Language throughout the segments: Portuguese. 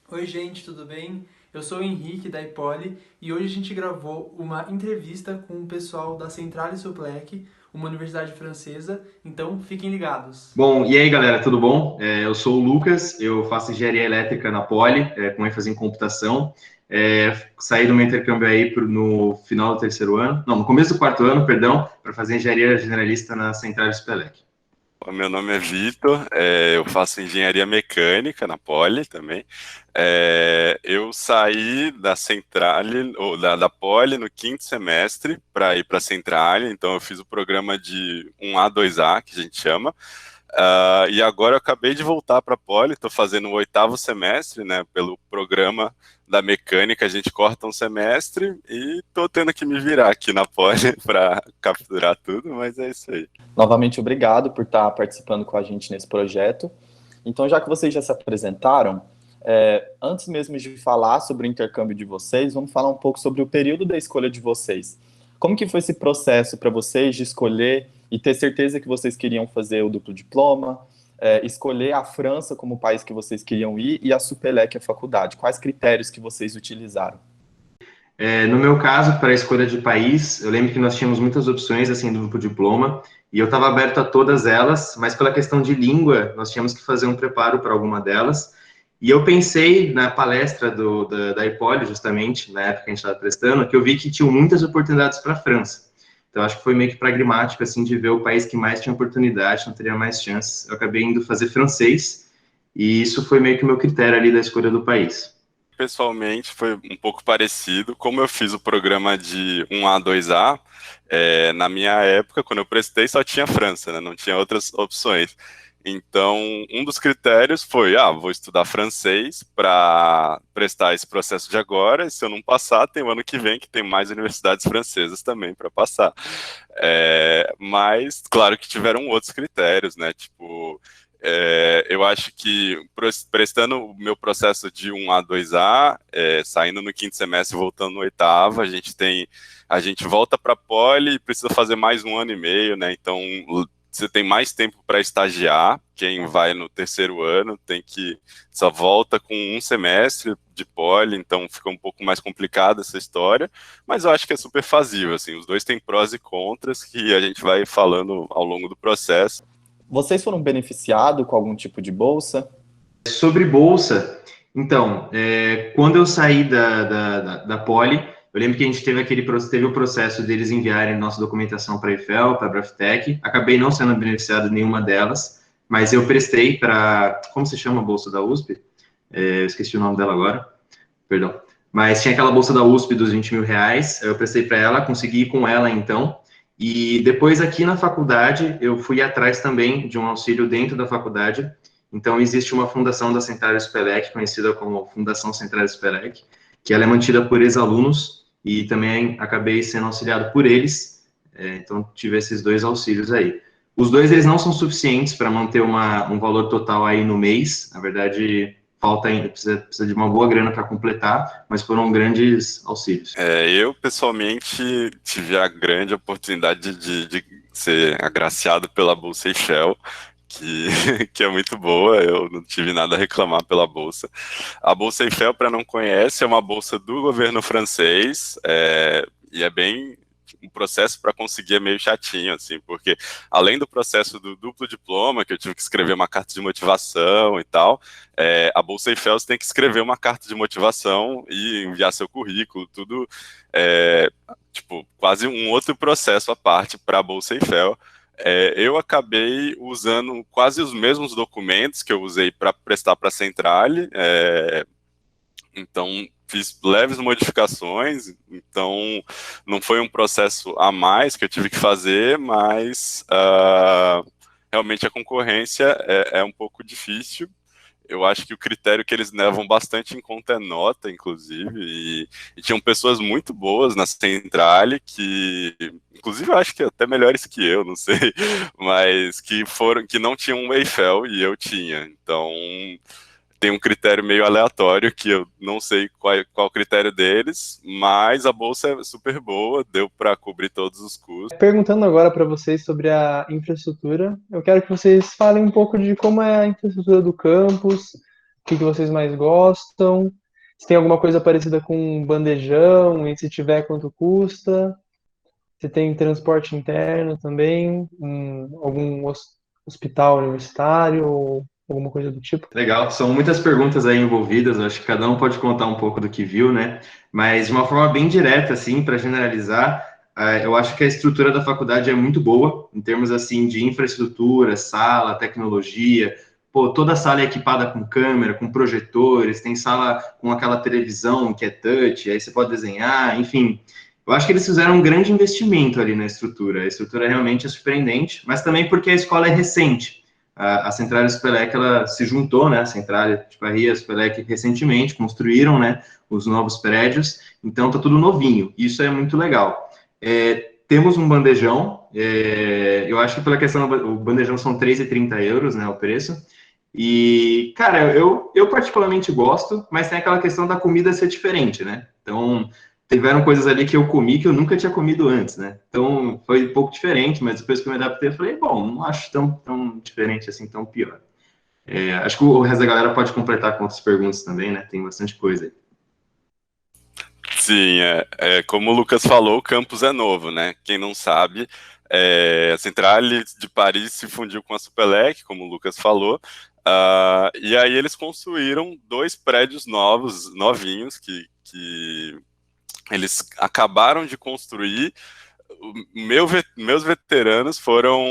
Oi, gente, tudo bem? Eu sou o Henrique da Ipoli e hoje a gente gravou uma entrevista com o pessoal da Centrale Suplec, uma universidade francesa, então fiquem ligados. Bom, e aí galera, tudo bom? Eu sou o Lucas, eu faço engenharia elétrica na Poli, com ênfase em computação. Saí do meu intercâmbio aí no final do terceiro ano, não, no começo do quarto ano, perdão, para fazer engenharia generalista na Central Spelec. Meu nome é Vitor, eu faço engenharia mecânica na Poli também. Eu saí da Centrale, ou da Poli no quinto semestre para ir para a Centrale, então eu fiz o programa de 1A, 2A, que a gente chama. E agora eu acabei de voltar para a Poli, estou fazendo o oitavo semestre, né, pelo programa da mecânica, a gente corta um semestre e estou tendo que me virar aqui na Poli para capturar tudo, mas é isso aí. Novamente, obrigado por estar participando com a gente nesse projeto. Então, já que vocês já se apresentaram, antes mesmo de falar sobre o intercâmbio de vocês, vamos falar um pouco sobre o período da escolha de vocês. Como que foi esse processo para vocês de escolher e ter certeza que vocês queriam fazer o duplo diploma, escolher a França como o país que vocês queriam ir e a Supelec, a faculdade? Quais critérios que vocês utilizaram? No meu caso, para a escolha de país, eu lembro que nós tínhamos muitas opções assim do duplo diploma e eu estava aberto a todas elas, mas pela questão de língua, nós tínhamos que fazer um preparo para alguma delas. E eu pensei na palestra da Ipoli, justamente, na época que a gente estava prestando, que eu vi que tinham muitas oportunidades para a França. Então, acho que foi meio que pragmático, assim, de ver o país que mais tinha oportunidade, não teria mais chances. Eu acabei indo fazer francês, e isso foi meio que o meu critério ali da escolha do país. Pessoalmente foi um pouco parecido. Como eu fiz o programa de 1A, 2A, na minha época, quando eu prestei, só tinha França, né? Não tinha outras opções. Então, um dos critérios foi, vou estudar francês para prestar esse processo de agora, e se eu não passar, tem o ano que vem, que tem mais universidades francesas também para passar. Mas, claro que tiveram outros critérios, né? Tipo, eu acho que prestando o meu processo de 1A, 2A, saindo no quinto semestre e voltando no oitavo, a gente volta para a Poli e precisa fazer mais um ano e meio, né? Então você tem mais tempo para estagiar. Quem vai no terceiro ano só volta com um semestre de Poli, então fica um pouco mais complicada essa história, mas eu acho que é super fazível, assim, os dois têm prós e contras que a gente vai falando ao longo do processo. Vocês foram beneficiados com algum tipo de bolsa? Sobre bolsa, então, quando eu saí da Poli, eu lembro que a gente teve o processo deles enviarem nossa documentação para a Eiffel, para a Braftec, acabei não sendo beneficiado em nenhuma delas, mas eu prestei para, como se chama a bolsa da USP? Eu esqueci o nome dela agora, perdão. Mas tinha aquela bolsa da USP dos R$ 20 mil, eu prestei para ela, consegui ir com ela então, e depois aqui na faculdade, eu fui atrás também de um auxílio dentro da faculdade. Então, existe uma fundação da Central Spelec, conhecida como Fundação Central Spelec, que ela é mantida por ex-alunos e também acabei sendo auxiliado por eles. Então, tive esses dois auxílios aí. Os dois, eles não são suficientes para manter um valor total aí no mês. Na verdade, falta ainda, precisa de uma boa grana para completar, mas foram grandes auxílios. Eu, pessoalmente, tive a grande oportunidade de ser agraciado pela Bolsa Eiffel, que, que é muito boa, eu não tive nada a reclamar pela Bolsa. A Bolsa Eiffel, para não conhece, é uma bolsa do governo francês, e é bem um processo para conseguir é meio chatinho, assim, porque além do processo do duplo diploma, que eu tive que escrever uma carta de motivação e tal, a Bolsa Eiffel você tem que escrever uma carta de motivação e enviar seu currículo, tudo, tipo, quase um outro processo à parte para a Bolsa Eiffel. Eu acabei usando quase os mesmos documentos que eu usei para prestar para a Centrale, então fiz leves modificações, então não foi um processo a mais que eu tive que fazer, mas realmente a concorrência é um pouco difícil. Eu acho que o critério que eles levam bastante em conta é nota, inclusive, e tinham pessoas muito boas na Centrale que, inclusive, eu acho que até melhores que eu, não sei, mas que não tinham um Eiffel e eu tinha. Então, tem um critério meio aleatório que eu não sei qual o critério deles, mas a bolsa é super boa, deu para cobrir todos os custos. Perguntando agora para vocês sobre a infraestrutura, eu quero que vocês falem um pouco de como é a infraestrutura do campus, que vocês mais gostam? Se tem alguma coisa parecida com um bandejão, e se tiver, quanto custa? Se tem transporte interno também, algum hospital universitário ou alguma coisa do tipo? Legal, são muitas perguntas aí envolvidas, acho que cada um pode contar um pouco do que viu, né? Mas de uma forma bem direta, assim, para generalizar, eu acho que a estrutura da faculdade é muito boa, em termos, assim, de infraestrutura, sala, tecnologia. Pô, toda a sala é equipada com câmera, com projetores, tem sala com aquela televisão que é touch, aí você pode desenhar, enfim. Eu acho que eles fizeram um grande investimento ali na estrutura. A estrutura realmente é surpreendente, mas também porque a escola é recente. A Central Supelec, ela se juntou, né, a Central de Parria, a Supelec recentemente, construíram, né, os novos prédios, então tá tudo novinho, isso é muito legal. Temos um bandejão, eu acho que pela questão, o bandejão são €3,30, né, o preço, e, cara, eu particularmente gosto, mas tem aquela questão da comida ser diferente, né, então tiveram coisas ali que eu comi que eu nunca tinha comido antes, né? Então foi um pouco diferente, mas depois que eu me adaptei, eu falei, bom, não acho tão diferente assim, tão pior. Acho que o resto da galera pode completar com outras perguntas também, né? Tem bastante coisa aí. Sim, como o Lucas falou, o campus é novo, né? Quem não sabe, a Centrale de Paris se fundiu com a Supelec, como o Lucas falou, e aí eles construíram 2 prédios novos, novinhos, que eles acabaram de construir. Meus veteranos foram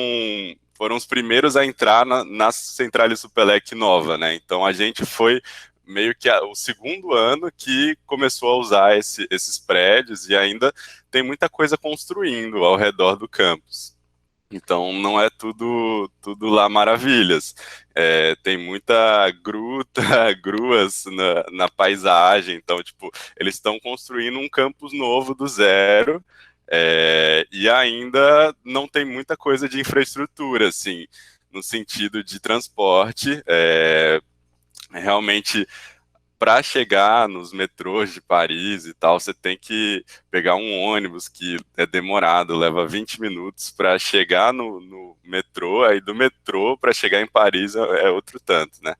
os primeiros a entrar na Centrale Supelec nova, né? Então a gente foi meio que o segundo ano que começou a usar esses prédios e ainda tem muita coisa construindo ao redor do campus. Então não é tudo lá maravilhas. Tem muita gruta, gruas na paisagem. Então, tipo, eles estão construindo um campus novo do zero. E ainda não tem muita coisa de infraestrutura, assim, no sentido de transporte. Realmente, para chegar nos metrôs de Paris e tal, você tem que pegar um ônibus que é demorado, leva 20 minutos para chegar no metrô, aí do metrô para chegar em Paris é outro tanto, né?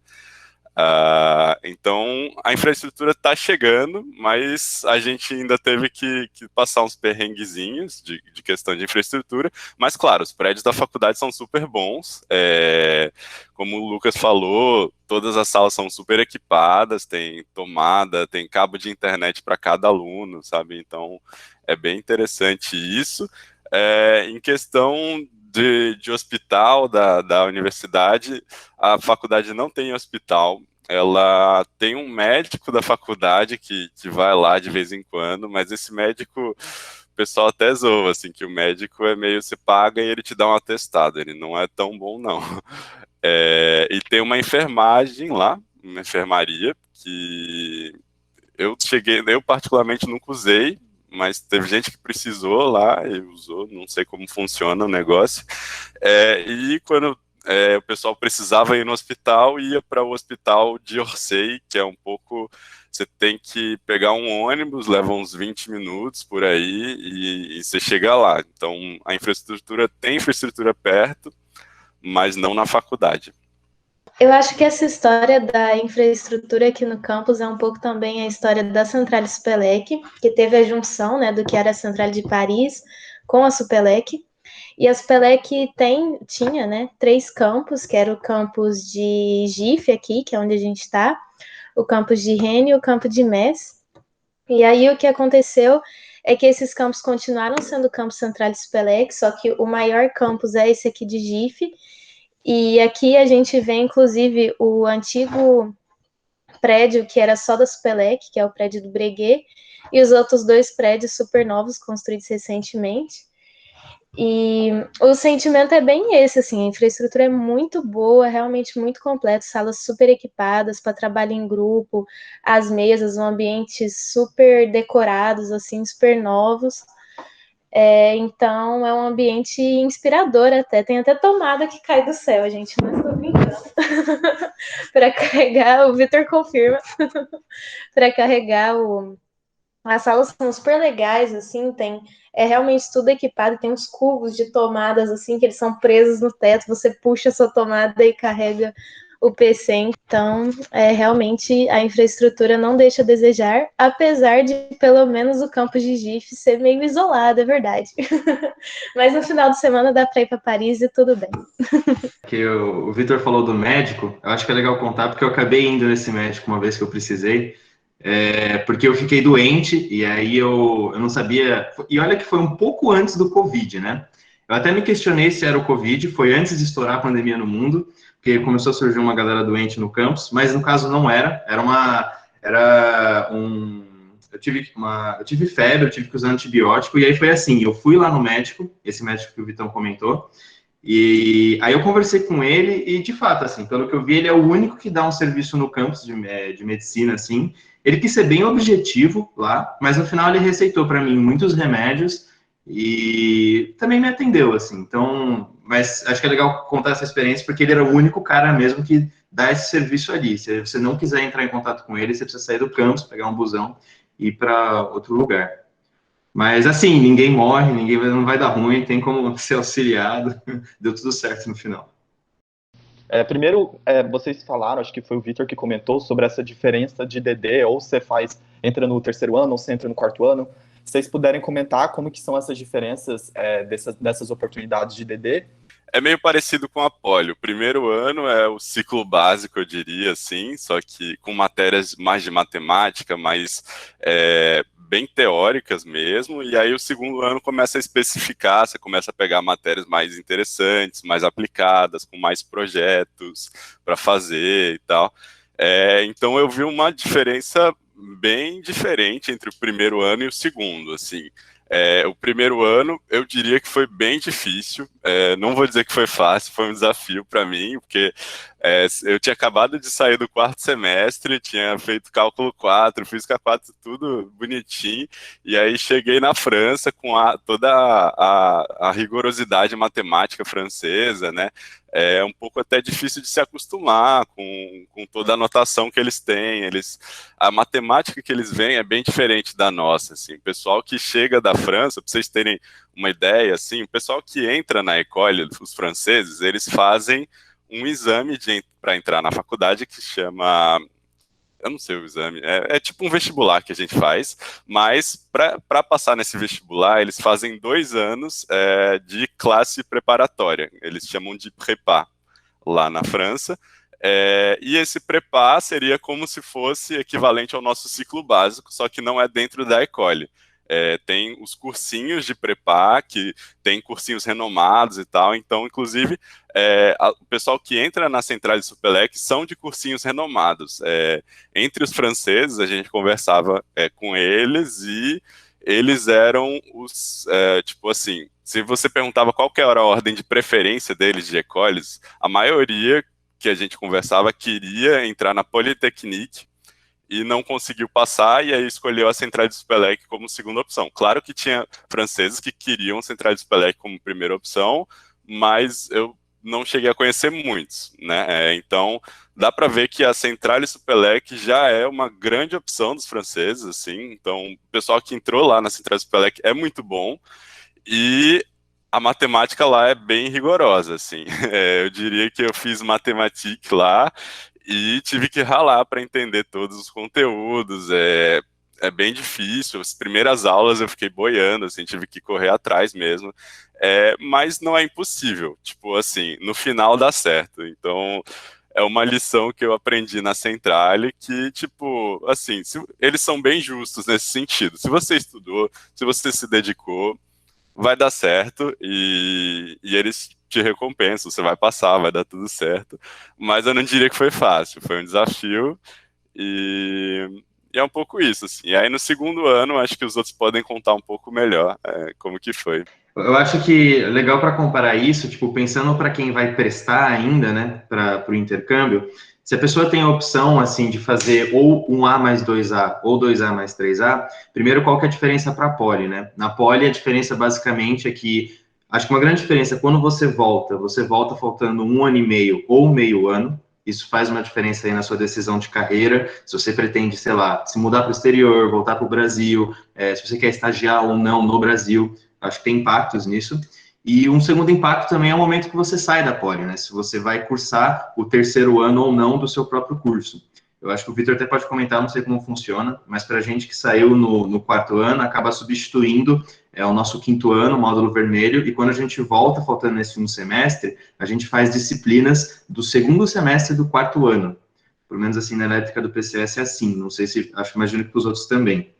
Então a infraestrutura está chegando, mas a gente ainda teve que passar uns perrenguezinhos de questão de infraestrutura. Mas claro, os prédios da faculdade são super bons. Como o Lucas falou, todas as salas são super equipadas, tem tomada, tem cabo de internet para cada aluno, sabe? Então é bem interessante isso. Em questão de hospital da universidade, a faculdade não tem hospital, ela tem um médico da faculdade que vai lá de vez em quando, mas esse médico, o pessoal até zoa, assim, que o médico é meio, você paga e ele te dá um atestado, ele não é tão bom, não. E tem uma enfermagem lá, uma enfermaria, que eu particularmente nunca usei, mas teve gente que precisou lá e usou, não sei como funciona o negócio. E quando o pessoal precisava ir no hospital, ia para o hospital de Orsay, que é um pouco... Você tem que pegar um ônibus, leva uns 20 minutos por aí e você chega lá. Então, tem infraestrutura perto, mas não na faculdade. Eu acho que essa história da infraestrutura aqui no campus é um pouco também a história da Centrale Supelec, que teve a junção, né, do que era a Centrale de Paris com a Supelec. E a Supelec tinha, né, 3 campos, que era o campus de Gif aqui, que é onde a gente está, o campus de Rennes e o campus de Metz. E aí o que aconteceu é que esses campos continuaram sendo o campus Centrale Supelec, só que o maior campus é esse aqui de Gif. E aqui a gente vê, inclusive, o antigo prédio que era só da Supelec, que é o prédio do Breguet, e os outros 2 prédios super novos, construídos recentemente. E o sentimento é bem esse, assim, a infraestrutura é muito boa, realmente muito completa, salas super equipadas para trabalho em grupo, as mesas, um ambiente super decorados, assim, super novos. Então é um ambiente inspirador até, tem até tomada que cai do céu, gente, não estou brincando. Para carregar, o Vitor confirma, para carregar as salas são super legais, assim, é realmente tudo equipado, tem uns cubos de tomadas, assim, que eles são presos no teto, você puxa a sua tomada e carrega o PC, então realmente a infraestrutura não deixa a desejar, apesar de pelo menos o campus de GIF ser meio isolado, é verdade. Mas no final de semana dá para ir para Paris e tudo bem. Que o Vitor falou do médico, eu acho que é legal contar, porque eu acabei indo nesse médico uma vez que eu precisei, porque eu fiquei doente, e aí eu não sabia, e olha que foi um pouco antes do Covid, né? Eu até me questionei se era o Covid, foi antes de estourar a pandemia no mundo, porque começou a surgir uma galera doente no campus, mas no caso não eu tive febre, eu tive que usar antibiótico, e aí foi assim, eu fui lá no médico, esse médico que o Vitão comentou, e aí eu conversei com ele e, de fato, assim, pelo que eu vi, ele é o único que dá um serviço no campus de medicina, assim. Ele quis ser bem objetivo lá, mas no final ele receitou para mim muitos remédios e também me atendeu, assim. Então, mas acho que é legal contar essa experiência porque ele era o único cara mesmo que dá esse serviço ali. Se você não quiser entrar em contato com ele, você precisa sair do campus, pegar um busão e ir para outro lugar. Mas assim, ninguém morre, não vai dar ruim, tem como ser auxiliado, deu tudo certo no final. Primeiro, vocês falaram, acho que foi o Vitor que comentou sobre essa diferença de DD, ou você entra no terceiro ano, ou você entra no quarto ano. Se vocês puderem comentar como que são essas diferenças dessas oportunidades de DD. É meio parecido com a Poli. O primeiro ano é o ciclo básico, eu diria, assim, só que com matérias mais de matemática, mais bem teóricas mesmo, e aí o segundo ano começa a especificar, você começa a pegar matérias mais interessantes, mais aplicadas, com mais projetos para fazer e tal. Então eu vi uma diferença bem diferente entre o primeiro ano e o segundo, assim. O primeiro ano, eu diria que foi bem difícil, não vou dizer que foi fácil, foi um desafio para mim, porque eu tinha acabado de sair do quarto semestre, tinha feito cálculo 4, física 4, tudo bonitinho, e aí cheguei na França com toda a rigorosidade matemática francesa, né? É um pouco até difícil de se acostumar com toda a notação que eles têm. A matemática que eles veem é bem diferente da nossa. Assim. O pessoal que chega da França, para vocês terem uma ideia, assim, o pessoal que entra na école, os franceses, eles fazem um exame para entrar na faculdade que chama... Eu não sei o exame, é tipo um vestibular que a gente faz, mas para passar nesse vestibular, eles fazem 2 anos de classe preparatória, eles chamam de prépa, lá na França, e esse prépa seria como se fosse equivalente ao nosso ciclo básico, só que não é dentro da école. Tem os cursinhos de prepá, que tem cursinhos renomados e tal, então, inclusive, o pessoal que entra na Centrale de Supelec são de cursinhos renomados. Entre os franceses, a gente conversava com eles e eles eram tipo assim, se você perguntava qual que era a ordem de preferência deles de écoles, a maioria que a gente conversava queria entrar na Polytechnique, e não conseguiu passar, e aí escolheu a Centrale de Supelec como segunda opção. Claro que tinha franceses que queriam a Centrale de Supelec como primeira opção, mas eu não cheguei a conhecer muitos, né? Então, dá para ver que a Centrale de Supelec já é uma grande opção dos franceses, assim, então, o pessoal que entrou lá na Centrale de Supelec é muito bom, e a matemática lá é bem rigorosa, assim. Eu diria que eu fiz matemática lá, e tive que ralar para entender todos os conteúdos, é bem difícil, as primeiras aulas eu fiquei boiando, assim, tive que correr atrás mesmo, mas não é impossível, tipo assim, no final dá certo, então é uma lição que eu aprendi na Centrale, que tipo, assim, eles são bem justos nesse sentido, se você estudou, se você se dedicou, vai dar certo, e eles te recompensam, você vai passar, vai dar tudo certo, mas eu não diria que foi fácil, foi um desafio, e é um pouco isso, assim. E aí no segundo ano, acho que os outros podem contar um pouco melhor como que foi. Eu acho que legal para comparar isso, tipo, pensando para quem vai prestar ainda, né, para o intercâmbio, se a pessoa tem a opção, assim, de fazer ou um A mais 2A ou 2A mais 3A, primeiro, qual que é a diferença para a Poli, né? Na Poli, a diferença basicamente é que, acho que uma grande diferença, quando você volta faltando 1 ano e meio ou meio ano, isso faz uma diferença aí na sua decisão de carreira, se você pretende, sei lá, se mudar para o exterior, voltar para o Brasil, se você quer estagiar ou não no Brasil, acho que tem impactos nisso. E um segundo impacto também é o momento que você sai da poli, né? Se você vai cursar o terceiro ano ou não do seu próprio curso. Eu acho que o Vitor até pode comentar, não sei como funciona, mas para a gente que saiu no quarto ano, acaba substituindo o nosso quinto ano, módulo vermelho, e quando a gente volta, faltando esse um semestre, a gente faz disciplinas do segundo semestre do quarto ano. Pelo menos assim, na elétrica do PCS é assim, não sei se, imagino que para os outros também.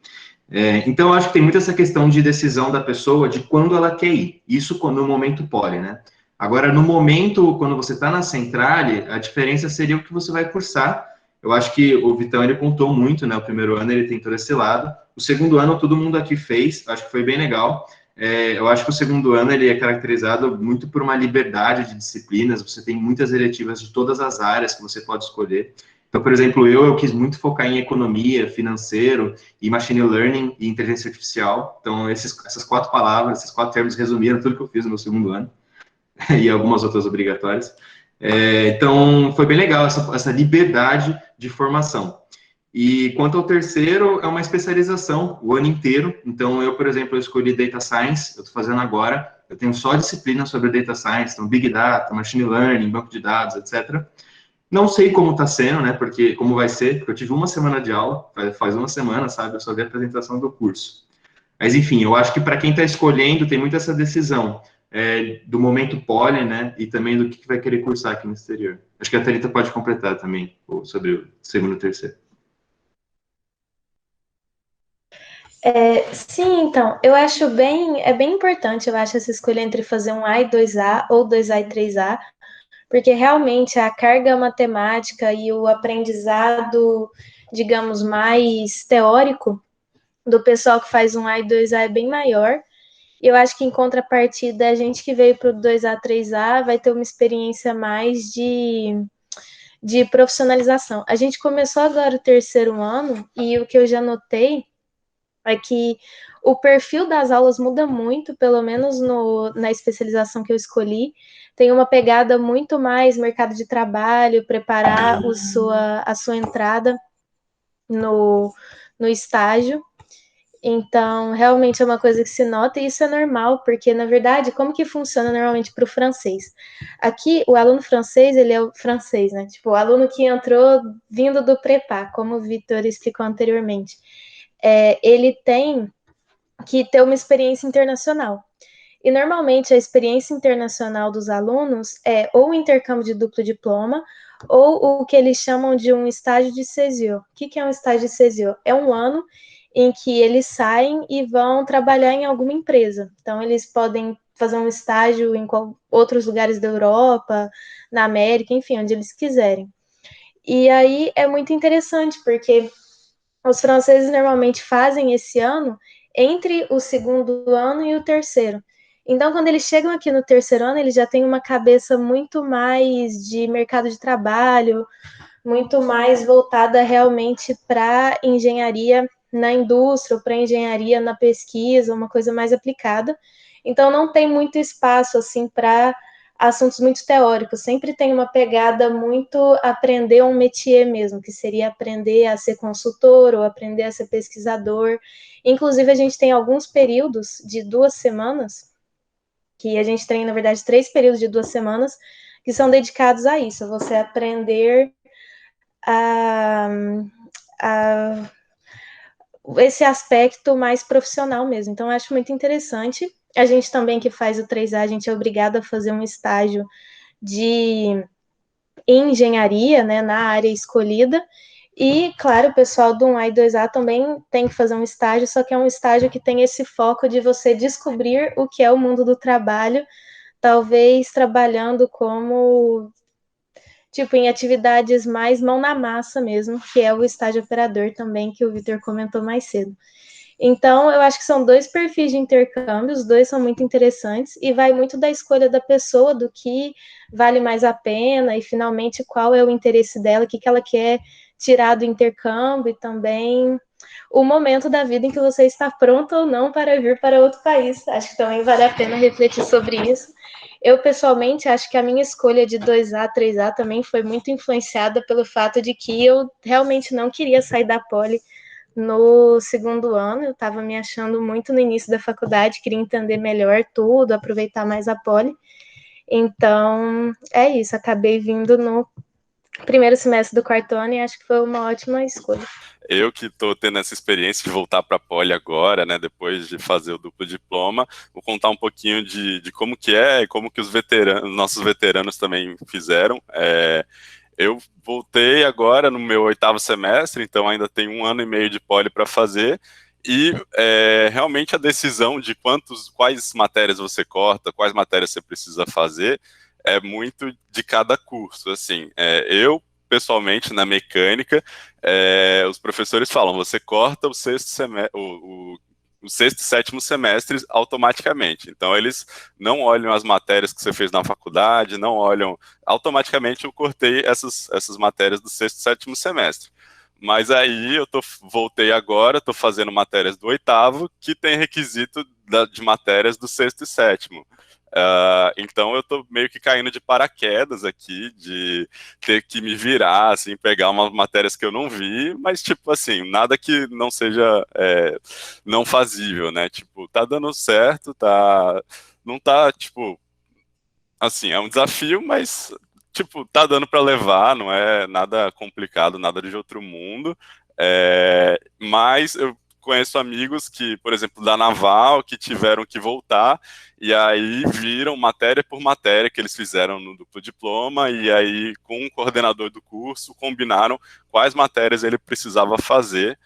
Então, eu acho que tem muito essa questão de decisão da pessoa, de quando ela quer ir, isso no momento poli, né? Agora, no momento, quando você está na Centrale, a diferença seria o que você vai cursar. Eu acho que o Vitão, ele contou muito, né? O primeiro ano ele tem todo esse lado. O segundo ano, todo mundo aqui fez, acho que foi bem legal. Eu acho que o segundo ano, ele é caracterizado muito por uma liberdade de disciplinas, você tem muitas eletivas de todas as áreas que você pode escolher. Então, por exemplo, eu quis muito focar em economia, financeiro, e machine learning e inteligência artificial. Então, essas 4 palavras, esses 4 termos resumiram tudo que eu fiz no meu segundo ano, e algumas outras obrigatórias. Então, foi bem legal essa liberdade de formação. E quanto ao terceiro, é uma especialização o ano inteiro. Então, eu, por exemplo, eu escolhi Data Science, eu estou fazendo agora, eu tenho só disciplina sobre Data Science, então Big Data, Machine Learning, banco de dados, etc. Não sei como está sendo, né, como vai ser, porque eu tive uma semana de aula, faz uma semana, sabe, eu só vi a apresentação do curso. Mas, enfim, eu acho que para quem está escolhendo, tem muito essa decisão do momento poli, né, e também do que vai querer cursar aqui no exterior. Acho que a Thalita pode completar também sobre o segundo e terceiro. Sim, então, eu acho bem importante, eu acho, essa escolha entre fazer um A e 2A ou 2A e 3A, porque realmente a carga matemática e o aprendizado, digamos, mais teórico do pessoal que faz um A e 2A é bem maior. E eu acho que, em contrapartida, a gente que veio para o 2A, 3A vai ter uma experiência mais de profissionalização. A gente começou agora o terceiro ano e o que eu já notei é que o perfil das aulas muda muito, pelo menos na especialização que eu escolhi. Tem uma pegada muito mais mercado de trabalho, preparar a sua entrada no estágio. Então, realmente é uma coisa que se nota e isso é normal, porque, na verdade, como que funciona normalmente para o francês? Aqui, o aluno francês, ele é o francês, né? Tipo, o aluno que entrou vindo do prepá, como o Vitor explicou anteriormente. Ele tem que ter uma experiência internacional. E, normalmente, a experiência internacional dos alunos é ou o intercâmbio de duplo diploma ou o que eles chamam de um estágio de césure. O que é um estágio de césure? É um ano em que eles saem e vão trabalhar em alguma empresa. Então, eles podem fazer um estágio em outros lugares da Europa, na América, enfim, onde eles quiserem. E aí é muito interessante, porque os franceses normalmente fazem esse ano entre o segundo ano e o terceiro. Então, quando eles chegam aqui no terceiro ano, eles já têm uma cabeça muito mais de mercado de trabalho, muito mais voltada realmente para engenharia na indústria, para engenharia na pesquisa, uma coisa mais aplicada. Então, não tem muito espaço assim para assuntos muito teóricos, sempre tem uma pegada muito aprender um métier mesmo, que seria aprender a ser consultor ou aprender a ser pesquisador. Inclusive, a gente tem alguns períodos de 2 semanas, que a gente tem, na verdade, 3 períodos de 2 semanas, que são dedicados a isso, a você aprender a esse aspecto mais profissional mesmo. Então, eu acho muito interessante. A gente também que faz o 3A, a gente é obrigado a fazer um estágio de engenharia, né, na área escolhida. E, claro, o pessoal do 1A e 2A também tem que fazer um estágio, só que é um estágio que tem esse foco de você descobrir o que é o mundo do trabalho, talvez trabalhando como tipo, em atividades mais mão na massa mesmo, que é o estágio operador também, que o Vitor comentou mais cedo. Então, eu acho que são 2 perfis de intercâmbio, os 2 são muito interessantes, e vai muito da escolha da pessoa, do que vale mais a pena, e finalmente qual é o interesse dela, o que ela quer tirar do intercâmbio, e também o momento da vida em que você está pronto ou não para vir para outro país. Acho que também vale a pena refletir sobre isso. Eu, pessoalmente, acho que a minha escolha de 2A, 3A também foi muito influenciada pelo fato de que eu realmente não queria sair da poli no segundo ano, eu estava me achando muito no início da faculdade, queria entender melhor tudo, aproveitar mais a poli. Então, é isso, acabei vindo no primeiro semestre do quarto ano e acho que foi uma ótima escolha. Eu que estou tendo essa experiência de voltar para a Poli agora, né, depois de fazer o duplo diploma, vou contar um pouquinho de como que é e como que os nossos veteranos também fizeram. Eu voltei agora no meu 8º semestre, então ainda tenho 1 ano e meio de Poli para fazer, e realmente a decisão de quais matérias você corta, quais matérias você precisa fazer, é muito de cada curso. Assim, eu pessoalmente na mecânica, os professores falam, você corta o sexto semestre, o sexto e sétimo semestres automaticamente. Então, eles não olham as matérias que você fez na faculdade, não olham. Automaticamente, eu cortei essas matérias do sexto e sétimo semestre. Mas aí, voltei agora, estou fazendo matérias do 8º, que tem requisito de matérias do sexto e sétimo. Então eu tô meio que caindo de paraquedas aqui, de ter que me virar, assim, pegar umas matérias que eu não vi, mas tipo assim, nada que não seja não fazível, né? Tipo, tá dando certo, não tá, tipo, assim, é um desafio, mas tipo, tá dando para levar, não é nada complicado, nada de outro mundo. Mas eu conheço amigos que, por exemplo, da Naval, que tiveram que voltar, e aí viram matéria por matéria que eles fizeram no duplo diploma, e aí com o coordenador do curso, combinaram quais matérias ele precisava fazer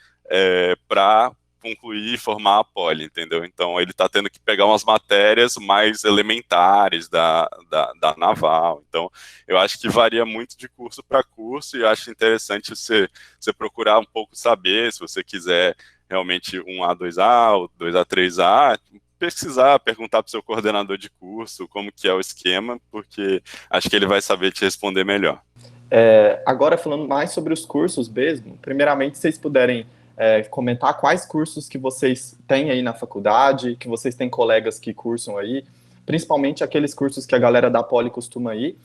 para concluir e formar a Poli, entendeu? Então ele está tendo que pegar umas matérias mais elementares da Naval. Então eu acho que varia muito de curso para curso, e eu acho interessante você procurar um pouco saber, se você quiser realmente 1A, 2A, ou 2A, 3A, pesquisar, perguntar para o seu coordenador de curso como que é o esquema, porque acho que ele vai saber te responder melhor. Agora, falando mais sobre os cursos mesmo, primeiramente, se vocês puderem comentar quais cursos que vocês têm aí na faculdade, que vocês têm colegas que cursam aí, principalmente aqueles cursos que a galera da Poli costuma ir,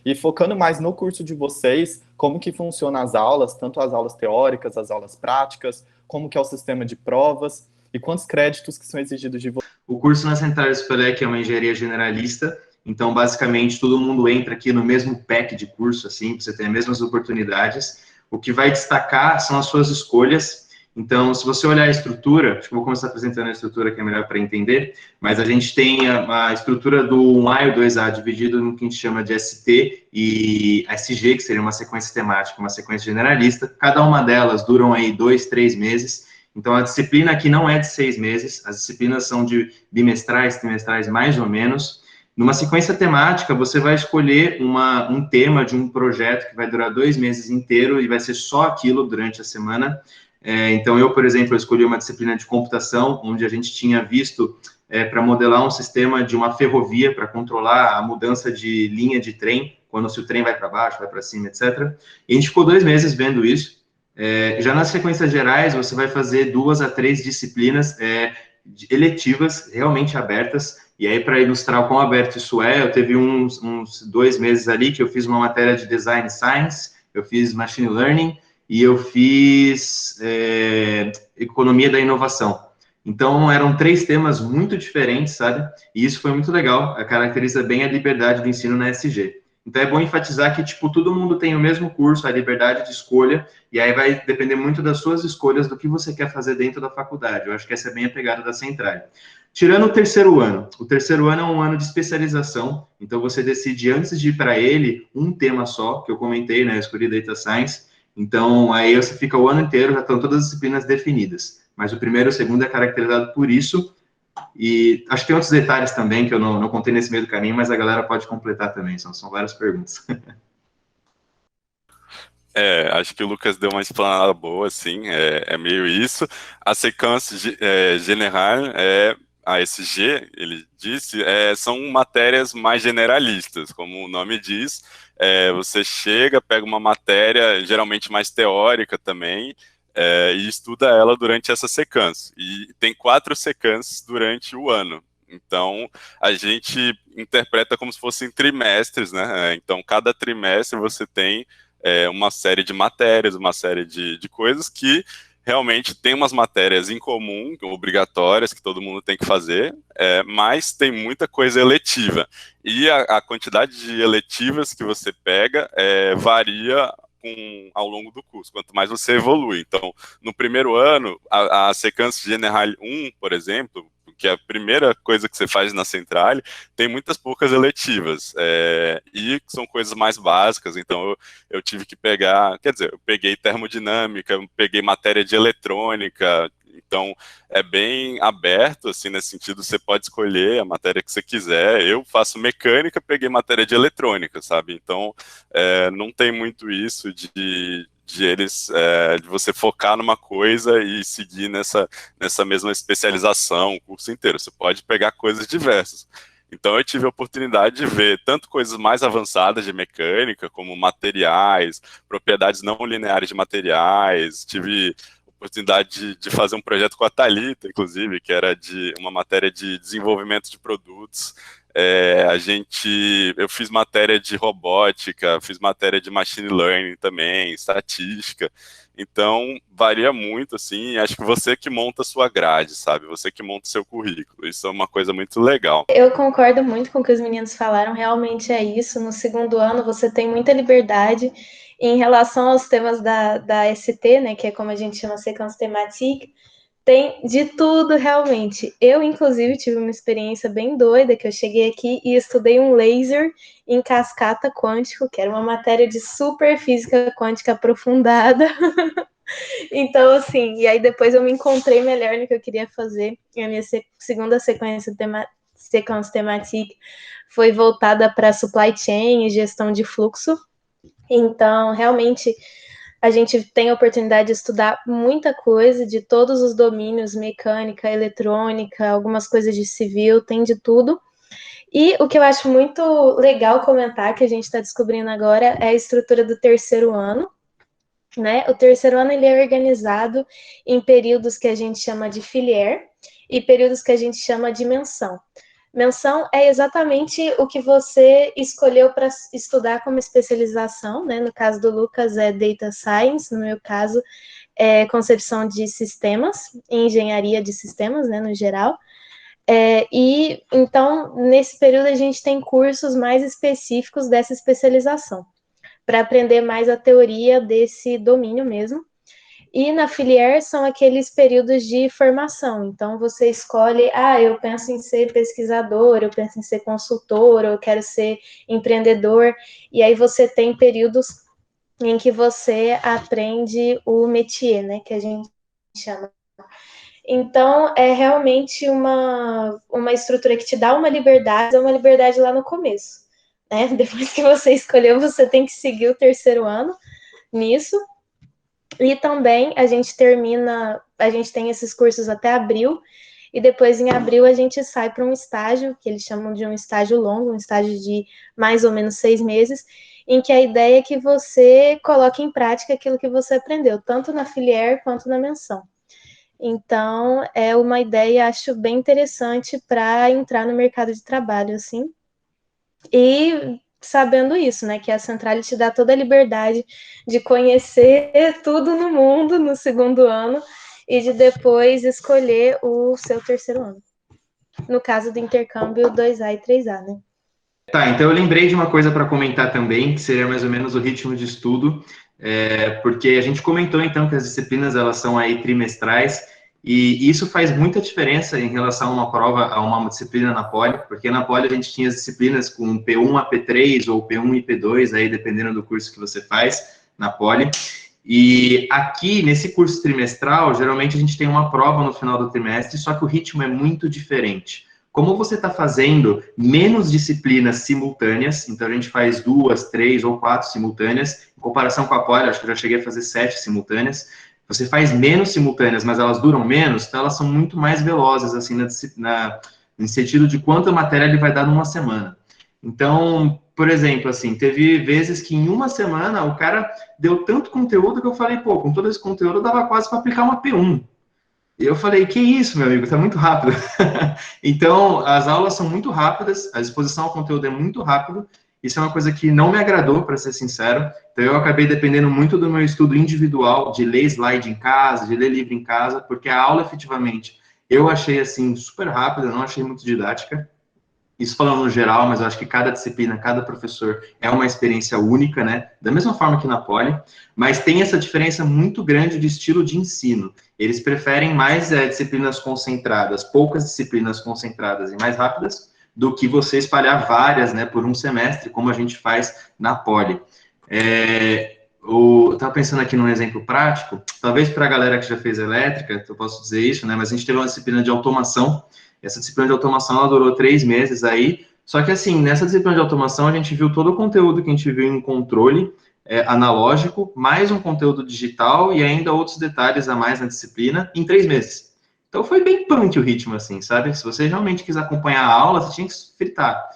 e focando mais no curso de vocês, como que funcionam as aulas, tanto as aulas teóricas, as aulas práticas, como que é o sistema de provas, e quantos créditos que são exigidos de vocês. O curso na Central Spelec é uma engenharia generalista, então, basicamente, todo mundo entra aqui no mesmo pack de curso, assim, você tem as mesmas oportunidades. O que vai destacar são as suas escolhas. Então, se você olhar a estrutura, acho que vou começar apresentando a estrutura que é melhor para entender, mas a gente tem a estrutura do 1A e o 2A dividido no que a gente chama de ST e SG, que seria uma sequência temática, uma sequência generalista. Cada uma delas duram aí 2, 3 meses. Então, a disciplina aqui não é de 6 meses, as disciplinas são de bimestrais, trimestrais, mais ou menos. Numa sequência temática, você vai escolher um tema de um projeto que vai durar 2 meses inteiro e vai ser só aquilo durante a semana. Então, eu, por exemplo, escolhi uma disciplina de computação, onde a gente tinha visto para modelar um sistema de uma ferrovia para controlar a mudança de linha de trem, se o trem vai para baixo, vai para cima, etc. E a gente ficou 2 meses vendo isso. Já nas sequências gerais, você vai fazer 2 a 3 disciplinas eletivas, realmente abertas. E aí, para ilustrar o quão aberto isso eu teve uns 2 meses ali que eu fiz uma matéria de Design Science, eu fiz Machine Learning, e eu fiz Economia da Inovação. Então, eram 3 temas muito diferentes, sabe? E isso foi muito legal, caracteriza bem a liberdade do ensino na SG. Então, é bom enfatizar que, tipo, todo mundo tem o mesmo curso, a liberdade de escolha, e aí vai depender muito das suas escolhas, do que você quer fazer dentro da faculdade. Eu acho que essa é bem a pegada da Central. Tirando o terceiro ano é um ano de especialização, então você decide, antes de ir para ele, um tema só, que eu comentei, né, eu escolhi Data Science. Então, aí você fica o ano inteiro, já estão todas as disciplinas definidas. Mas o primeiro e o segundo é caracterizado por isso. E acho que tem outros detalhes também que eu não contei nesse meio do caminho, mas a galera pode completar também, são várias perguntas. Acho que o Lucas deu uma explanada boa, assim, é meio isso. A sequência general, a SG, ele disse, são matérias mais generalistas, como o nome diz. Você chega, pega uma matéria, geralmente mais teórica também, e estuda ela durante essa sequência. E tem 4 sequências durante o ano. Então, a gente interpreta como se fossem trimestres, né? Então, cada trimestre você tem uma série de matérias, uma série de coisas que realmente tem umas matérias em comum, obrigatórias, que todo mundo tem que fazer, mas tem muita coisa eletiva. E a quantidade de eletivas que você pega varia ao longo do curso, quanto mais você evolui. Então, no primeiro ano, a Séquence Générale 1, por exemplo, que é a primeira coisa que você faz na Centrale, tem muitas poucas eletivas, e são coisas mais básicas, então eu tive que pegar, quer dizer, eu peguei termodinâmica, eu peguei matéria de eletrônica, então é bem aberto, assim, nesse sentido, você pode escolher a matéria que você quiser. Eu faço mecânica, peguei matéria de eletrônica, sabe? Então, não tem muito isso de você focar numa coisa e seguir nessa mesma especialização o curso inteiro. Você pode pegar coisas diversas. Então eu tive a oportunidade de ver tanto coisas mais avançadas de mecânica, como materiais, propriedades não lineares de materiais. Tive a oportunidade de fazer um projeto com a Thalita, inclusive, que era de uma matéria de desenvolvimento de produtos. Eu fiz matéria de robótica, fiz matéria de machine learning também, estatística. Então, varia muito, assim, acho que você que monta a sua grade, sabe? Você que monta o seu currículo. Isso é uma coisa muito legal. Eu concordo muito com o que os meninos falaram, realmente é isso. No segundo ano, você tem muita liberdade. Em relação aos temas da ST, né, que é como a gente chama Séquence Thématique, tem de tudo, realmente. Eu, inclusive, tive uma experiência bem doida, que eu cheguei aqui e estudei um laser em cascata quântico, que era uma matéria de super física quântica aprofundada. Então, assim, e aí depois eu me encontrei melhor no que eu queria fazer. E a minha segunda Séquence Thématique foi voltada para supply chain e gestão de fluxo. Então, realmente, a gente tem a oportunidade de estudar muita coisa de todos os domínios, mecânica, eletrônica, algumas coisas de civil, tem de tudo. E o que eu acho muito legal comentar, que a gente está descobrindo agora, é a estrutura do terceiro ano, né? O terceiro ano ele é organizado em períodos que a gente chama de filière e períodos que a gente chama de menção. Menção é exatamente o que você escolheu para estudar como especialização, né? No caso do Lucas é Data Science, no meu caso é concepção de sistemas, engenharia de sistemas, né, no geral. E então, nesse período, a gente tem cursos mais específicos dessa especialização, para aprender mais a teoria desse domínio mesmo. E na filière são aqueles períodos de formação. Então, você escolhe, eu penso em ser pesquisador, eu penso em ser consultor, eu quero ser empreendedor. E aí você tem períodos em que você aprende o métier, né, que a gente chama. Então, é realmente uma estrutura que te dá uma liberdade lá no começo, né? Depois que você escolheu, você tem que seguir o terceiro ano nisso. E também a gente tem esses cursos até abril, e depois em abril a gente sai para um estágio, que eles chamam de um estágio longo, um estágio de mais ou menos 6 meses, em que a ideia é que você coloque em prática aquilo que você aprendeu, tanto na filière quanto na menção. Então, é uma ideia, acho, bem interessante para entrar no mercado de trabalho, assim. E sabendo isso, né, que a Centrale te dá toda a liberdade de conhecer tudo no mundo no segundo ano e de depois escolher o seu terceiro ano. No caso do intercâmbio 2A e 3A, né? Tá, então eu lembrei de uma coisa para comentar também, que seria mais ou menos o ritmo de estudo, porque a gente comentou então que as disciplinas elas são aí trimestrais, e isso faz muita diferença em relação a uma prova, a uma disciplina na Poli, porque na Poli a gente tinha as disciplinas com P1 a P3 ou P1 e P2, aí dependendo do curso que você faz na Poli. E aqui, nesse curso trimestral, geralmente a gente tem uma prova no final do trimestre, só que o ritmo é muito diferente. Como você está fazendo menos disciplinas simultâneas, então a gente faz 2, 3 ou 4 simultâneas, em comparação com a Poli, acho que eu já cheguei a fazer 7 simultâneas, você faz menos simultâneas, mas elas duram menos, então elas são muito mais velozes, assim, no sentido de quanta matéria ele vai dar numa semana. Então, por exemplo, assim, teve vezes que em uma semana o cara deu tanto conteúdo que eu falei, pô, com todo esse conteúdo dava quase para aplicar uma P1. E eu falei, que isso, meu amigo, tá muito rápido. Então, as aulas são muito rápidas, a exposição ao conteúdo é muito rápido, Isso é uma coisa que não me agradou, para ser sincero. Então, eu acabei dependendo muito do meu estudo individual, de ler slide em casa, de ler livro em casa, porque a aula, efetivamente, eu achei, assim, super rápida, não achei muito didática. Isso falando no geral, mas eu acho que cada disciplina, cada professor é uma experiência única, né? Da mesma forma que na Poli, mas tem essa diferença muito grande de estilo de ensino. Eles preferem mais disciplinas concentradas, poucas disciplinas concentradas e mais rápidas, do que você espalhar várias, né, por um semestre, como a gente faz na Poli. Eu estava pensando aqui num exemplo prático, talvez para a galera que já fez elétrica, eu posso dizer isso, né? Mas a gente teve uma disciplina de automação. Essa disciplina de automação, ela durou 3 meses aí, só que assim, nessa disciplina de automação, a gente viu todo o conteúdo que a gente viu em controle analógico, mais um conteúdo digital e ainda outros detalhes a mais na disciplina, em 3 meses. Então foi bem punk o ritmo, assim, sabe? Se você realmente quis acompanhar a aula, você tinha que fritar.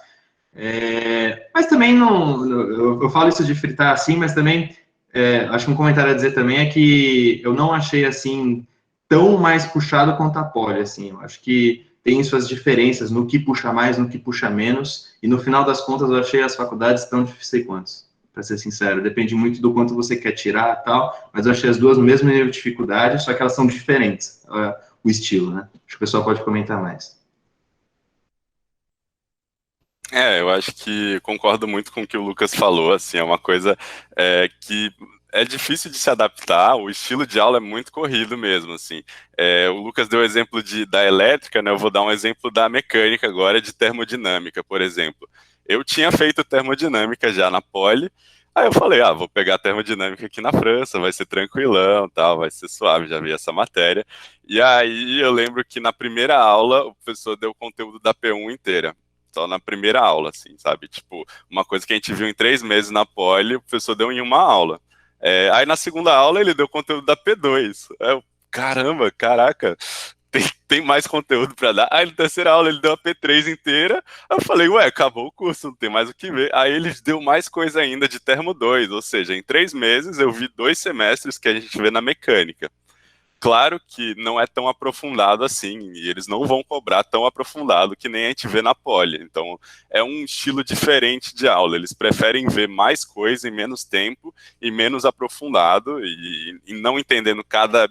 Mas também não, eu falo isso de fritar assim, mas também, acho que um comentário a dizer também é que eu não achei, assim, tão mais puxado quanto a Poli, assim, eu acho que tem suas diferenças no que puxa mais, no que puxa menos, e no final das contas eu achei as faculdades tão difíceis quanto, para ser sincero, depende muito do quanto você quer tirar e tal, mas eu achei as duas no mesmo nível de dificuldade, só que elas são diferentes, o estilo, né? Acho que o pessoal pode comentar mais. Eu acho que concordo muito com o que o Lucas falou, assim, é uma coisa que é difícil de se adaptar, o estilo de aula é muito corrido mesmo, assim. O Lucas deu o exemplo da elétrica, né, eu vou dar um exemplo da mecânica agora, de termodinâmica, por exemplo. Eu tinha feito termodinâmica já na Poli, aí eu falei, vou pegar termodinâmica aqui na França, vai ser tranquilão, tal, vai ser suave, já vi essa matéria. E aí eu lembro que na primeira aula o professor deu o conteúdo da P1 inteira. Só na primeira aula, assim, sabe? Tipo, uma coisa que a gente viu em 3 meses na Poli, o professor deu em uma aula. Aí na segunda aula ele deu conteúdo da P2. Caramba, caraca, tem mais conteúdo para dar. Aí na terceira aula ele deu a P3 inteira. Aí eu falei, ué, acabou o curso, não tem mais o que ver. Aí ele deu mais coisa ainda de Termo 2, ou seja, em 3 meses eu vi 2 semestres que a gente vê na mecânica. Claro que não é tão aprofundado assim, e eles não vão cobrar tão aprofundado que nem a gente vê na Poli. Então, é um estilo diferente de aula. Eles preferem ver mais coisa em menos tempo e menos aprofundado, e não entendendo cada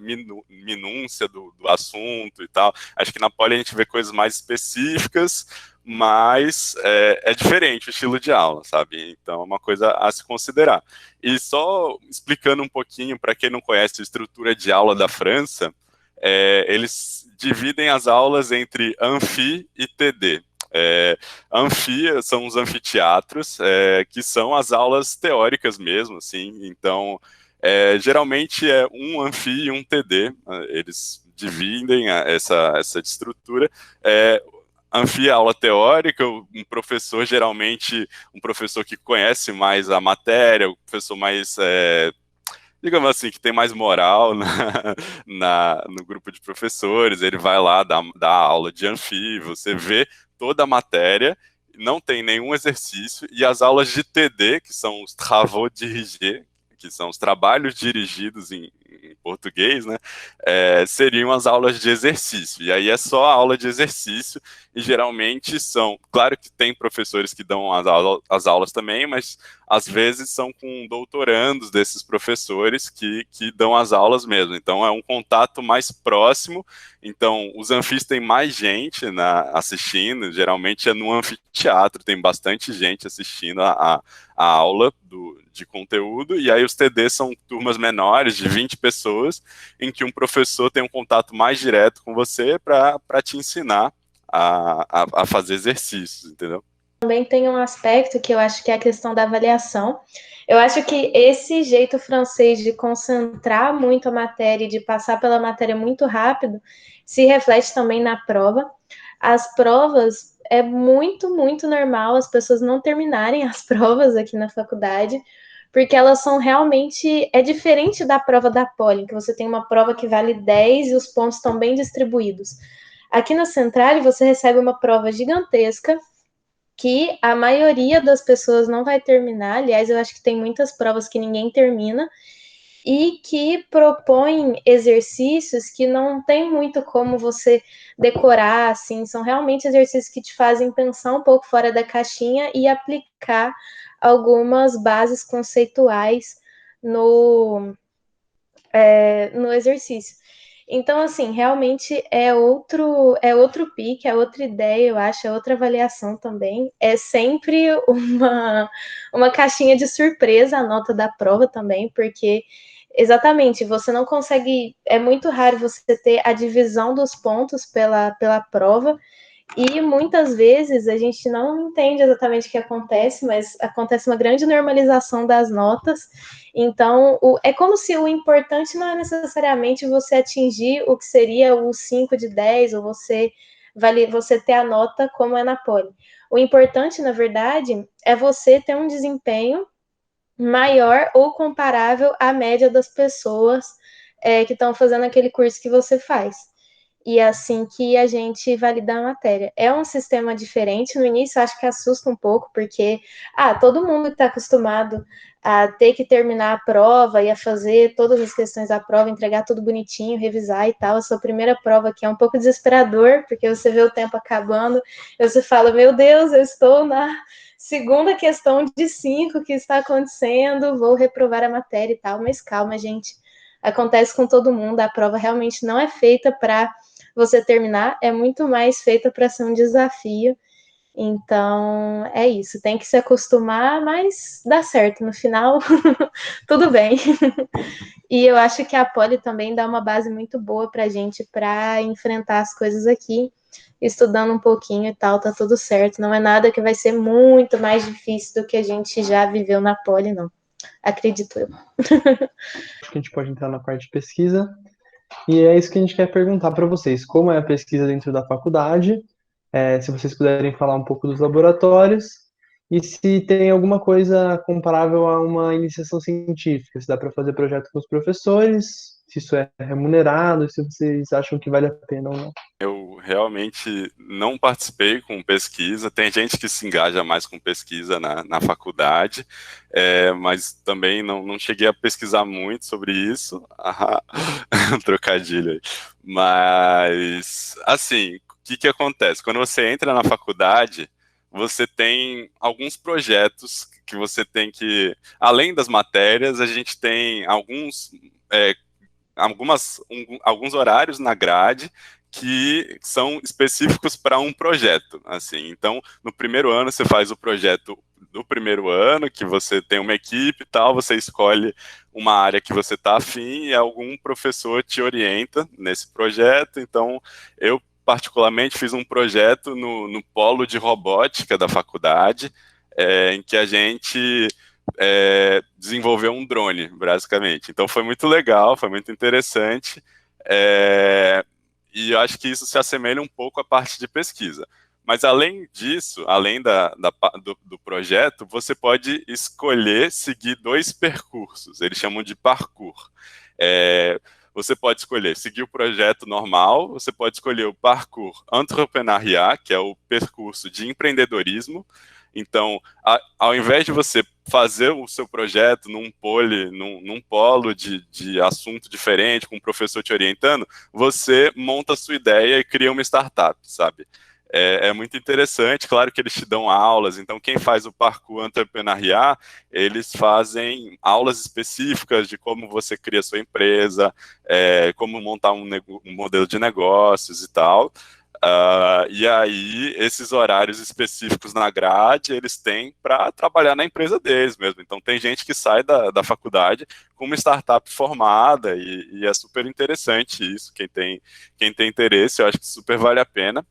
minúcia do assunto e tal. Acho que na Poli a gente vê coisas mais específicas, mas é diferente o estilo de aula, sabe? Então, é uma coisa a se considerar. E só explicando um pouquinho, para quem não conhece a estrutura de aula da França, eles dividem as aulas entre Amphi e TD. Amphi são os anfiteatros, que são as aulas teóricas mesmo, assim, então, geralmente é um Amphi e um TD, eles dividem essa estrutura. Amphi é aula teórica, um professor, geralmente, um professor que conhece mais a matéria, um professor mais, digamos assim, que tem mais moral no grupo de professores, ele vai lá dar aula de Amphi, você vê toda a matéria, não tem nenhum exercício, e as aulas de TD, que são os travaux dirigés, que são os trabalhos dirigidos em português, né, seriam as aulas de exercício, e aí é só a aula de exercício, e geralmente são, claro que tem professores que dão as aulas também, mas às vezes são com doutorandos desses professores que dão as aulas mesmo, então é um contato mais próximo, então os anfis têm mais gente assistindo, geralmente é no anfiteatro, tem bastante gente assistindo a aula de conteúdo, e aí os TDs são turmas menores, de 20 pessoas, em que um professor tem um contato mais direto com você para te ensinar a fazer exercícios, entendeu? Também tem um aspecto que eu acho que é a questão da avaliação. Eu acho que esse jeito francês de concentrar muito a matéria e de passar pela matéria muito rápido se reflete também na prova. As provas é muito, muito normal as pessoas não terminarem as provas aqui na faculdade, porque elas são realmente... É diferente da prova da Poli, que você tem uma prova que vale 10 e os pontos estão bem distribuídos. Aqui na Centrale você recebe uma prova gigantesca, que a maioria das pessoas não vai terminar. Aliás, eu acho que tem muitas provas que ninguém termina. e que propõem exercícios que não tem muito como você decorar, assim, são realmente exercícios que te fazem pensar um pouco fora da caixinha e aplicar algumas bases conceituais no exercício. Então, assim, realmente é outro pique, é outra ideia, eu acho, é outra avaliação também. É sempre uma caixinha de surpresa a nota da prova também, porque exatamente, você não consegue. É muito raro você ter a divisão dos pontos pela prova, e muitas vezes a gente não entende exatamente o que acontece, mas acontece uma grande normalização das notas. Então, é como se o importante não é necessariamente você atingir o que seria o 5 de 10, ou você ter a nota como é na Poli. O importante, na verdade, é você ter um desempenho maior ou comparável à média das pessoas que estão fazendo aquele curso que você faz. E é assim que a gente valida a matéria. É um sistema diferente. No início, acho que assusta um pouco, porque todo mundo está acostumado a ter que terminar a prova e a fazer todas as questões da prova, entregar tudo bonitinho, revisar e tal. A sua primeira prova aqui é um pouco desesperador, porque você vê o tempo acabando, e você fala, meu Deus, eu estou na segunda questão de 5 que está acontecendo, vou reprovar a matéria e tal. Mas calma, gente. Acontece com todo mundo. A prova realmente não é feita para você terminar, é muito mais feita para ser um desafio. Então, é isso. Tem que se acostumar, mas dá certo. No final, tudo bem. E eu acho que a Poli também dá uma base muito boa para a gente para enfrentar as coisas aqui, estudando um pouquinho e tal, tá tudo certo. Não é nada que vai ser muito mais difícil do que a gente já viveu na Poli, não. Acredito eu. Acho que a gente pode entrar na parte de pesquisa. E é isso que a gente quer perguntar para vocês. Como é a pesquisa dentro da faculdade? Se vocês puderem falar um pouco dos laboratórios. E se tem alguma coisa comparável a uma iniciação científica. Se dá para fazer projeto com os professores, se isso é remunerado, se vocês acham que vale a pena ou não. Eu realmente não participei com pesquisa. Tem gente que se engaja mais com pesquisa na faculdade, mas também não cheguei a pesquisar muito sobre isso. Um trocadilho aí. Mas, assim, o que acontece? Quando você entra na faculdade, você tem alguns projetos que você tem que... Além das matérias, a gente tem alguns horários na grade que são específicos para um projeto, assim. Então, no primeiro ano você faz o projeto do primeiro ano, que você tem uma equipe e tal, você escolhe uma área que você está afim e algum professor te orienta nesse projeto. Então, eu particularmente fiz um projeto no polo de robótica da faculdade, em que a gente desenvolveu um drone, basicamente. Então foi muito legal, foi muito interessante, e eu acho que isso se assemelha um pouco à parte de pesquisa. Mas além disso, além do projeto, você pode escolher seguir 2 percursos, eles chamam de parkour. Você pode escolher seguir o projeto normal, você pode escolher o parkour entrepreneuriat, que é o percurso de empreendedorismo. Então, ao invés de você fazer o seu projeto num polo de assunto diferente, com um professor te orientando, você monta a sua ideia e cria uma startup, sabe? É muito interessante, claro que eles te dão aulas, então quem faz o parkour entrepreneuriat, eles fazem aulas específicas de como você cria sua empresa, como montar um modelo de negócios e tal. E aí, esses horários específicos na grade, eles têm para trabalhar na empresa deles mesmo. Então, tem gente que sai da faculdade com uma startup formada e é super interessante isso. Quem tem interesse, eu acho que super vale a pena.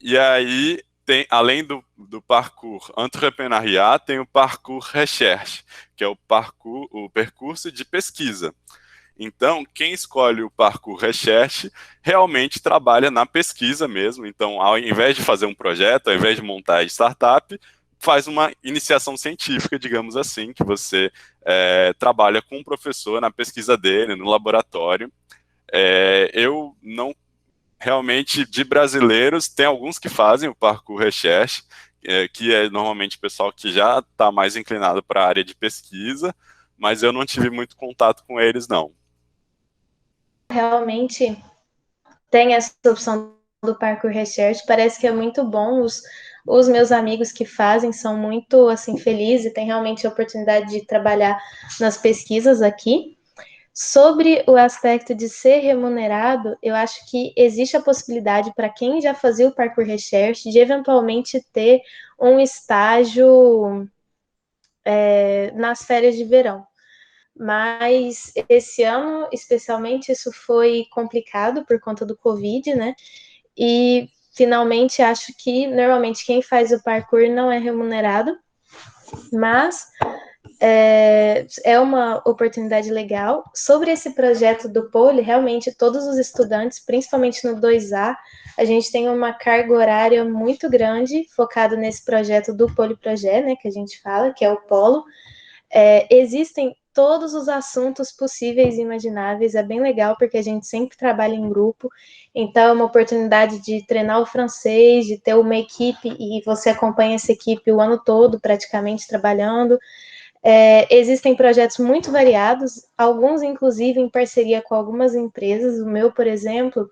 E aí, além do parkour entrepreneuriat, tem o parkour recherche, que é o percurso de pesquisa. Então, quem escolhe o parkour recherche realmente trabalha na pesquisa mesmo. Então, ao invés de fazer um projeto, ao invés de montar a startup, faz uma iniciação científica, digamos assim, que você trabalha com um professor na pesquisa dele, no laboratório. Eu não... Realmente, de brasileiros, tem alguns que fazem o parkour recherche, que é normalmente o pessoal que já está mais inclinado para a área de pesquisa, mas eu não tive muito contato com eles, não. Realmente tem essa opção do Parkour Research, parece que é muito bom, os meus amigos que fazem são muito, assim, felizes e têm realmente a oportunidade de trabalhar nas pesquisas aqui. Sobre o aspecto de ser remunerado, eu acho que existe a possibilidade para quem já fazia o Parkour Research de eventualmente ter um estágio nas férias de verão. Mas esse ano, especialmente, isso foi complicado por conta do Covid, né? E finalmente acho que normalmente quem faz o parkour não é remunerado, mas é uma oportunidade legal. Sobre esse projeto do Poli, realmente todos os estudantes, principalmente no 2A, a gente tem uma carga horária muito grande focado nesse projeto do Poliprojet, né, que a gente fala, que é o Polo. Existem todos os assuntos possíveis e imagináveis, é bem legal porque a gente sempre trabalha em grupo, então é uma oportunidade de treinar o francês, de ter uma equipe e você acompanha essa equipe o ano todo praticamente trabalhando. Existem projetos muito variados, alguns inclusive em parceria com algumas empresas, o meu, por exemplo,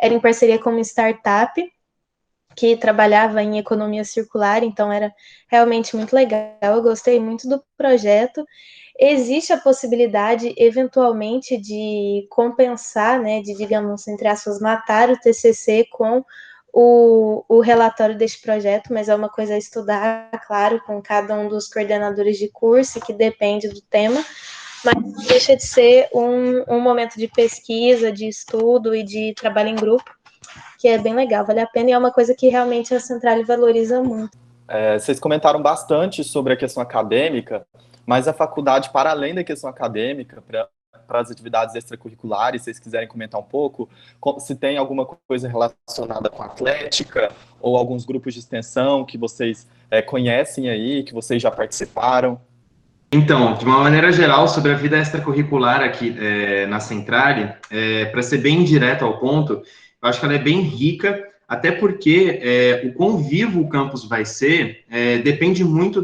era em parceria com uma startup que trabalhava em economia circular, então era realmente muito legal, eu gostei muito do projeto. Existe a possibilidade, eventualmente, de compensar, né, de, digamos, entre aspas, matar o TCC com o relatório deste projeto, mas é uma coisa a estudar, claro, com cada um dos coordenadores de curso, que depende do tema, mas não deixa de ser um momento de pesquisa, de estudo e de trabalho em grupo, que é bem legal, vale a pena, e é uma coisa que realmente a Centrale valoriza muito. Vocês comentaram bastante sobre a questão acadêmica, mas a faculdade, para além da questão acadêmica, para as atividades extracurriculares, se vocês quiserem comentar um pouco, se tem alguma coisa relacionada com atlética ou alguns grupos de extensão que vocês conhecem aí, que vocês já participaram. Então, de uma maneira geral, sobre a vida extracurricular aqui na Centrale, para ser bem direto ao ponto, eu acho que ela é bem rica, até porque o quão vivo o campus vai ser depende muito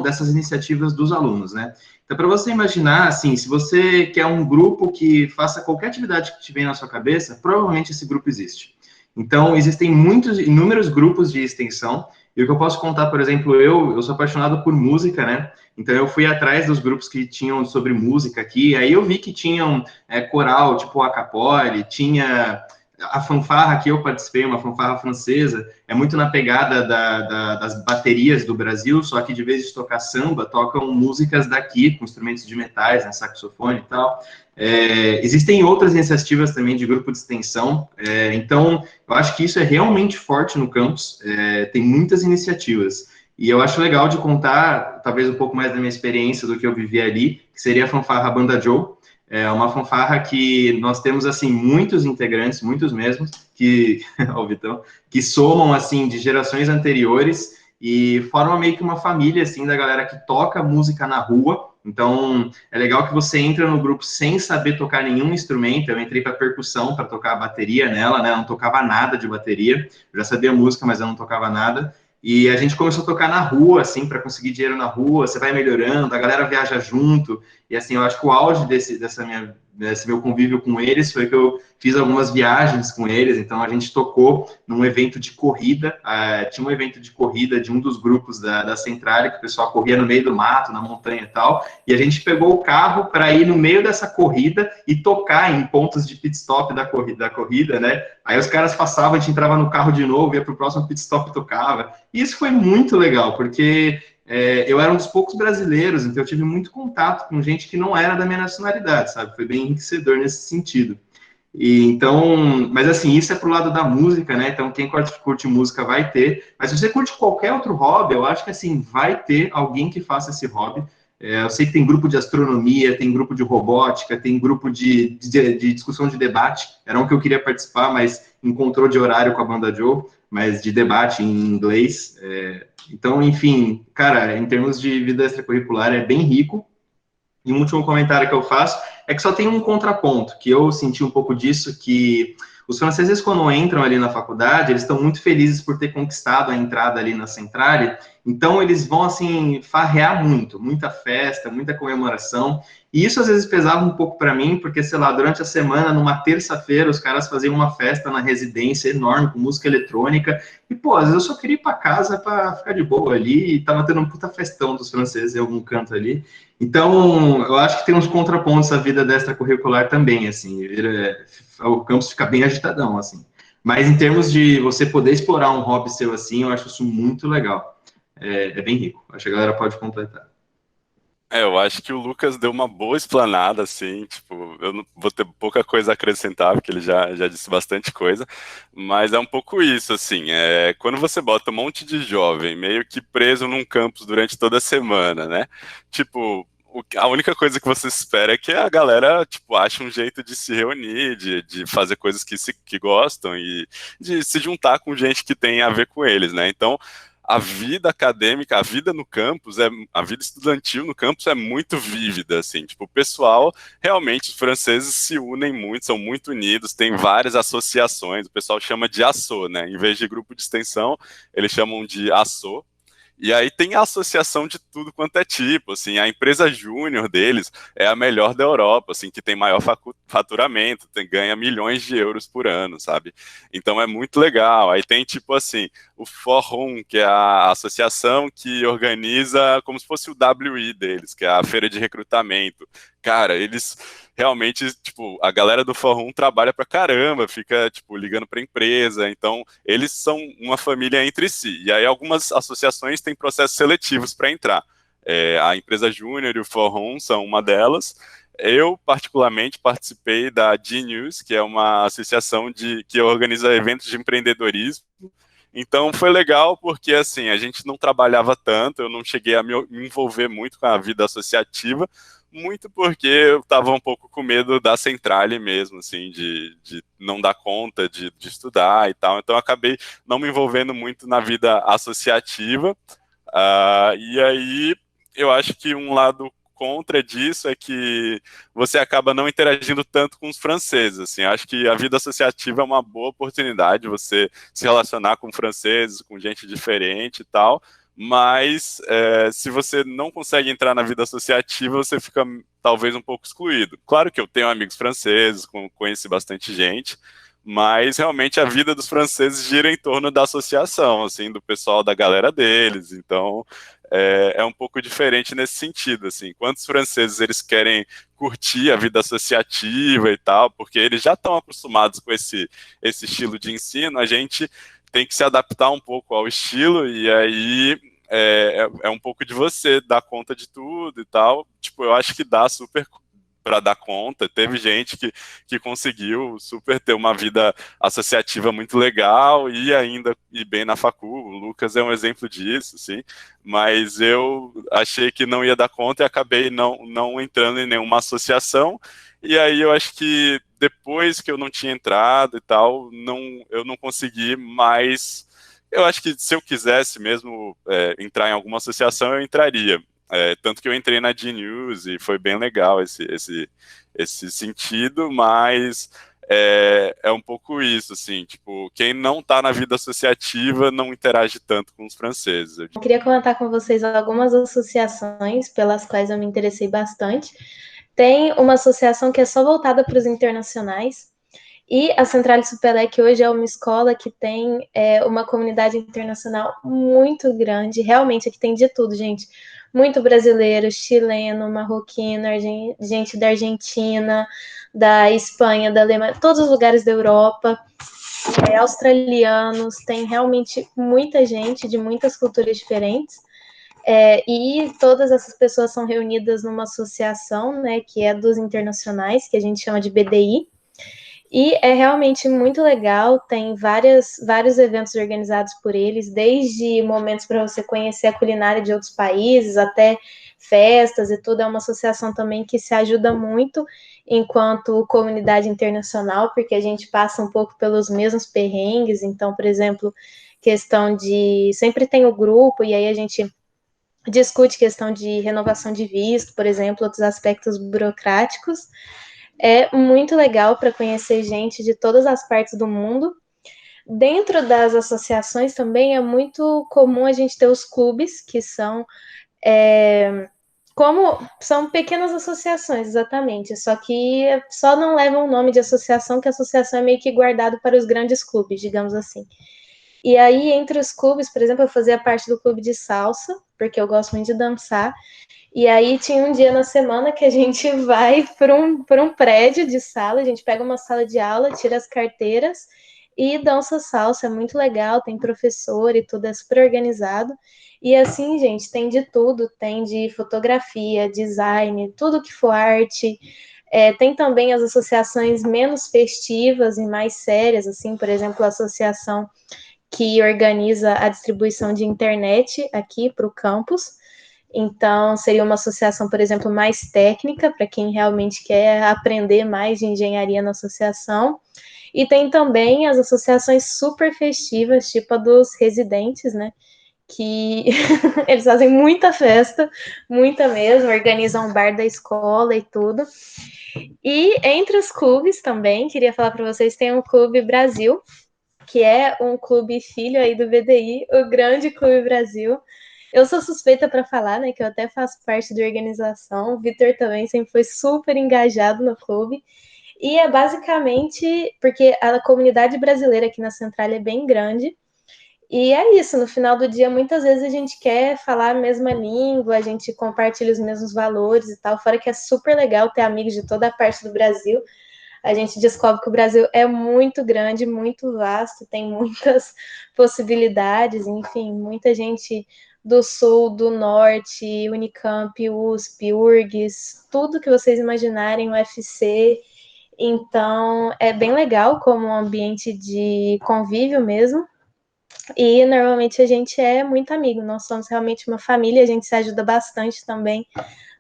dessas iniciativas dos alunos, né? Então, para você imaginar, assim, se você quer um grupo que faça qualquer atividade que te vem na sua cabeça, provavelmente esse grupo existe. Então, existem inúmeros grupos de extensão, e o que eu posso contar, por exemplo, eu sou apaixonado por música, né? Então, eu fui atrás dos grupos que tinham sobre música aqui, aí eu vi que tinham coral, tipo o Acapoli, tinha a fanfarra que eu participei, uma fanfarra francesa, é muito na pegada das baterias do Brasil, só que de vez de tocar samba, tocam músicas daqui, com instrumentos de metais, né, saxofone e tal. Existem outras iniciativas também de grupo de extensão, então eu acho que isso é realmente forte no campus, tem muitas iniciativas. E eu acho legal de contar, talvez um pouco mais da minha experiência do que eu vivi ali, que seria a fanfarra Banda Joe. É uma fanfarra que nós temos, assim, muitos integrantes, muitos mesmos, ó, Vitão, que somam, assim, de gerações anteriores e formam meio que uma família, assim, da galera que toca música na rua. Então, é legal que você entra no grupo sem saber tocar nenhum instrumento. Eu entrei para percussão, para tocar a bateria nela, né? Eu não tocava nada de bateria. Eu já sabia música, mas eu não tocava nada. E a gente começou a tocar na rua, assim, para conseguir dinheiro na rua, você vai melhorando, a galera viaja junto, e assim, eu acho que o auge desse meu convívio com eles foi que eu fiz algumas viagens com eles, então a gente tocou num evento de corrida, tinha um evento de corrida de um dos grupos da Centrale, que o pessoal corria no meio do mato, na montanha e tal, e a gente pegou o carro para ir no meio dessa corrida e tocar em pontos de pit stop da corrida, né? Aí os caras passavam, a gente entrava no carro de novo, ia para o próximo pit stop e tocava. E isso foi muito legal, porque eu era um dos poucos brasileiros, então eu tive muito contato com gente que não era da minha nacionalidade, sabe? Foi bem enriquecedor nesse sentido. E então, mas assim, isso é pro lado da música, né? Então, quem curte música vai ter. Mas se você curte qualquer outro hobby, eu acho que assim, vai ter alguém que faça esse hobby. Eu sei que tem grupo de astronomia, tem grupo de robótica, tem grupo de discussão de debate. Era um que eu queria participar, mas encontrou de horário com a Banda Joe, mas de debate em inglês. Então, enfim, cara, em termos de vida extracurricular, é bem rico. E um último comentário que eu faço é que só tem um contraponto, que eu senti um pouco disso, que os franceses, quando entram ali na faculdade, eles estão muito felizes por ter conquistado a entrada ali na Centrale, Então, eles vão, assim, farrear muito, muita festa, muita comemoração. E isso, às vezes, pesava um pouco para mim, porque, sei lá, durante a semana, numa terça-feira, os caras faziam uma festa na residência enorme, com música eletrônica. E, pô, às vezes eu só queria ir para casa para ficar de boa ali, e tava tendo um puta festão dos franceses em algum canto ali. Então, eu acho que tem uns contrapontos à vida extracurricular também, assim. O campus fica bem agitadão, assim. Mas em termos de você poder explorar um hobby seu assim, eu acho isso muito legal. É bem rico. Acho que a galera pode completar. Eu acho que o Lucas deu uma boa explanada, assim, tipo, eu não vou ter pouca coisa a acrescentar, porque ele já disse bastante coisa, mas é um pouco isso, assim, quando você bota um monte de jovem meio que preso num campus durante toda a semana, né, tipo, a única coisa que você espera é que a galera, tipo, ache um jeito de se reunir, de fazer coisas que gostam e de se juntar com gente que tem a ver com eles, né, então a vida acadêmica, a vida no campus, a vida estudantil no campus é muito vívida, assim, tipo, o pessoal, realmente, os franceses se unem muito, são muito unidos, tem várias associações, o pessoal chama de asso, né, em vez de grupo de extensão, eles chamam de asso, e aí tem a associação de tudo quanto é tipo, assim, a empresa júnior deles é a melhor da Europa, assim, que tem maior faturamento, ganha milhões de euros por ano, sabe? Então é muito legal. Aí tem, tipo assim, o Forum, que é a associação que organiza como se fosse o WI deles, que é a feira de recrutamento. Cara, eles realmente, tipo, a galera do Forum trabalha pra caramba, fica, tipo, ligando pra empresa, então eles são uma família entre si. E aí algumas associações têm processos seletivos para entrar. A empresa Júnior e o Forum são uma delas. Eu, particularmente, participei da G-News, que é uma associação que organiza eventos de empreendedorismo. Então foi legal porque assim a gente não trabalhava tanto, eu não cheguei a me envolver muito com a vida associativa, muito porque eu estava um pouco com medo da Centrale mesmo, assim, de não dar conta de estudar e tal. Então eu acabei não me envolvendo muito na vida associativa. E aí eu acho que um lado contra disso é que você acaba não interagindo tanto com os franceses, assim, acho que a vida associativa é uma boa oportunidade, você se relacionar com franceses, com gente diferente e tal, mas se você não consegue entrar na vida associativa, você fica talvez um pouco excluído. Claro que eu tenho amigos franceses, conheci bastante gente, mas realmente a vida dos franceses gira em torno da associação, assim, do pessoal da galera deles, então é um pouco diferente nesse sentido, assim, quantos franceses eles querem curtir a vida associativa e tal, porque eles já estão acostumados com esse estilo de ensino, a gente tem que se adaptar um pouco ao estilo, e aí é um pouco de você dar conta de tudo e tal, tipo, eu acho que dá super para dar conta, teve gente que conseguiu super ter uma vida associativa muito legal e ainda ir bem na facu, o Lucas é um exemplo disso, sim, mas eu achei que não ia dar conta e acabei não entrando em nenhuma associação, e aí eu acho que depois que eu não tinha entrado e tal, eu não consegui mais, eu acho que se eu quisesse mesmo entrar em alguma associação, eu entraria, tanto que eu entrei na G-News e foi bem legal esse sentido, mas é um pouco isso, assim, tipo, quem não está na vida associativa não interage tanto com os franceses. Eu queria comentar com vocês algumas associações pelas quais eu me interessei bastante. Tem uma associação que é só voltada para os internacionais, e a Centrale Supelec hoje é uma escola que tem uma comunidade internacional muito grande, realmente aqui tem de tudo, gente. Muito brasileiro, chileno, marroquino, gente da Argentina, da Espanha, da Alemanha, todos os lugares da Europa, australianos, tem realmente muita gente de muitas culturas diferentes. E todas essas pessoas são reunidas numa associação, né, que é dos internacionais, que a gente chama de BDI, e é realmente muito legal, tem vários eventos organizados por eles, desde momentos para você conhecer a culinária de outros países, até festas e tudo. É uma associação também que se ajuda muito enquanto comunidade internacional, porque a gente passa um pouco pelos mesmos perrengues. Então, por exemplo, questão de... Sempre tem o grupo, e aí a gente discute questão de renovação de visto, por exemplo, outros aspectos burocráticos. É muito legal para conhecer gente de todas as partes do mundo, Dentro das associações também é muito comum a gente ter os clubes, que são como são pequenas associações, exatamente, só que só não levam o nome de associação, que a associação é meio que guardado para os grandes clubes, digamos assim. E aí, entre os clubes, por exemplo, eu fazia parte do clube de salsa, porque eu gosto muito de dançar, e aí tinha um dia na semana que a gente vai para um prédio de sala, a gente pega uma sala de aula, tira as carteiras e dança salsa, é muito legal, tem professor e tudo, é super organizado. E assim, gente, tem de tudo, tem de fotografia, design, tudo que for arte. Tem também as associações menos festivas e mais sérias, assim, por exemplo, a associação que organiza a distribuição de internet aqui para o campus. Então, seria uma associação, por exemplo, mais técnica, para quem realmente quer aprender mais de engenharia na associação. E tem também as associações super festivas, tipo a dos residentes, né? Que eles fazem muita festa, muita mesmo, organizam um bar da escola e tudo. E entre os clubes também, queria falar para vocês, tem um Clube Brasil, que é um clube filho aí do VDI, o Grande Clube Brasil. Eu sou suspeita para falar, né, que eu até faço parte da organização. O Vitor também sempre foi super engajado no clube. E é basicamente porque a comunidade brasileira aqui na Central é bem grande. E é isso, no final do dia, muitas vezes a gente quer falar a mesma língua, a gente compartilha os mesmos valores e tal, fora que é super legal ter amigos de toda a parte do Brasil. A gente descobre que o Brasil é muito grande, muito vasto, tem muitas possibilidades, enfim, muita gente do sul, do norte, Unicamp, USP, URGS, tudo que vocês imaginarem, UFC. Então, é bem legal como um ambiente de convívio mesmo. E normalmente a gente é muito amigo, nós somos realmente uma família, a gente se ajuda bastante também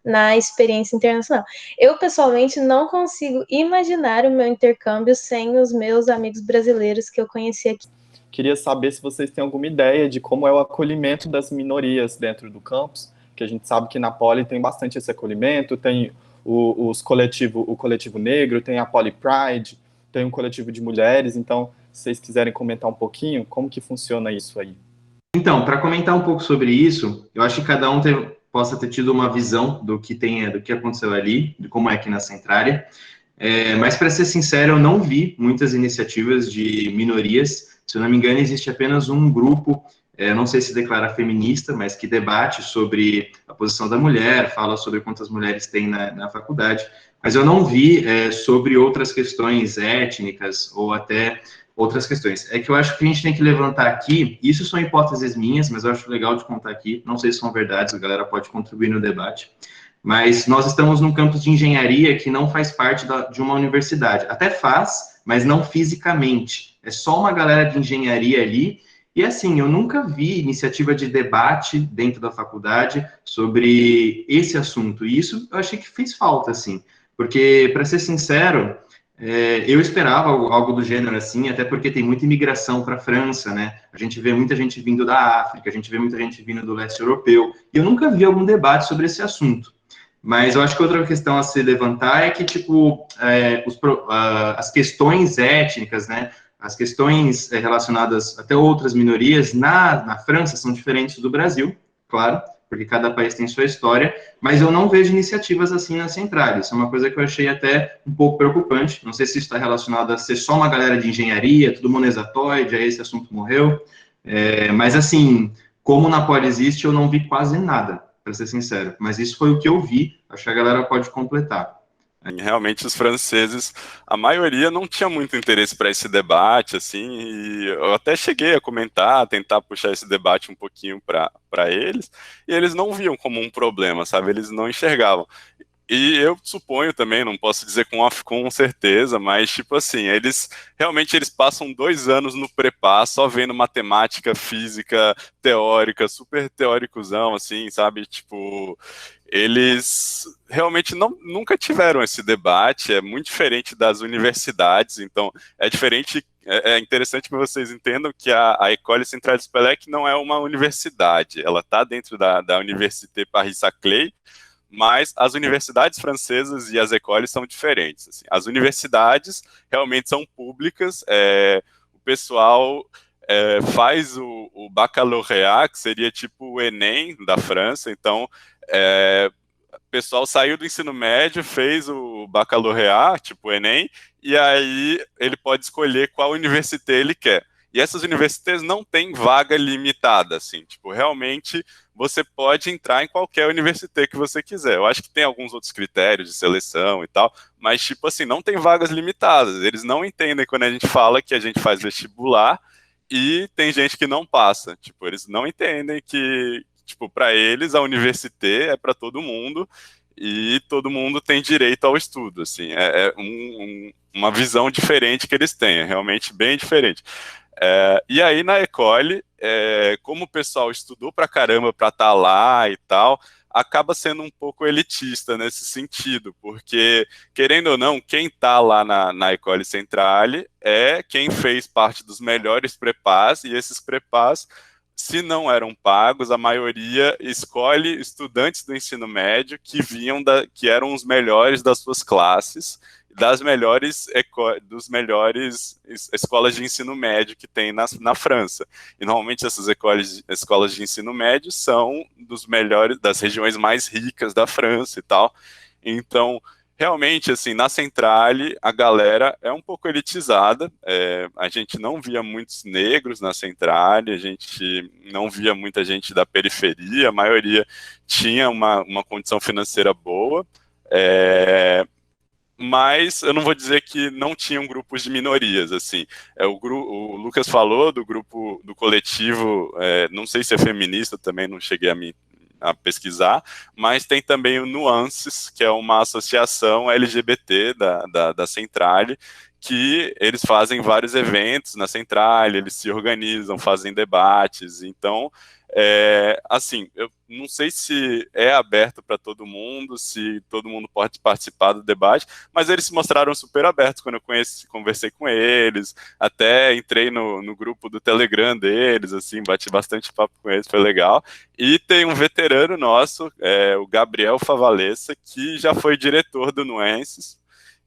na experiência internacional. Eu, pessoalmente, não consigo imaginar o meu intercâmbio sem os meus amigos brasileiros que eu conheci aqui. Queria saber se vocês têm alguma ideia de como é o acolhimento das minorias dentro do campus, que a gente sabe que na Poli tem bastante esse acolhimento, tem o coletivo negro, tem a Poli Pride, tem um coletivo de mulheres, então, se vocês quiserem comentar um pouquinho, como que funciona isso aí? Então, para comentar um pouco sobre isso, eu acho que cada um possa ter tido uma visão do que aconteceu ali, de como é aqui na Centrália. Mas, para ser sincero, eu não vi muitas iniciativas de minorias. Se eu não me engano, existe apenas um grupo, não sei se declara feminista, mas que debate sobre a posição da mulher, fala sobre quantas mulheres tem na faculdade. Mas eu não vi sobre outras questões étnicas ou até outras questões. É que eu acho que a gente tem que levantar aqui, isso são hipóteses minhas, mas eu acho legal de contar aqui, não sei se são verdades, a galera pode contribuir no debate, mas nós estamos num campus de engenharia que não faz parte de uma universidade. Até faz, mas não fisicamente. É só uma galera de engenharia ali. E assim, eu nunca vi iniciativa de debate dentro da faculdade sobre esse assunto. E isso eu achei que fez falta, assim. Porque, para ser sincero, eu esperava algo do gênero assim, até porque tem muita imigração para a França, né? A gente vê muita gente vindo da África, a gente vê muita gente vindo do leste europeu. E eu nunca vi algum debate sobre esse assunto. Mas eu acho que outra questão a se levantar é que, tipo, as questões étnicas, né, as questões relacionadas até outras minorias na França são diferentes do Brasil, claro, porque cada país tem sua história, mas eu não vejo iniciativas assim na Central. Isso é uma coisa que eu achei até um pouco preocupante. Não sei se isso está relacionado a ser só uma galera de engenharia, tudo monexatoide, aí esse assunto morreu. Mas, assim, como na Poli existe, eu não vi quase nada, para ser sincero. Mas isso foi o que eu vi, acho que a galera pode completar. Realmente os franceses, a maioria não tinha muito interesse para esse debate, assim, e eu até cheguei a comentar, tentar puxar esse debate um pouquinho para eles, e eles não viam como um problema, sabe? Eles não enxergavam. E eu suponho também, não posso dizer com certeza, mas tipo assim, eles passam 2 anos no prepá só vendo matemática, física, teórica, super teóricozão, assim, sabe? Tipo, eles realmente nunca tiveram esse debate, é muito diferente das universidades, então é diferente. É interessante que vocês entendam que a École Centrale du Spelec não é uma universidade, ela está dentro da Université Paris-Saclay, mas as universidades francesas e as écoles são diferentes. Assim. As universidades realmente são públicas, pessoal faz o baccalauréat, que seria tipo o Enem da França. Então, o pessoal saiu do ensino médio, fez o baccalauréat, tipo o Enem, e aí ele pode escolher qual université ele quer. E essas universidades não têm vaga limitada, assim, tipo, realmente você pode entrar em qualquer université que você quiser. Eu acho que tem alguns outros critérios de seleção e tal, mas, tipo assim, não tem vagas limitadas. Eles não entendem quando a gente fala que a gente faz vestibular e tem gente que não passa. Tipo, eles não entendem que, tipo, para eles a université é para todo mundo e todo mundo tem direito ao estudo, assim. Uma visão diferente que eles têm, é realmente bem diferente. E aí na École, como o pessoal estudou pra caramba pra estar lá e tal, acaba sendo um pouco elitista nesse sentido, porque, querendo ou não, quem tá lá na École Centrale é quem fez parte dos melhores prepás, e esses prepás, se não eram pagos, a maioria escolhe estudantes do ensino médio que eram os melhores das suas classes, das melhores escolas de ensino médio que tem na França. E normalmente essas escolas de ensino médio são das regiões mais ricas da França e tal. Então, realmente, assim, na Centrale, a galera é um pouco elitizada. A gente não via muitos negros na Centrale, a gente não via muita gente da periferia, a maioria tinha uma condição financeira boa. Mas eu não vou dizer que não tinham grupos de minorias, assim. O Lucas falou do grupo, do coletivo, não sei se é feminista, também não cheguei a pesquisar, mas tem também o Nuances, que é uma associação LGBT da Centrale, que eles fazem vários eventos na Centrale, eles se organizam, fazem debates. Então, assim, eu não sei se é aberto para todo mundo, se todo mundo pode participar do debate, mas eles se mostraram super abertos quando eu conversei com eles, até entrei no grupo do Telegram deles, assim, bati bastante papo com eles, foi legal. E tem um veterano nosso, o Gabriel Favalesa, que já foi diretor do Nuances,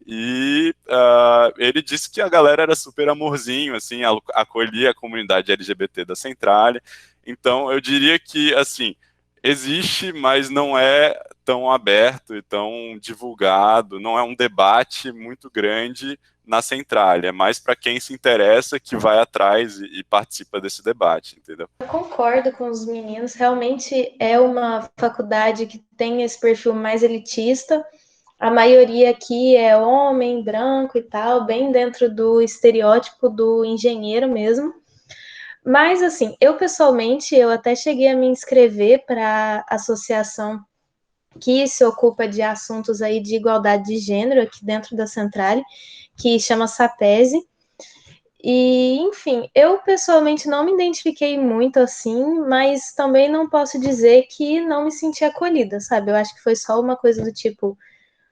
e ele disse que a galera era super amorzinho, assim, acolhia a comunidade LGBT da Centrale. Então, eu diria que, assim, existe, mas não é tão aberto e tão divulgado, não é um debate muito grande na Centrale, é mais para quem se interessa que vai atrás e participa desse debate, entendeu? Eu concordo com os meninos, realmente é uma faculdade que tem esse perfil mais elitista. A maioria aqui é homem, branco e tal, bem dentro do estereótipo do engenheiro mesmo. Mas, assim, eu pessoalmente, eu até cheguei a me inscrever para a associação que se ocupa de assuntos aí de igualdade de gênero aqui dentro da Centrale, que chama SAPESE. E, enfim, eu pessoalmente não me identifiquei muito assim, mas também não posso dizer que não me senti acolhida, sabe? Eu acho que foi só uma coisa do tipo,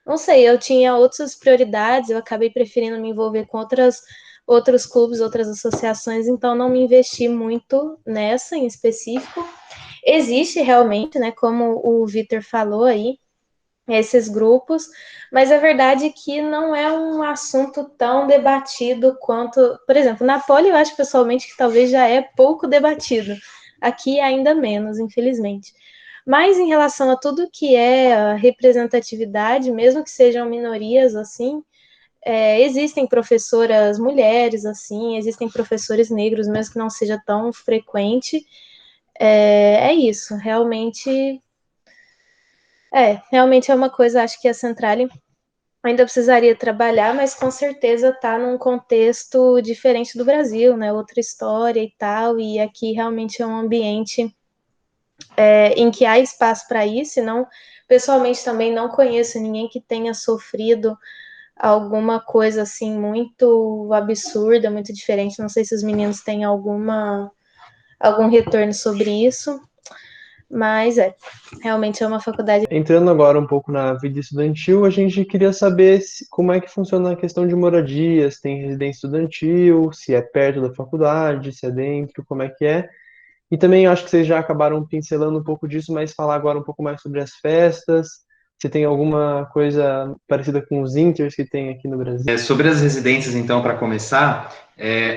não sei, eu tinha outras prioridades, eu acabei preferindo me envolver com outros clubes, outras associações, então não me investi muito nessa em específico. Existe realmente, né, como o Vitor falou aí, esses grupos, mas a verdade é que não é um assunto tão debatido quanto, por exemplo, na Poli eu acho pessoalmente que talvez já é pouco debatido, aqui ainda menos, infelizmente. Mas em relação a tudo que é a representatividade, mesmo que sejam minorias assim, existem professoras mulheres assim, existem professores negros, mesmo que não seja tão frequente. É isso, realmente é uma coisa, acho que a Centrale ainda precisaria trabalhar, mas com certeza está num contexto diferente do Brasil, né? Outra história e tal, e aqui realmente é um ambiente em que há espaço para isso, e não, pessoalmente também não conheço ninguém que tenha sofrido alguma coisa assim muito absurda, muito diferente. Não sei se os meninos têm algum retorno sobre isso, mas realmente é uma faculdade. Entrando agora um pouco na vida estudantil, a gente queria saber como é que funciona a questão de moradia, se tem residência estudantil, se é perto da faculdade, se é dentro, como é que é. E também acho que vocês já acabaram pincelando um pouco disso, mas falar agora um pouco mais sobre as festas, Se tem alguma coisa parecida com os Inters que tem aqui no Brasil. Sobre as residências, então, para começar,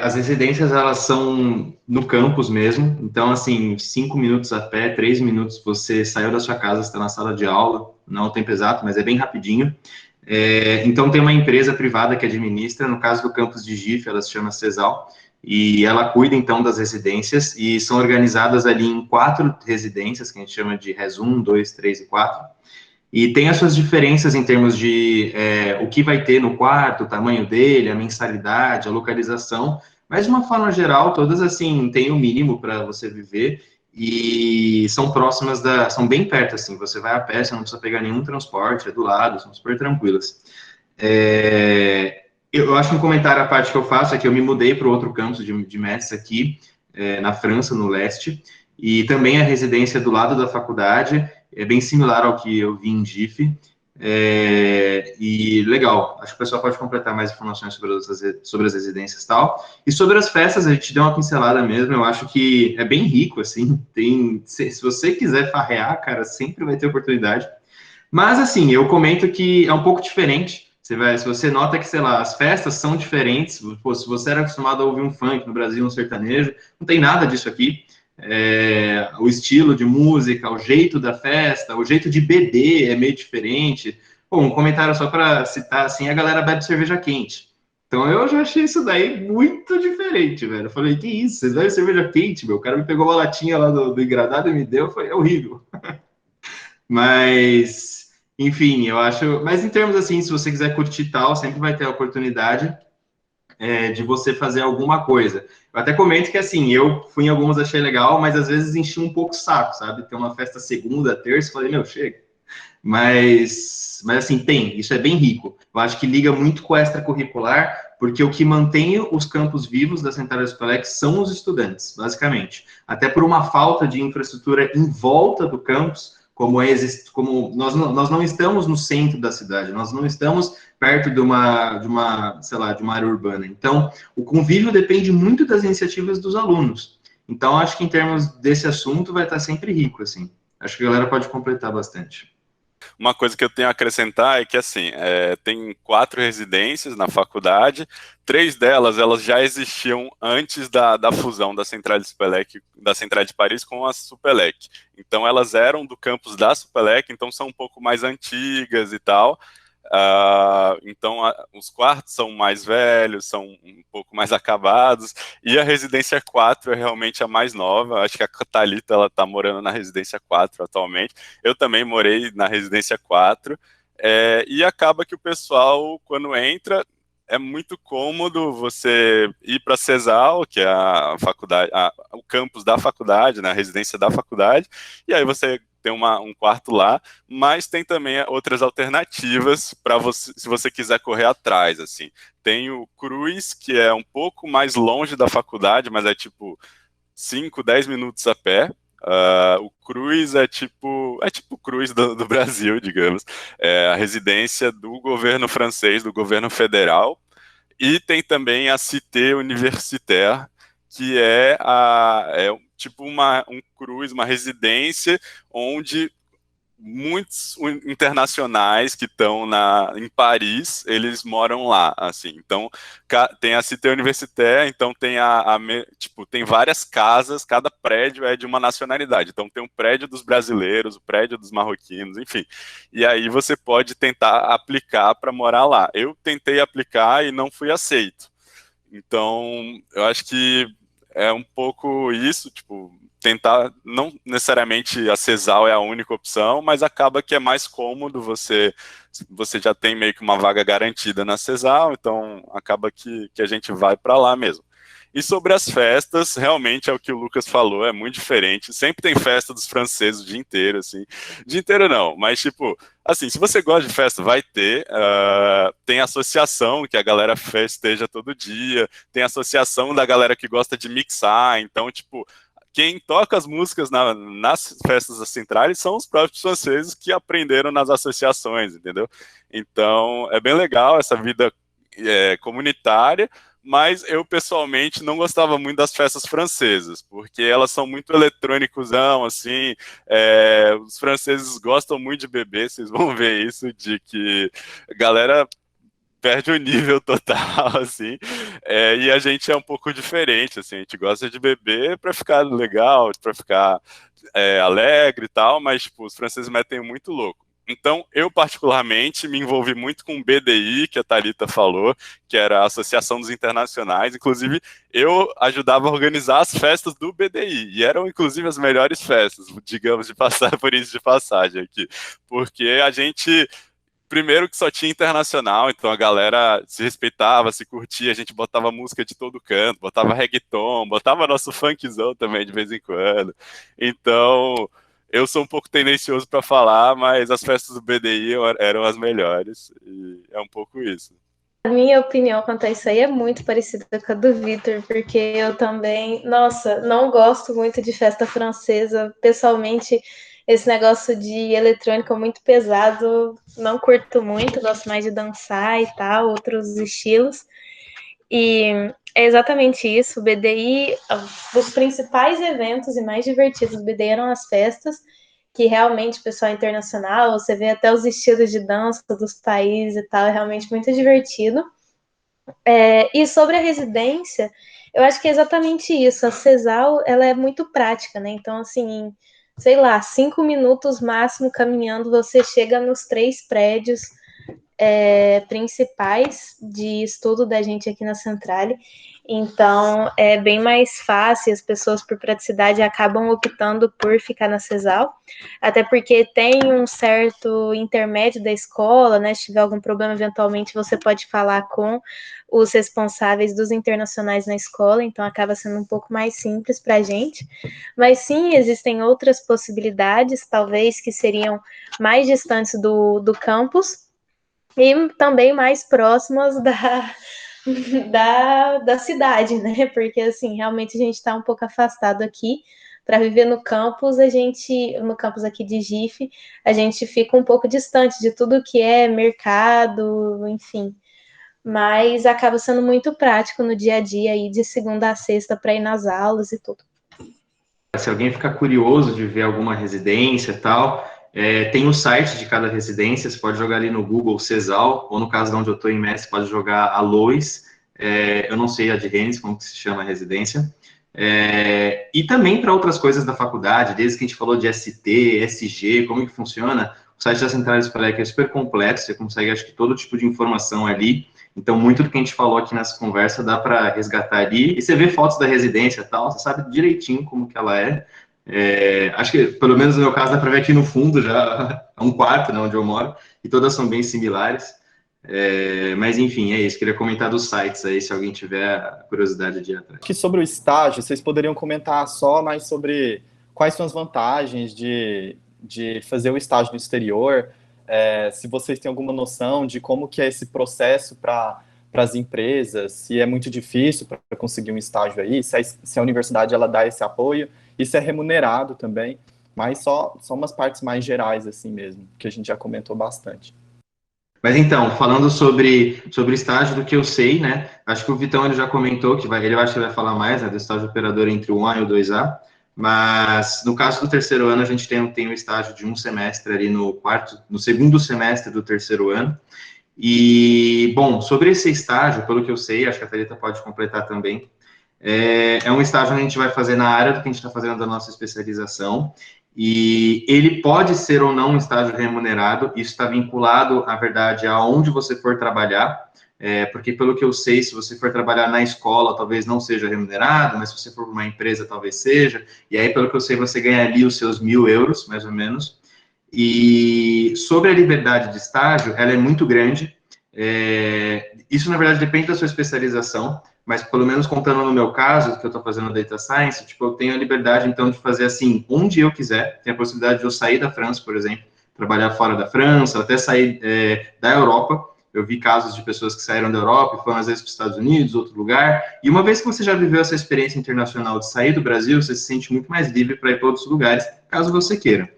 as residências, elas são no campus mesmo, então, assim, 5 minutos a pé, 3 minutos, você saiu da sua casa, está na sala de aula, não o tempo exato, mas é bem rapidinho. Então, tem uma empresa privada que administra, no caso do campus de GIF, ela se chama CESAL, e ela cuida, então, das residências, e são organizadas ali em 4 residências, que a gente chama de Res 1, 2, 3 e 4, e tem as suas diferenças em termos de o que vai ter no quarto, o tamanho dele, a mensalidade, a localização, mas de uma forma geral, todas assim, têm o mínimo para você viver e são próximas são bem perto, assim, você vai a pé, você não precisa pegar nenhum transporte, é do lado, são super tranquilas. Eu acho que um comentário à parte que eu faço é que eu me mudei para o outro campus de Metz aqui, na França, no leste, e também a residência do lado da faculdade, é bem similar ao que eu vi em GIF, e legal, acho que o pessoal pode completar mais informações sobre as residências e tal, e sobre as festas, a gente deu uma pincelada mesmo, eu acho que é bem rico, assim, se você quiser farrear, cara, sempre vai ter oportunidade, mas assim, eu comento que é um pouco diferente, se você nota que, sei lá, as festas são diferentes, pô, se você era acostumado a ouvir um funk no Brasil, um sertanejo, não tem nada disso aqui, o estilo de música, o jeito da festa, o jeito de beber é meio diferente. Bom, um comentário só para citar, assim, a galera bebe cerveja quente. Então eu já achei isso daí muito diferente, velho. Eu falei, que isso, vocês bebem cerveja quente, meu? O cara me pegou uma latinha lá do engradado e me deu, foi horrível. Mas, enfim, eu acho... Mas em termos assim, se você quiser curtir tal, sempre vai ter a oportunidade de você fazer alguma coisa. Eu até comento que, assim, eu fui em algumas, achei legal, mas às vezes enchi um pouco o saco, sabe? Tem uma festa segunda, terça, falei, meu, chega. Mas assim, isso é bem rico. Eu acho que liga muito com o extracurricular, porque o que mantém os campos vivos da Central do Pelec são os estudantes, basicamente. Até por uma falta de infraestrutura em volta do campus, como nós não estamos no centro da cidade, nós não estamos perto de uma, sei lá, de uma área urbana. Então, o convívio depende muito das iniciativas dos alunos. Então, acho que em termos desse assunto vai estar sempre rico, assim. Acho que a galera pode completar bastante. Uma coisa que eu tenho a acrescentar é que, assim, tem 4 residências na faculdade, 3 delas, elas já existiam antes da fusão da Central de Paris com a Supelec. Então, elas eram do campus da Supelec, então são um pouco mais antigas e tal. Então, os quartos são mais velhos, são um pouco mais acabados, e a residência 4 é realmente a mais nova. Acho que a Thalita, ela tá morando na residência 4 atualmente. Eu também morei na residência 4, e acaba que o pessoal, quando entra, é muito cômodo você ir para a CESAL, que é a faculdade, o campus da faculdade, né, a residência da faculdade, e aí você tem um quarto lá, mas tem também outras alternativas para você, se você quiser correr atrás, assim. Tem o Cruz, que é um pouco mais longe da faculdade, mas é tipo 5, 10 minutos a pé. O Cruz é tipo o Cruz do Brasil, digamos. É a residência do governo francês, do governo federal. E tem também a Cité Universitaire, que é tipo um Cruz, uma residência onde muitos internacionais que estão em Paris, eles moram lá, assim. Então, tem a Cité Universitaire, então tem várias casas, cada prédio é de uma nacionalidade. Então, tem um prédio dos brasileiros, o prédio dos marroquinos, enfim. E aí você pode tentar aplicar para morar lá. Eu tentei aplicar e não fui aceito. Então, eu acho que é um pouco isso, tipo, tentar, não necessariamente a CESAL é a única opção, mas acaba que é mais cômodo, você já tem meio que uma vaga garantida na CESAL, então acaba que a gente vai para lá mesmo. E sobre as festas, realmente é o que o Lucas falou, é muito diferente. Sempre tem festa dos franceses o dia inteiro, assim. O dia inteiro não, mas tipo, assim, se você gosta de festa, vai ter. Tem associação, que a galera festeja todo dia. Tem associação da galera que gosta de mixar. Então, tipo, quem toca as músicas nas festas das centrais são os próprios franceses que aprenderam nas associações, entendeu? Então, é bem legal essa vida comunitária, mas eu, pessoalmente, não gostava muito das festas francesas, porque elas são muito eletrônicosão, assim, os franceses gostam muito de beber, vocês vão ver isso, de que a galera perde o nível total, assim, e a gente é um pouco diferente, assim, a gente gosta de beber para ficar legal, para ficar alegre e tal, mas, tipo, os franceses metem muito louco. Então, eu particularmente me envolvi muito com o BDI, que a Thalita falou, que era a Associação dos Internacionais. Inclusive, eu ajudava a organizar as festas do BDI, e eram, inclusive, as melhores festas, digamos, de passar por isso de passagem aqui, porque a gente... Primeiro que só tinha internacional, então a galera se respeitava, se curtia, a gente botava música de todo canto, botava reggaeton, botava nosso funkzão também de vez em quando. Então, eu sou um pouco tendencioso para falar, mas as festas do BDI eram as melhores, e é um pouco isso. A minha opinião quanto a isso aí é muito parecida com a do Vitor, porque eu também, nossa, não gosto muito de festa francesa. Pessoalmente, esse negócio de eletrônica muito pesado, não curto muito, gosto mais de dançar e tal, outros estilos. E é exatamente isso, o BDI, dos principais eventos e mais divertidos do BDI eram as festas, que realmente o pessoal internacional, você vê até os estilos de dança dos países e tal, é realmente muito divertido. E sobre a residência, eu acho que é exatamente isso, a CESAL, ela é muito prática, né, então, assim, sei lá, 5 minutos máximo caminhando, você chega nos 3 prédios principais de estudo da gente aqui na Centrale. Então, é bem mais fácil, as pessoas, por praticidade, acabam optando por ficar na CESAL, até porque tem um certo intermédio da escola, né? Se tiver algum problema, eventualmente você pode falar com os responsáveis dos internacionais na escola, então acaba sendo um pouco mais simples para a gente. Mas sim, existem outras possibilidades, talvez que seriam mais distantes do campus, e também mais próximas da cidade, né? Porque, assim, realmente a gente está um pouco afastado aqui. Para viver no campus aqui de Jife, a gente fica um pouco distante de tudo que é mercado, enfim. Mas acaba sendo muito prático no dia a dia, aí de segunda a sexta, para ir nas aulas e tudo. Se alguém ficar curioso de ver alguma residência e tal, tem o site de cada residência, você pode jogar ali no Google CESAL, ou no caso de onde eu estou em Mestre, pode jogar a Lois, eu não sei a de Rennes, como que se chama a residência, e também para outras coisas da faculdade, desde que a gente falou de ST, SG, como que funciona, o site da Central Spelec é super completo, você consegue, acho que, todo tipo de informação ali. Então, muito do que a gente falou aqui nessa conversa dá para resgatar ali. E você vê fotos da residência e tal, você sabe direitinho como que ela é. Acho que, pelo menos no meu caso, dá para ver aqui no fundo já, é um quarto, né, onde eu moro, e todas são bem similares. Mas, enfim, é isso. Queria comentar dos sites aí, se alguém tiver a curiosidade de ir atrás. Que sobre o estágio, vocês poderiam comentar só mais sobre quais são as vantagens de fazer o estágio no exterior, se vocês têm alguma noção de como que é esse processo para as empresas, se é muito difícil para conseguir um estágio aí, se a universidade ela dá esse apoio, e se é remunerado também, mas só umas partes mais gerais assim mesmo, que a gente já comentou bastante. Mas então, falando sobre estágio do que eu sei, né, acho que o Vitão ele já comentou, ele acho que vai falar mais, né, do estágio operador entre o 1A e o 2A, mas no caso do terceiro ano, a gente tem um estágio de um semestre ali no segundo semestre do terceiro ano. E, bom, sobre esse estágio, pelo que eu sei, acho que a Thalita pode completar também, é um estágio que a gente vai fazer na área do que a gente está fazendo da nossa especialização, e ele pode ser ou não um estágio remunerado, isso está vinculado, na verdade, aonde você for trabalhar, porque pelo que eu sei, se você for trabalhar na escola, talvez não seja remunerado, mas se você for uma empresa, talvez seja, e aí, pelo que eu sei, você ganha ali os seus 1.000 euros, mais ou menos. E sobre a liberdade de estágio, ela é muito grande, isso, na verdade, depende da sua especialização, mas pelo menos contando no meu caso, que eu estou fazendo Data Science, tipo, eu tenho a liberdade, então, de fazer assim, onde eu quiser, tem a possibilidade de eu sair da França, por exemplo, trabalhar fora da França, até sair da Europa. Eu vi casos de pessoas que saíram da Europa e foram, às vezes, para os Estados Unidos, outro lugar, e uma vez que você já viveu essa experiência internacional de sair do Brasil, você se sente muito mais livre para ir para outros lugares, caso você queira.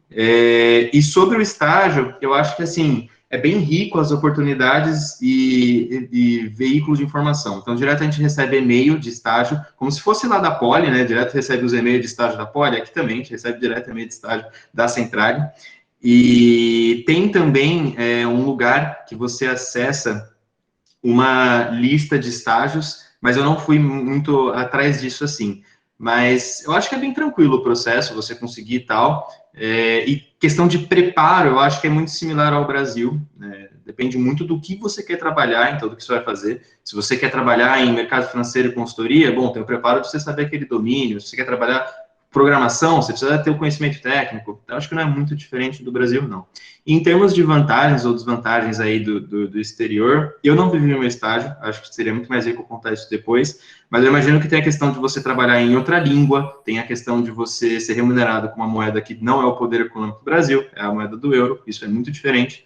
E sobre o estágio, eu acho que, assim, é bem rico as oportunidades e veículos de informação. Então, direto a gente recebe e-mail de estágio, como se fosse lá da Poli, né? Direto recebe os e-mails de estágio da Poli, aqui também a gente recebe direto e-mail de estágio da Centrale. E tem também um lugar que você acessa uma lista de estágios, mas eu não fui muito atrás disso assim. Mas eu acho que é bem tranquilo o processo, você conseguir e tal. E questão de preparo, eu acho que é muito similar ao Brasil, né? Depende muito do que você quer trabalhar, então, do que você vai fazer. Se você quer trabalhar em mercado financeiro e consultoria, bom, tem o preparo de você saber aquele domínio. Se você quer trabalhar programação, você precisa ter o conhecimento técnico. Então, acho que não é muito diferente do Brasil, não. Em termos de vantagens ou desvantagens aí do exterior, eu não vivi o meu estágio, acho que seria muito mais rico contar isso depois, mas eu imagino que tem a questão de você trabalhar em outra língua, tem a questão de você ser remunerado com uma moeda que não é o poder econômico do Brasil, é a moeda do euro, isso é muito diferente.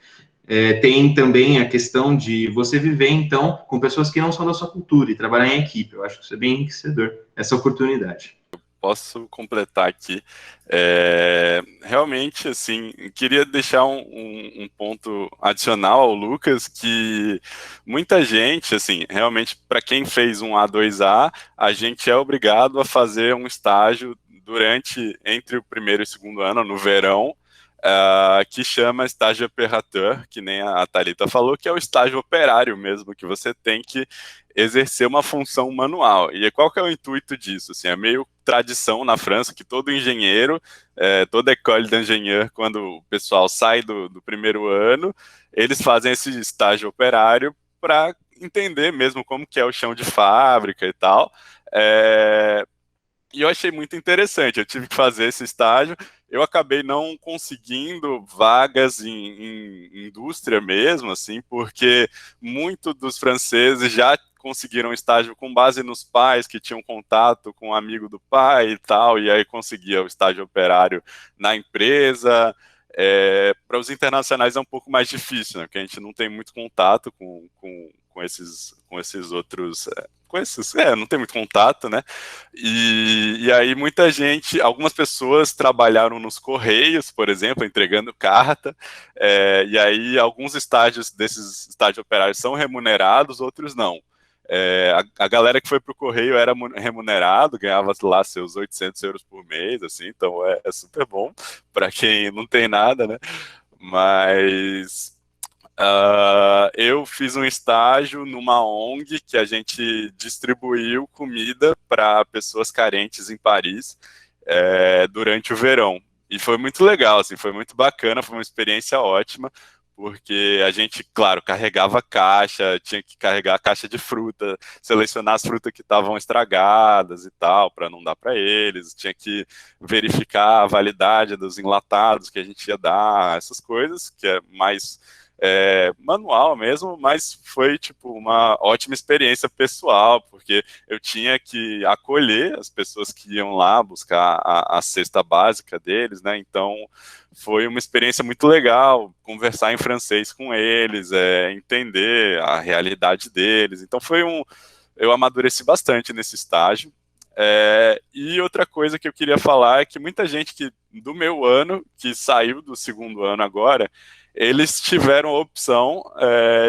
Tem também a questão de você viver, então, com pessoas que não são da sua cultura e trabalhar em equipe. Eu acho que isso é bem enriquecedor, essa oportunidade. Posso completar aqui. Realmente, assim, queria deixar um ponto adicional ao Lucas, que muita gente, assim, realmente, para quem fez um A2A, a gente é obrigado a fazer um estágio entre o primeiro e o segundo ano, no verão, que chama estágio opérateur, que nem a Thalita falou, que é o estágio operário mesmo, que você tem que exercer uma função manual. E qual que é o intuito disso? Assim, é meio tradição na França que todo engenheiro, toda école d'ingénieur, quando o pessoal sai do primeiro ano, eles fazem esse estágio operário para entender mesmo como que é o chão de fábrica e tal. E eu achei muito interessante, eu tive que fazer esse estágio, eu acabei não conseguindo vagas em indústria mesmo, assim, porque muitos dos franceses já conseguiram estágio com base nos pais, que tinham contato com um amigo do pai e tal, e aí conseguia o estágio operário na empresa. Para os internacionais é um pouco mais difícil, né, porque a gente não tem muito contato com esses outros... não tem muito contato, né? E aí muita gente, algumas pessoas trabalharam nos Correios, por exemplo, entregando carta, e aí alguns estágios desses estágios operários são remunerados, outros não. A galera que foi para o Correio era remunerado, ganhava lá seus 800 euros por mês, assim, então é super bom para quem não tem nada, né? Mas... eu fiz um estágio numa ONG que a gente distribuiu comida para pessoas carentes em Paris durante o verão. E foi muito legal, assim, foi muito bacana, foi uma experiência ótima, porque a gente, claro, carregava caixa, tinha que carregar a caixa de fruta, selecionar as frutas que estavam estragadas e tal, para não dar para eles, tinha que verificar a validade dos enlatados que a gente ia dar, essas coisas, que é mais... manual mesmo, mas foi tipo uma ótima experiência pessoal, porque eu tinha que acolher as pessoas que iam lá buscar a cesta básica deles, né? Então foi uma experiência muito legal, conversar em francês com eles, entender a realidade deles. Então eu amadureci bastante nesse estágio. E outra coisa que eu queria falar é que muita gente do meu ano, que saiu do segundo ano agora, eles tiveram a opção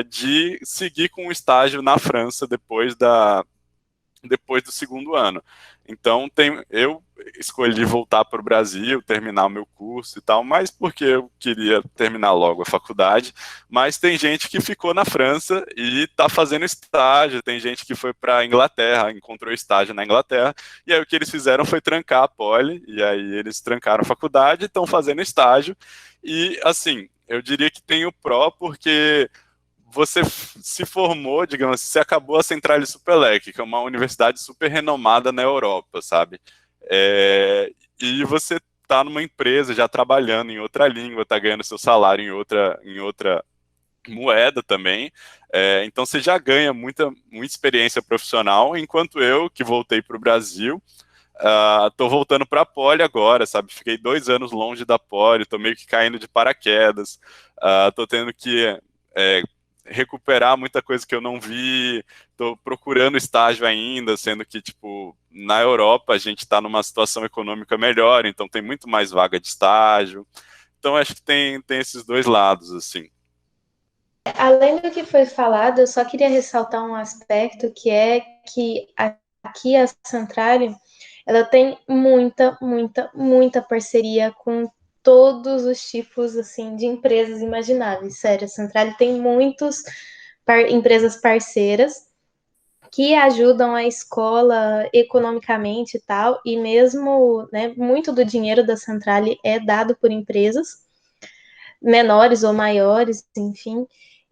de seguir com o estágio na França depois do segundo ano. Então, eu escolhi voltar para o Brasil, terminar o meu curso e tal, mas porque eu queria terminar logo a faculdade, mas tem gente que ficou na França e está fazendo estágio, tem gente que foi para a Inglaterra, encontrou estágio na Inglaterra, e aí o que eles fizeram foi trancar a Poli, e aí eles trancaram a faculdade, estão fazendo estágio, e assim, eu diria que tem o pró, porque você se formou, digamos assim, você acabou a Centrale Supélec, que é uma universidade super renomada na Europa, sabe? E você está numa empresa já trabalhando em outra língua, está ganhando seu salário em outra moeda também, então você já ganha muita experiência profissional, enquanto eu, que voltei para o Brasil, tô voltando para a Poli agora, sabe? Fiquei 2 anos longe da Poli, tô meio que caindo de paraquedas, tô tendo que recuperar muita coisa que eu não vi, tô procurando estágio ainda, sendo que, tipo, na Europa a gente tá numa situação econômica melhor, então tem muito mais vaga de estágio. Então acho que tem esses dois lados, assim. Além do que foi falado, eu só queria ressaltar um aspecto que é que aqui a Centrale, ela tem muita parceria com todos os tipos assim de empresas imagináveis. Sério, a Centrale tem muitas empresas parceiras que ajudam a escola economicamente e tal, e mesmo, né, muito do dinheiro da Centrale é dado por empresas menores ou maiores, enfim,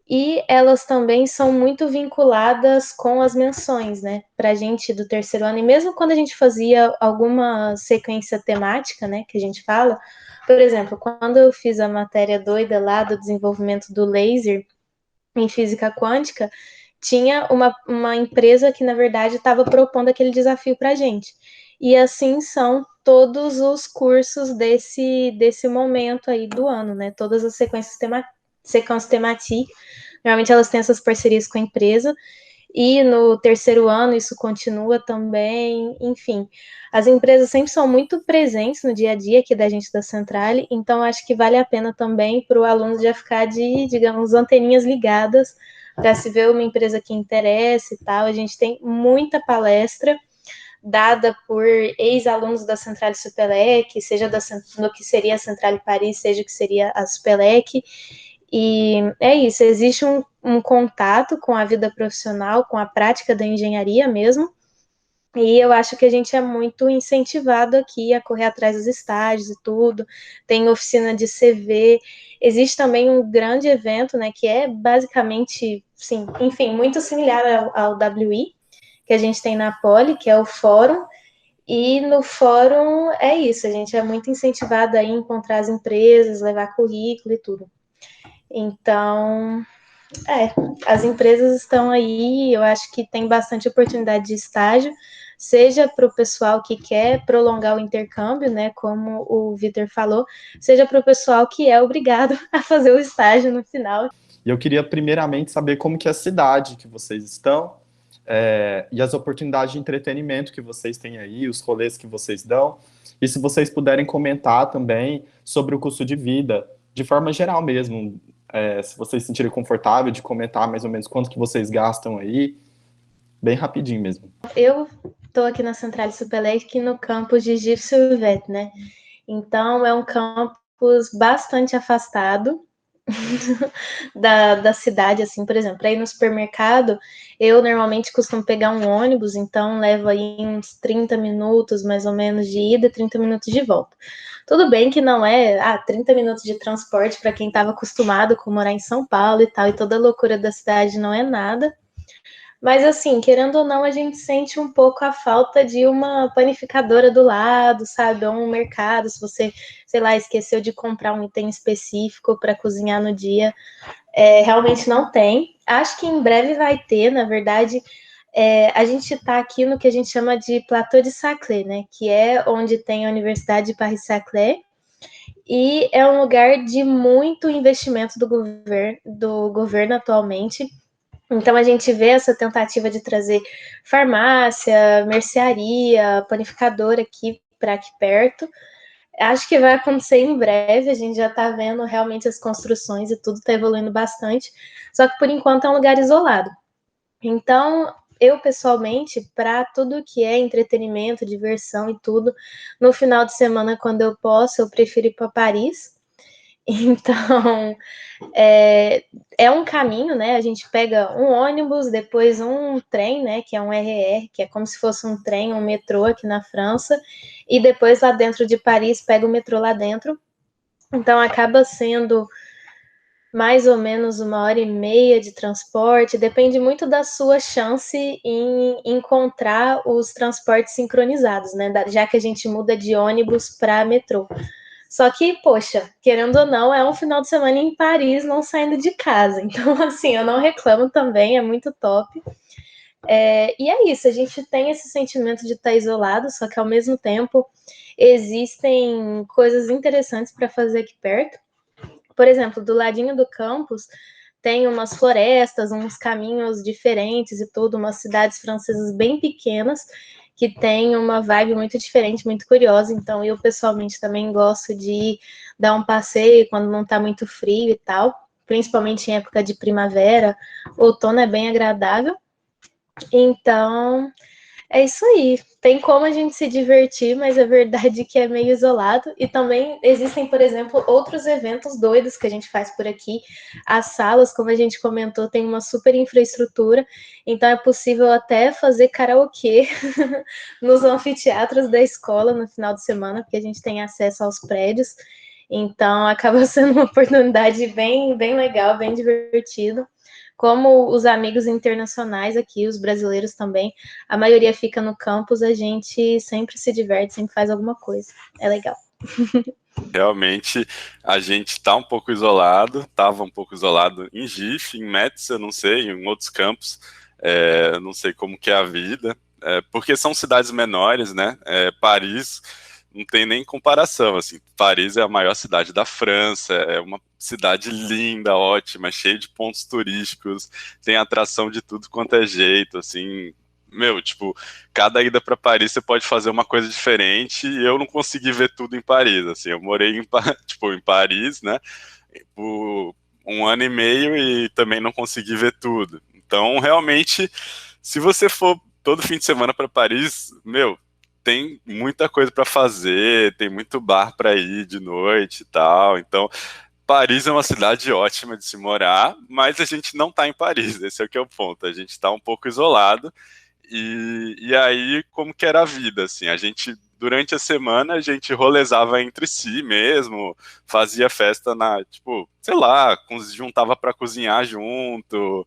e elas também são muito vinculadas com as menções, né, para a gente do terceiro ano, e mesmo quando a gente fazia alguma sequência temática, né, que a gente fala, por exemplo, quando eu fiz a matéria doida lá do desenvolvimento do laser em física quântica, tinha uma empresa que, na verdade, estava propondo aquele desafio para a gente. E assim são todos os cursos desse momento aí do ano, né? Todas as sequências temáticas, normalmente elas têm essas parcerias com a empresa, e no terceiro ano isso continua também, enfim. As empresas sempre são muito presentes no dia a dia aqui da gente da Centrale, então acho que vale a pena também para o aluno já ficar de, digamos, anteninhas ligadas para se ver uma empresa que interessa e tal. A gente tem muita palestra dada por ex-alunos da Centrale Supelec, seja no que seria a Centrale Paris, seja o que seria a Supelec. E é isso, existe um contato com a vida profissional, com a prática da engenharia mesmo, e eu acho que a gente é muito incentivado aqui a correr atrás dos estágios e tudo. Tem oficina de CV. Existe também um grande evento, né, que é basicamente, sim, enfim, muito similar ao WI, que a gente tem na Poli, que é o fórum. E no fórum é isso, a gente é muito incentivado a encontrar as empresas, levar currículo e tudo. Então, as empresas estão aí, eu acho que tem bastante oportunidade de estágio, seja para o pessoal que quer prolongar o intercâmbio, né, como o Vitor falou, seja para o pessoal que é obrigado a fazer o estágio no final. E eu queria primeiramente saber como que é a cidade que vocês estão, e as oportunidades de entretenimento que vocês têm aí, os rolês que vocês dão, e se vocês puderem comentar também sobre o custo de vida, de forma geral mesmo, se vocês se sentirem confortável de comentar mais ou menos quanto que vocês gastam aí, bem rapidinho mesmo. Eu estou aqui na Centrale Supelec, no campus de Gif-Survet, né? Então, é um campus bastante afastado da cidade, assim, por exemplo, para ir no supermercado, eu normalmente costumo pegar um ônibus, então levo aí uns 30 minutos, mais ou menos, de ida e 30 minutos de volta. Tudo bem que não é 30 minutos de transporte para quem estava acostumado com morar em São Paulo e tal, e toda a loucura da cidade não é nada. Mas assim, querendo ou não, a gente sente um pouco a falta de uma panificadora do lado, sabe? Ou um mercado, se você, sei lá, esqueceu de comprar um item específico para cozinhar no dia. Realmente não tem. Acho que em breve vai ter, na verdade. A gente está aqui no que a gente chama de Plateau de Saclay, né? Que é onde tem a Universidade de Paris-Saclay. E é um lugar de muito investimento do governo atualmente. Então, a gente vê essa tentativa de trazer farmácia, mercearia, panificadora para aqui perto. Acho que vai acontecer em breve, a gente já está vendo realmente as construções e tudo está evoluindo bastante, só que por enquanto é um lugar isolado. Então, eu pessoalmente, para tudo que é entretenimento, diversão e tudo, no final de semana, quando eu posso, eu prefiro ir para Paris. Então, é um caminho, né? A gente pega um ônibus, depois um trem, né? Que é um RER, que é como se fosse um trem, um metrô aqui na França, e depois lá dentro de Paris pega o metrô lá dentro. Então acaba sendo mais ou menos 1h30 de transporte, depende muito da sua chance em encontrar os transportes sincronizados, né? Já que a gente muda de ônibus para metrô. Só que, poxa, querendo ou não, é um final de semana em Paris, não saindo de casa. Então, assim, eu não reclamo também, é muito top. E é isso, a gente tem esse sentimento de estar isolado, só que ao mesmo tempo existem coisas interessantes para fazer aqui perto. Por exemplo, do ladinho do campus tem umas florestas, uns caminhos diferentes e tudo, umas cidades francesas bem pequenas que tem uma vibe muito diferente, muito curiosa. Então, eu pessoalmente também gosto de dar um passeio quando não está muito frio e tal, principalmente em época de primavera, outono é bem agradável. Então, é isso aí. Tem como a gente se divertir, mas a verdade é que é meio isolado. E também existem, por exemplo, outros eventos doidos que a gente faz por aqui. As salas, como a gente comentou, tem uma super infraestrutura. Então é possível até fazer karaokê nos anfiteatros da escola no final de semana, porque a gente tem acesso aos prédios. Então acaba sendo uma oportunidade bem, bem legal, bem divertido. Como os amigos internacionais aqui, os brasileiros também, a maioria fica no campus, a gente sempre se diverte, sempre faz alguma coisa. É legal. Realmente, a gente está um pouco isolado, estava um pouco isolado em GIF, em Metz, eu não sei, em outros campos, eu não sei como que é a vida, porque são cidades menores, né? Paris não tem nem comparação, assim, Paris é a maior cidade da França, é uma cidade linda, ótima, cheia de pontos turísticos, tem atração de tudo quanto é jeito, assim, meu, tipo, cada ida para Paris você pode fazer uma coisa diferente, e eu não consegui ver tudo em Paris, assim, eu morei em Paris, né, por 1 ano e meio e também não consegui ver tudo. Então, realmente, se você for todo fim de semana para Paris, meu, tem muita coisa para fazer, tem muito bar para ir de noite e tal. Então, Paris é uma cidade ótima de se morar, mas a gente não está em Paris, esse é o que é o ponto. A gente está um pouco isolado. E aí, como que era a vida, assim? A gente, durante a semana, a gente rolezava entre si mesmo, fazia festa tipo, sei lá, juntava para cozinhar junto,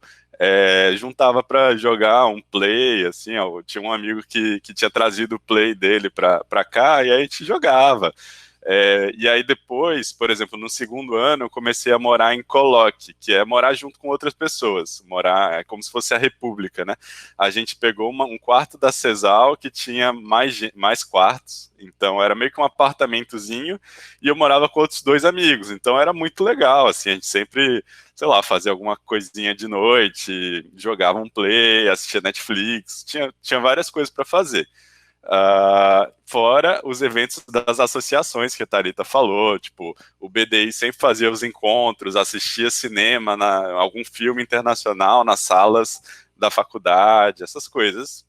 juntava para jogar um play, assim, ó, tinha um amigo que tinha trazido o play dele para cá, e aí a gente jogava. E aí depois, por exemplo, no segundo ano, eu comecei a morar em Coloque, que é morar junto com outras pessoas, morar é como se fosse a república, né? A gente pegou um quarto da Cesal que tinha mais quartos, então era meio que um apartamentozinho, e eu morava com outros 2 amigos, então era muito legal, assim, a gente sempre, sei lá, fazia alguma coisinha de noite, jogava um play, assistia Netflix, tinha várias coisas para fazer. Fora os eventos das associações que a Thalita falou, tipo, o BDI sempre fazia os encontros, assistia cinema, algum filme internacional nas salas da faculdade, essas coisas.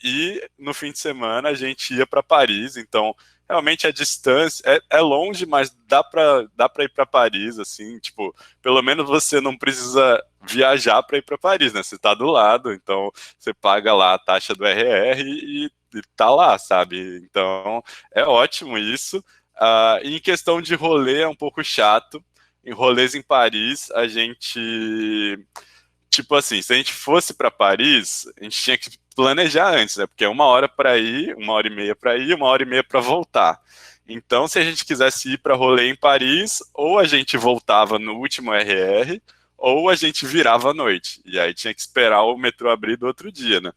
E no fim de semana a gente ia para Paris, então realmente a distância é longe, mas dá para ir para Paris, assim, tipo, pelo menos você não precisa viajar para ir para Paris, né? Você está do lado, então você paga lá a taxa do RR e tá lá, sabe? Então é ótimo isso. Em questão de rolê é um pouco chato. Em rolês em Paris, a gente, tipo assim, se a gente fosse para Paris, a gente tinha que planejar antes, né? Porque é 1 hora para ir, 1 hora e meia para ir, 1 hora e meia para voltar. Então, se a gente quisesse ir para rolê em Paris, ou a gente voltava no último RR, ou a gente virava à noite. E aí tinha que esperar o metrô abrir do outro dia, né?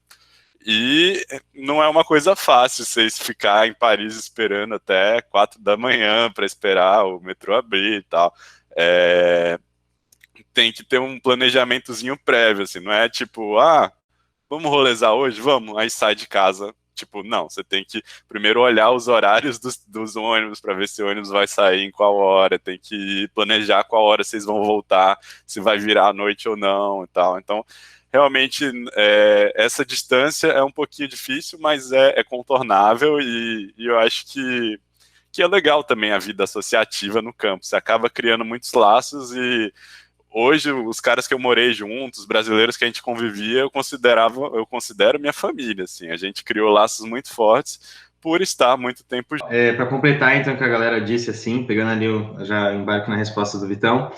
E não é uma coisa fácil vocês ficar em Paris esperando até 4 da manhã para esperar o metrô abrir e tal. Tem que ter um planejamentozinho prévio, assim, não é tipo, vamos rolezar hoje? Vamos, aí sai de casa. Tipo, não, você tem que primeiro olhar os horários dos ônibus para ver se o ônibus vai sair em qual hora, tem que planejar qual hora vocês vão voltar, se vai virar à noite ou não e tal. Então, realmente, essa distância é um pouquinho difícil, mas é contornável e eu acho que é legal também a vida associativa no campo. Você acaba criando muitos laços e hoje, os caras que eu morei juntos, os brasileiros que a gente convivia, eu considero minha família, assim. A gente criou laços muito fortes por estar muito tempo junto. Para completar, então, o que a galera disse, assim, pegando ali, eu já embarco na resposta do Vitão,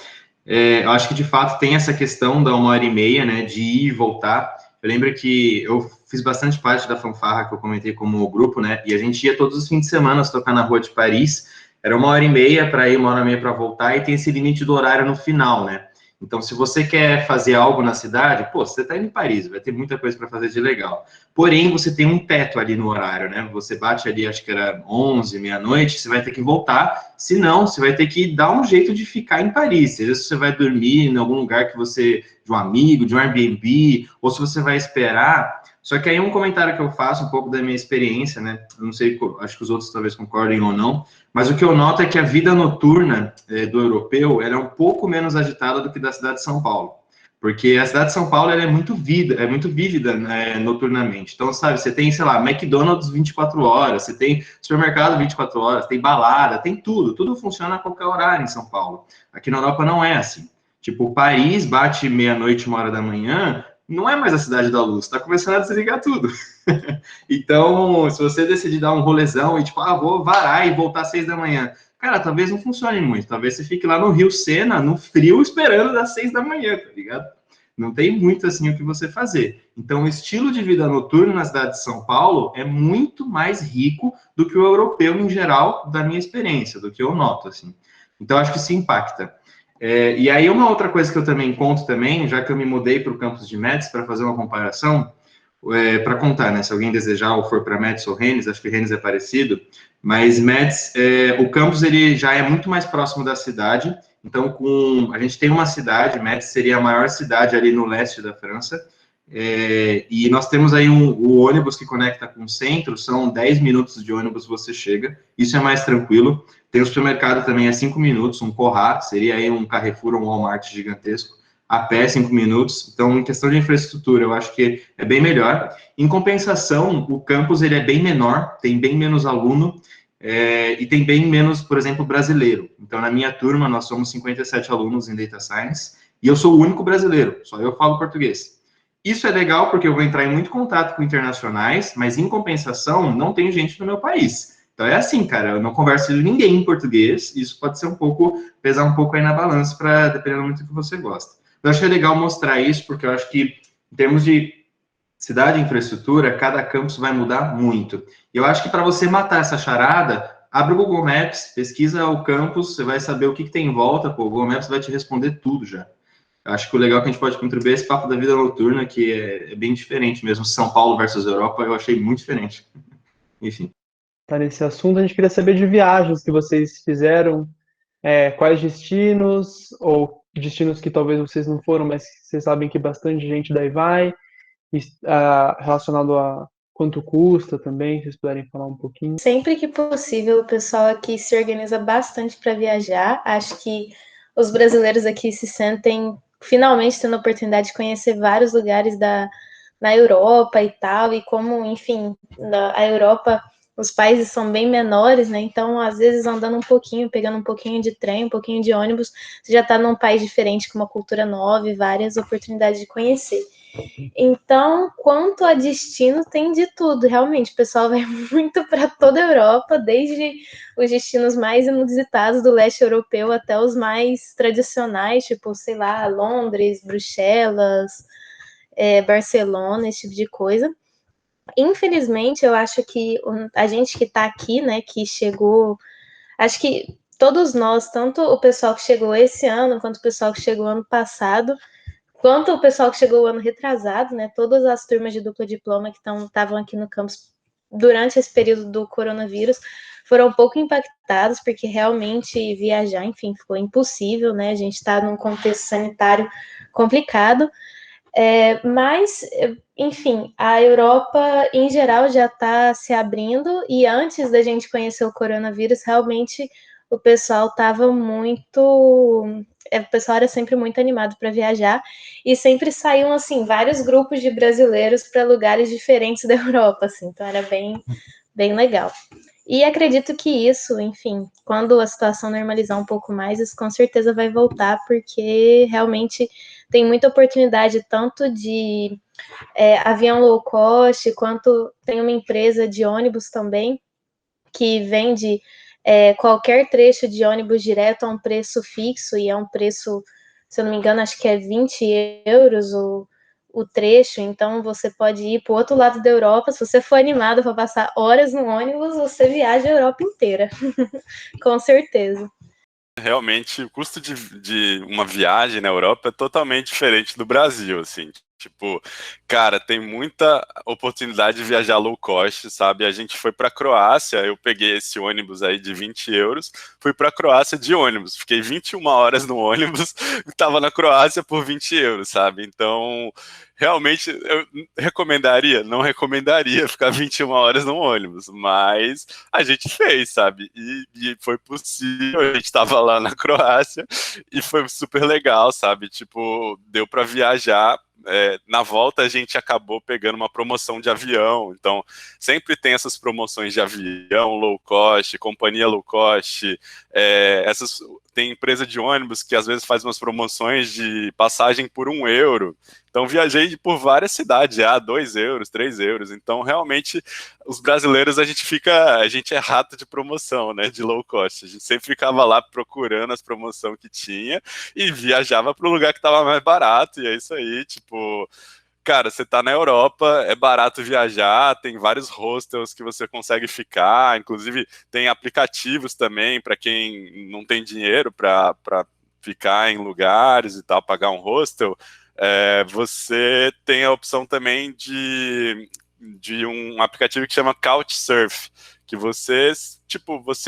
eu acho que, de fato, tem essa questão da 1 hora e meia, né, de ir e voltar. Eu lembro que eu fiz bastante parte da fanfarra que eu comentei como grupo, né, e a gente ia todos os fins de semana tocar na rua de Paris. Era 1 hora e meia para ir, 1 hora e meia para voltar, e tem esse limite do horário no final, né. Então, se você quer fazer algo na cidade, você está indo em Paris, vai ter muita coisa para fazer de legal. Porém, você tem um teto ali no horário, né? Você bate ali, acho que era 11, meia-noite, você vai ter que voltar. Se não, você vai ter que dar um jeito de ficar em Paris. Seja se você vai dormir em algum lugar de um amigo, de um Airbnb, ou se você vai esperar. Só que aí um comentário que eu faço, um pouco da minha experiência, né? Eu não sei, acho que os outros talvez concordem ou não, mas o que eu noto é que a vida noturna do europeu, ela é um pouco menos agitada do que da cidade de São Paulo. Porque a cidade de São Paulo ela é muito vívida, né, noturnamente. Então, sabe, você tem, sei lá, McDonald's 24 horas, você tem supermercado 24 horas, tem balada, tem tudo funciona a qualquer horário em São Paulo. Aqui na Europa não é assim. Tipo, Paris bate meia-noite, 1 hora da manhã, não é mais a cidade da luz, tá começando a desligar tudo. Então, se você decidir dar um rolezão e tipo, vou varar e voltar às 6 da manhã, cara, talvez não funcione muito. Talvez você fique lá no Rio Sena, no frio, esperando das 6 da manhã, tá ligado? Não tem muito assim o que você fazer. Então, o estilo de vida noturno na cidade de São Paulo é muito mais rico do que o europeu em geral, da minha experiência, do que eu noto, assim. Então, acho que isso impacta. E aí, uma outra coisa que eu também conto também, já que eu me mudei para o campus de Metz para fazer uma comparação, para contar, né? Se alguém desejar ou for para Metz ou Rennes, acho que Rennes é parecido, mas Metz, o campus ele já é muito mais próximo da cidade. Então, a gente tem uma cidade, Metz seria a maior cidade ali no leste da França, e nós temos aí o ônibus que conecta com o centro, são 10 minutos de ônibus você chega, isso é mais tranquilo. Tem o supermercado também a 5 minutos, um Corrá, seria aí um Carrefour ou um Walmart gigantesco, a pé 5 minutos. Então, em questão de infraestrutura, eu acho que é bem melhor. Em compensação, o campus ele é bem menor, tem bem menos aluno, e tem bem menos, por exemplo, brasileiro. Então, na minha turma, nós somos 57 alunos em Data Science, e eu sou o único brasileiro, só eu falo português. Isso é legal porque eu vou entrar em muito contato com internacionais, mas em compensação, não tem gente no meu país. Então é assim, cara, eu não converso com ninguém em português, isso pode ser pesar um pouco aí na balança, dependendo muito do que você gosta. Eu acho que é legal mostrar isso, porque eu acho que, em termos de cidade e infraestrutura, cada campus vai mudar muito. E eu acho que para você matar essa charada, abre o Google Maps, pesquisa o campus, você vai saber o que tem em volta, o Google Maps vai te responder tudo já. Acho que o legal que a gente pode contribuir é esse papo da vida noturna, que é bem diferente mesmo. São Paulo versus Europa, eu achei muito diferente. Enfim. Tá nesse assunto, a gente queria saber de viagens que vocês fizeram, quais destinos, ou destinos que talvez vocês não foram, mas vocês sabem que bastante gente daí vai, relacionado a quanto custa também, se vocês puderem falar um pouquinho. Sempre que possível, o pessoal aqui se organiza bastante para viajar. Acho que os brasileiros aqui se sentem finalmente tendo a oportunidade de conhecer vários lugares na Europa e tal, e como, enfim, a Europa, os países são bem menores, né? Então, às vezes, andando um pouquinho, pegando um pouquinho de trem, um pouquinho de ônibus, você já está num país diferente, com uma cultura nova e várias oportunidades de conhecer. Então, quanto a destino, tem de tudo, realmente. O pessoal vai muito para toda a Europa, desde os destinos mais inusitados do leste europeu até os mais tradicionais, tipo, sei lá, Londres, Bruxelas, Barcelona, esse tipo de coisa. Infelizmente, eu acho que a gente que está aqui, né, que chegou, acho que todos nós, tanto o pessoal que chegou esse ano, quanto o pessoal que chegou ano passado, quanto o pessoal que chegou o ano retrasado, né, todas as turmas de duplo diploma que estavam aqui no campus durante esse período do coronavírus foram um pouco impactados, porque realmente viajar, enfim, ficou impossível, né, a gente está num contexto sanitário complicado, mas, enfim, a Europa, em geral, já está se abrindo, e antes da gente conhecer o coronavírus, realmente o pessoal estava muito... O pessoal era sempre muito animado para viajar, e sempre saíam, assim, vários grupos de brasileiros para lugares diferentes da Europa, assim, então era bem, bem legal. E acredito que isso, enfim, quando a situação normalizar um pouco mais, isso com certeza vai voltar, porque realmente tem muita oportunidade, tanto de avião low cost, quanto tem uma empresa de ônibus também, que vende qualquer trecho de ônibus direto a um preço fixo, e é um preço, se eu não me engano, acho que é 20 euros o trecho, então você pode ir para o outro lado da Europa. Se você for animado para passar horas no ônibus, você viaja a Europa inteira, com certeza. Realmente, o custo de uma viagem na Europa é totalmente diferente do Brasil, assim. Tipo, cara, tem muita oportunidade de viajar low cost, sabe? A gente foi pra Croácia, eu peguei esse ônibus aí de 20 euros, fui pra Croácia de ônibus, fiquei 21 horas no ônibus, tava na Croácia por 20 euros, sabe? Então, realmente, eu recomendaria? Não recomendaria ficar 21 horas no ônibus, mas a gente fez, sabe? E foi possível, a gente tava lá na Croácia e foi super legal, sabe? Tipo, deu pra viajar. Na volta a gente acabou pegando uma promoção de avião, então sempre tem essas promoções de avião low cost, companhia low cost, tem empresa de ônibus que às vezes faz umas promoções de passagem por €1, então viajei por várias cidades, 2 euros, 3 euros, então realmente os brasileiros a gente é rato de promoção, né, de low cost, a gente sempre ficava lá procurando as promoções que tinha e viajava para o lugar que estava mais barato, e é isso aí, tipo, cara, você tá na Europa, é barato viajar, tem vários hostels que você consegue ficar, inclusive tem aplicativos também para quem não tem dinheiro para ficar em lugares e tal, pagar um hostel. Você tem a opção também de um aplicativo que chama Couchsurf, que você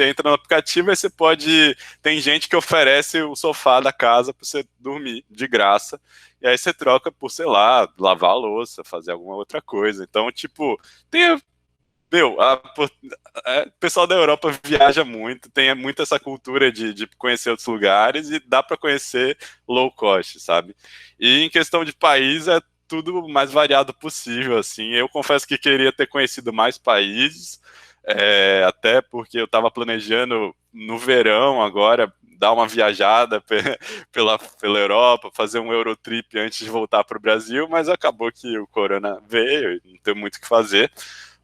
entra no aplicativo e você pode... Tem gente que oferece o sofá da casa para você dormir de graça, e aí você troca por, sei lá, lavar a louça, fazer alguma outra coisa. Então, tipo, tem... Meu, o pessoal da Europa viaja muito, tem muito essa cultura de conhecer outros lugares e dá para conhecer low cost, sabe? E em questão de país, é tudo o mais variado possível, assim. Eu confesso que queria ter conhecido mais países, até porque eu estava planejando no verão agora dar uma viajada pela Europa, fazer um Eurotrip antes de voltar para o Brasil, mas acabou que o corona veio e não tem muito o que fazer.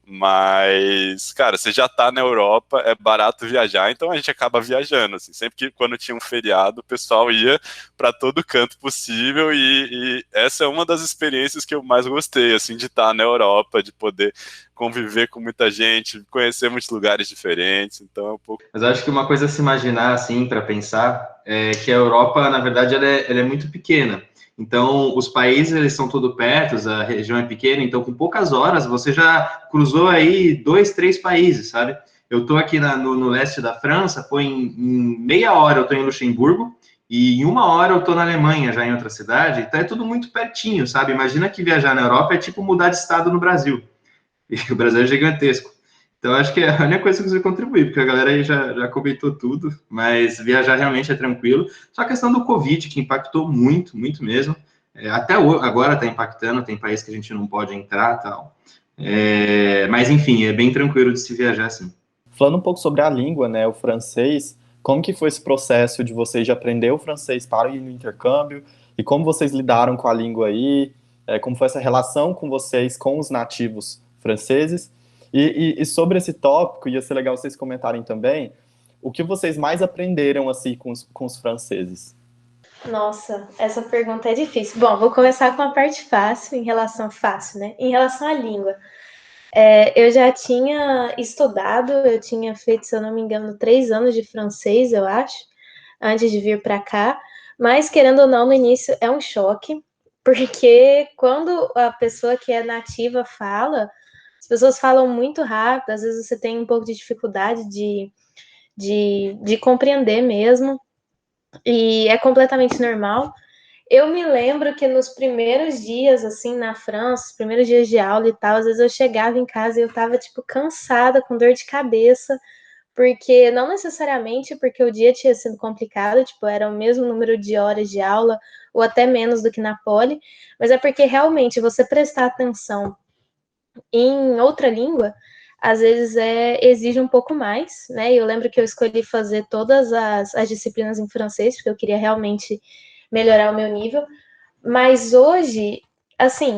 Mas, cara, você já tá na Europa, é barato viajar, então a gente acaba viajando, assim, sempre que quando tinha um feriado, o pessoal ia para todo canto possível e essa é uma das experiências que eu mais gostei, assim, de estar na Europa, de poder conviver com muita gente, conhecer muitos lugares diferentes, então é um pouco... Mas eu acho que uma coisa a se imaginar, assim, para pensar, é que a Europa, na verdade, ela é muito pequena. Então, os países, eles são tudo perto, a região é pequena, então, com poucas horas, você já cruzou aí 2, 3 países, sabe? Eu estou aqui no leste da França, em meia hora eu estou em Luxemburgo, e em 1 hora eu estou na Alemanha, já em outra cidade, então é tudo muito pertinho, sabe? Imagina que viajar na Europa é tipo mudar de estado no Brasil, e o Brasil é gigantesco. Então, acho que é a única coisa que você contribuir, porque a galera aí já comentou tudo, mas viajar realmente é tranquilo. Só a questão do Covid, que impactou muito, muito mesmo. Até agora está impactando, tem país que a gente não pode entrar e tal. Mas, enfim, é bem tranquilo de se viajar, sim. Falando um pouco sobre a língua, né, o francês, como que foi esse processo de vocês de aprender o francês para ir no intercâmbio? E como vocês lidaram com a língua aí? Como foi essa relação com vocês, com os nativos franceses? E sobre esse tópico, ia ser legal vocês comentarem também, o que vocês mais aprenderam, assim, com os franceses? Nossa, essa pergunta é difícil. Bom, vou começar com a parte fácil, fácil, né? Em relação à língua. Eu já tinha estudado, eu tinha feito, se eu não me engano, 3 anos de francês, eu acho, antes de vir para cá, mas querendo ou não, no início é um choque, porque quando a pessoa que é nativa fala, as pessoas falam muito rápido, às vezes você tem um pouco de dificuldade de compreender mesmo, e é completamente normal. Eu me lembro que nos primeiros dias, assim, na França, os primeiros dias de aula e tal, às vezes eu chegava em casa e eu tava, tipo, cansada, com dor de cabeça, porque não necessariamente porque o dia tinha sido complicado, tipo, era o mesmo número de horas de aula, ou até menos do que na Poli, mas é porque realmente você prestar atenção em outra língua, às vezes exige um pouco mais, né? Eu lembro que eu escolhi fazer todas as disciplinas em francês, porque eu queria realmente melhorar o meu nível, mas hoje, assim,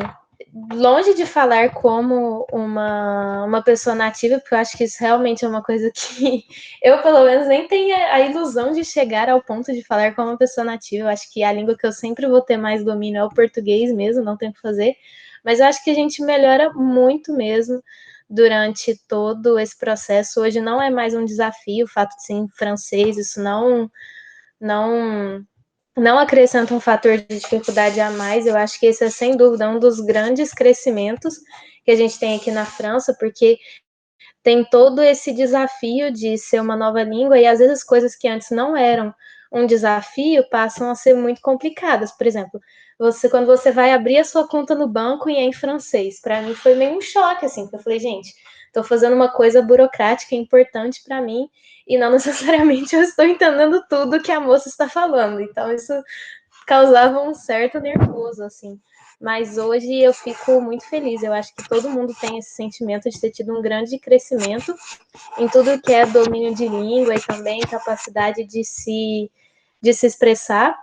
longe de falar como uma pessoa nativa, porque eu acho que isso realmente é uma coisa que eu, pelo menos, nem tenho a ilusão de chegar ao ponto de falar como uma pessoa nativa. Eu acho que a língua que eu sempre vou ter mais domínio é o português mesmo, não tem o que fazer. Mas eu acho que a gente melhora muito mesmo durante todo esse processo. Hoje não é mais um desafio o fato de ser em francês, isso não não acrescenta um fator de dificuldade a mais. Eu acho que esse é, sem dúvida, um dos grandes crescimentos que a gente tem aqui na França, porque tem todo esse desafio de ser uma nova língua e às vezes coisas que antes não eram um desafio passam a ser muito complicadas. Por exemplo, quando você vai abrir a sua conta no banco e é em francês, para mim foi meio um choque, assim, porque eu falei, gente, estou fazendo uma coisa burocrática importante para mim e não necessariamente eu estou entendendo tudo que a moça está falando. Então isso causava um certo nervoso, assim. Mas hoje eu fico muito feliz. Eu acho que todo mundo tem esse sentimento de ter tido um grande crescimento em tudo que é domínio de língua e também capacidade de se expressar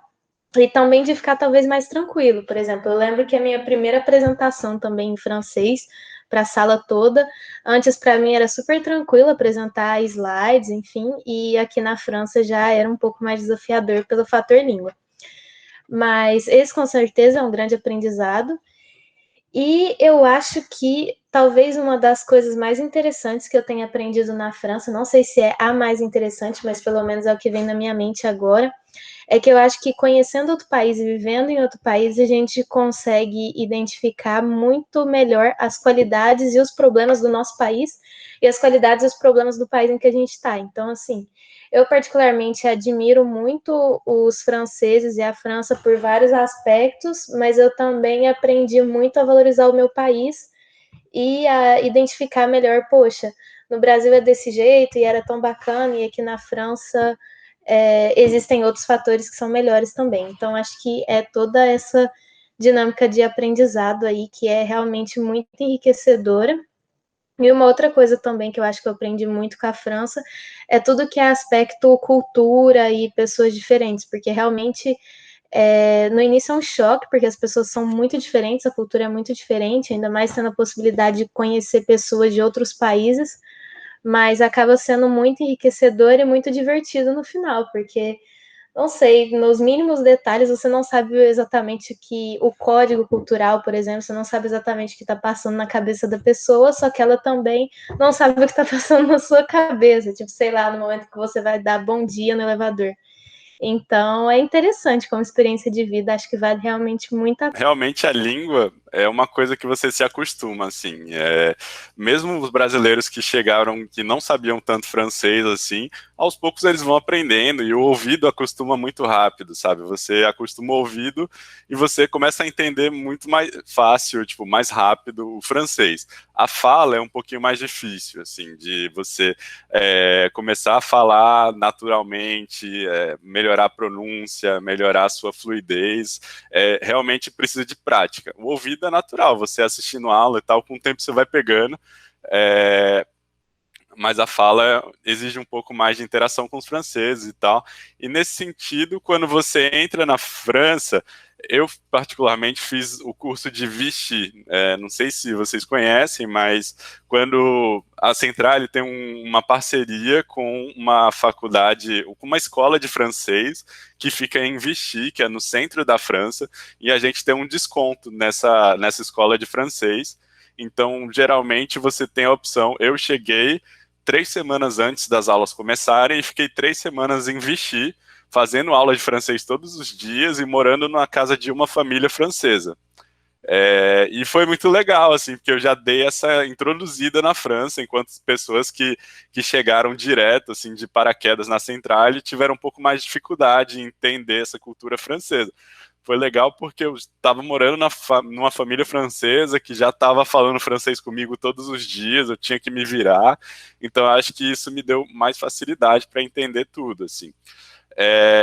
e também de ficar talvez mais tranquilo. Por exemplo, eu lembro que a minha primeira apresentação também em francês para a sala toda, antes para mim era super tranquilo apresentar slides, enfim, e aqui na França já era um pouco mais desafiador pelo fator língua. Mas esse com certeza é um grande aprendizado. E eu acho que talvez uma das coisas mais interessantes que eu tenha aprendido na França, não sei se é a mais interessante, mas pelo menos é o que vem na minha mente agora, é que eu acho que conhecendo outro país e vivendo em outro país, a gente consegue identificar muito melhor as qualidades e os problemas do nosso país e as qualidades e os problemas do país em que a gente está. Então, assim, eu particularmente admiro muito os franceses e a França por vários aspectos, mas eu também aprendi muito a valorizar o meu país e a identificar melhor, poxa, no Brasil é desse jeito e era tão bacana, e aqui na França existem outros fatores que são melhores também. Então, acho que é toda essa dinâmica de aprendizado aí que é realmente muito enriquecedora. E uma outra coisa também que eu acho que eu aprendi muito com a França é tudo que é aspecto cultura e pessoas diferentes, porque realmente no início é um choque, porque as pessoas são muito diferentes, a cultura é muito diferente, ainda mais tendo a possibilidade de conhecer pessoas de outros países, mas acaba sendo muito enriquecedor e muito divertido no final, porque não sei, nos mínimos detalhes você não sabe exatamente que o código cultural, por exemplo, você não sabe exatamente o que está passando na cabeça da pessoa, só que ela também não sabe o que está passando na sua cabeça, tipo, sei lá, no momento que você vai dar bom dia no elevador. Então, é interessante como experiência de vida, acho que vale realmente muito a pena. Realmente a língua é uma coisa que você se acostuma, assim. Mesmo os brasileiros que chegaram, que não sabiam tanto francês, assim, aos poucos eles vão aprendendo e o ouvido acostuma muito rápido, sabe? Você acostuma o ouvido e você começa a entender muito mais fácil, tipo, mais rápido o francês. A fala é um pouquinho mais difícil, assim, de você começar a falar naturalmente, melhorar a pronúncia, melhorar a sua fluidez, realmente precisa de prática. O ouvido é natural, você assistindo aula e tal, com o tempo você vai pegando, mas a fala exige um pouco mais de interação com os franceses e tal. E nesse sentido, quando você entra na França, eu particularmente fiz o curso de Vichy, não sei se vocês conhecem, mas quando a Centrale tem uma parceria com uma faculdade, com uma escola de francês, que fica em Vichy, que é no centro da França, e a gente tem um desconto nessa escola de francês. Então, geralmente, você tem a opção. Eu cheguei 3 semanas antes das aulas começarem e fiquei 3 semanas em Vichy, fazendo aula de francês todos os dias e morando na casa de uma família francesa. E foi muito legal, assim, porque eu já dei essa introduzida na França, enquanto pessoas que chegaram direto, assim, de paraquedas na Centrale tiveram um pouco mais de dificuldade em entender essa cultura francesa. Foi legal porque eu estava morando numa família francesa que já estava falando francês comigo todos os dias, eu tinha que me virar, então acho que isso me deu mais facilidade para entender tudo, assim.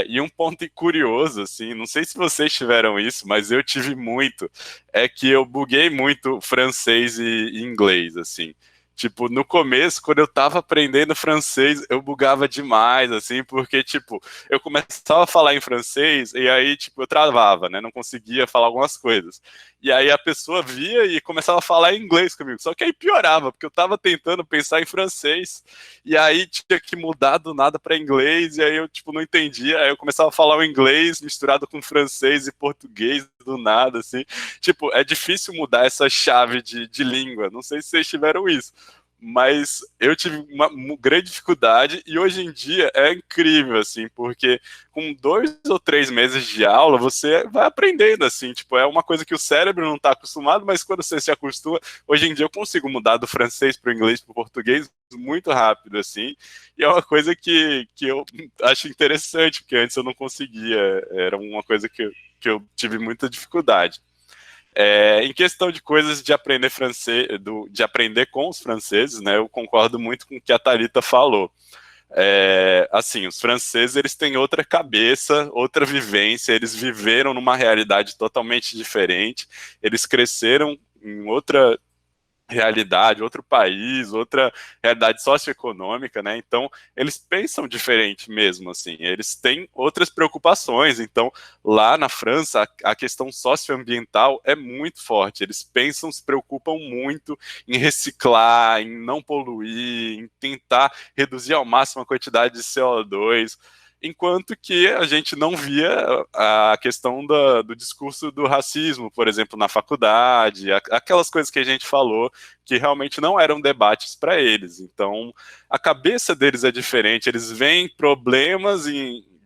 E um ponto curioso, assim, não sei se vocês tiveram isso, mas eu tive muito, é que eu buguei muito francês e inglês, assim. Tipo, no começo, quando eu tava aprendendo francês, eu bugava demais, assim, porque, tipo, eu começava a falar em francês e aí, tipo, eu travava, né? Não conseguia falar algumas coisas. E aí a pessoa via e começava a falar em inglês comigo. Só que aí piorava, porque eu tava tentando pensar em francês e aí tinha que mudar do nada para inglês e aí eu, tipo, não entendia. Aí eu começava a falar o inglês misturado com francês e português do nada, assim. Tipo, é difícil mudar essa chave de língua. Não sei se vocês tiveram isso. mas eu tive uma grande dificuldade e hoje em dia é incrível, assim, porque com 2 ou 3 meses de aula você vai aprendendo, assim, tipo, é uma coisa que o cérebro não está acostumado, mas quando você se acostuma, hoje em dia eu consigo mudar do francês para o inglês para o português muito rápido, assim, e é uma coisa que eu acho interessante, porque antes eu não conseguia, era uma coisa que eu tive muita dificuldade. Em questão de coisas de aprender francês, de aprender com os franceses, né, eu concordo muito com o que a Thalita falou. Assim, os franceses, eles têm outra cabeça, outra vivência, eles viveram numa realidade totalmente diferente, eles cresceram em outra realidade, outro país, outra realidade socioeconômica, né? Então, eles pensam diferente mesmo, assim, eles têm outras preocupações. Então, lá na França, a questão socioambiental é muito forte. Eles pensam, se preocupam muito em reciclar, em não poluir, em tentar reduzir ao máximo a quantidade de CO2, enquanto que a gente não via a questão do discurso do racismo, por exemplo, na faculdade, aquelas coisas que a gente falou que realmente não eram debates para eles. Então, a cabeça deles é diferente, eles veem problemas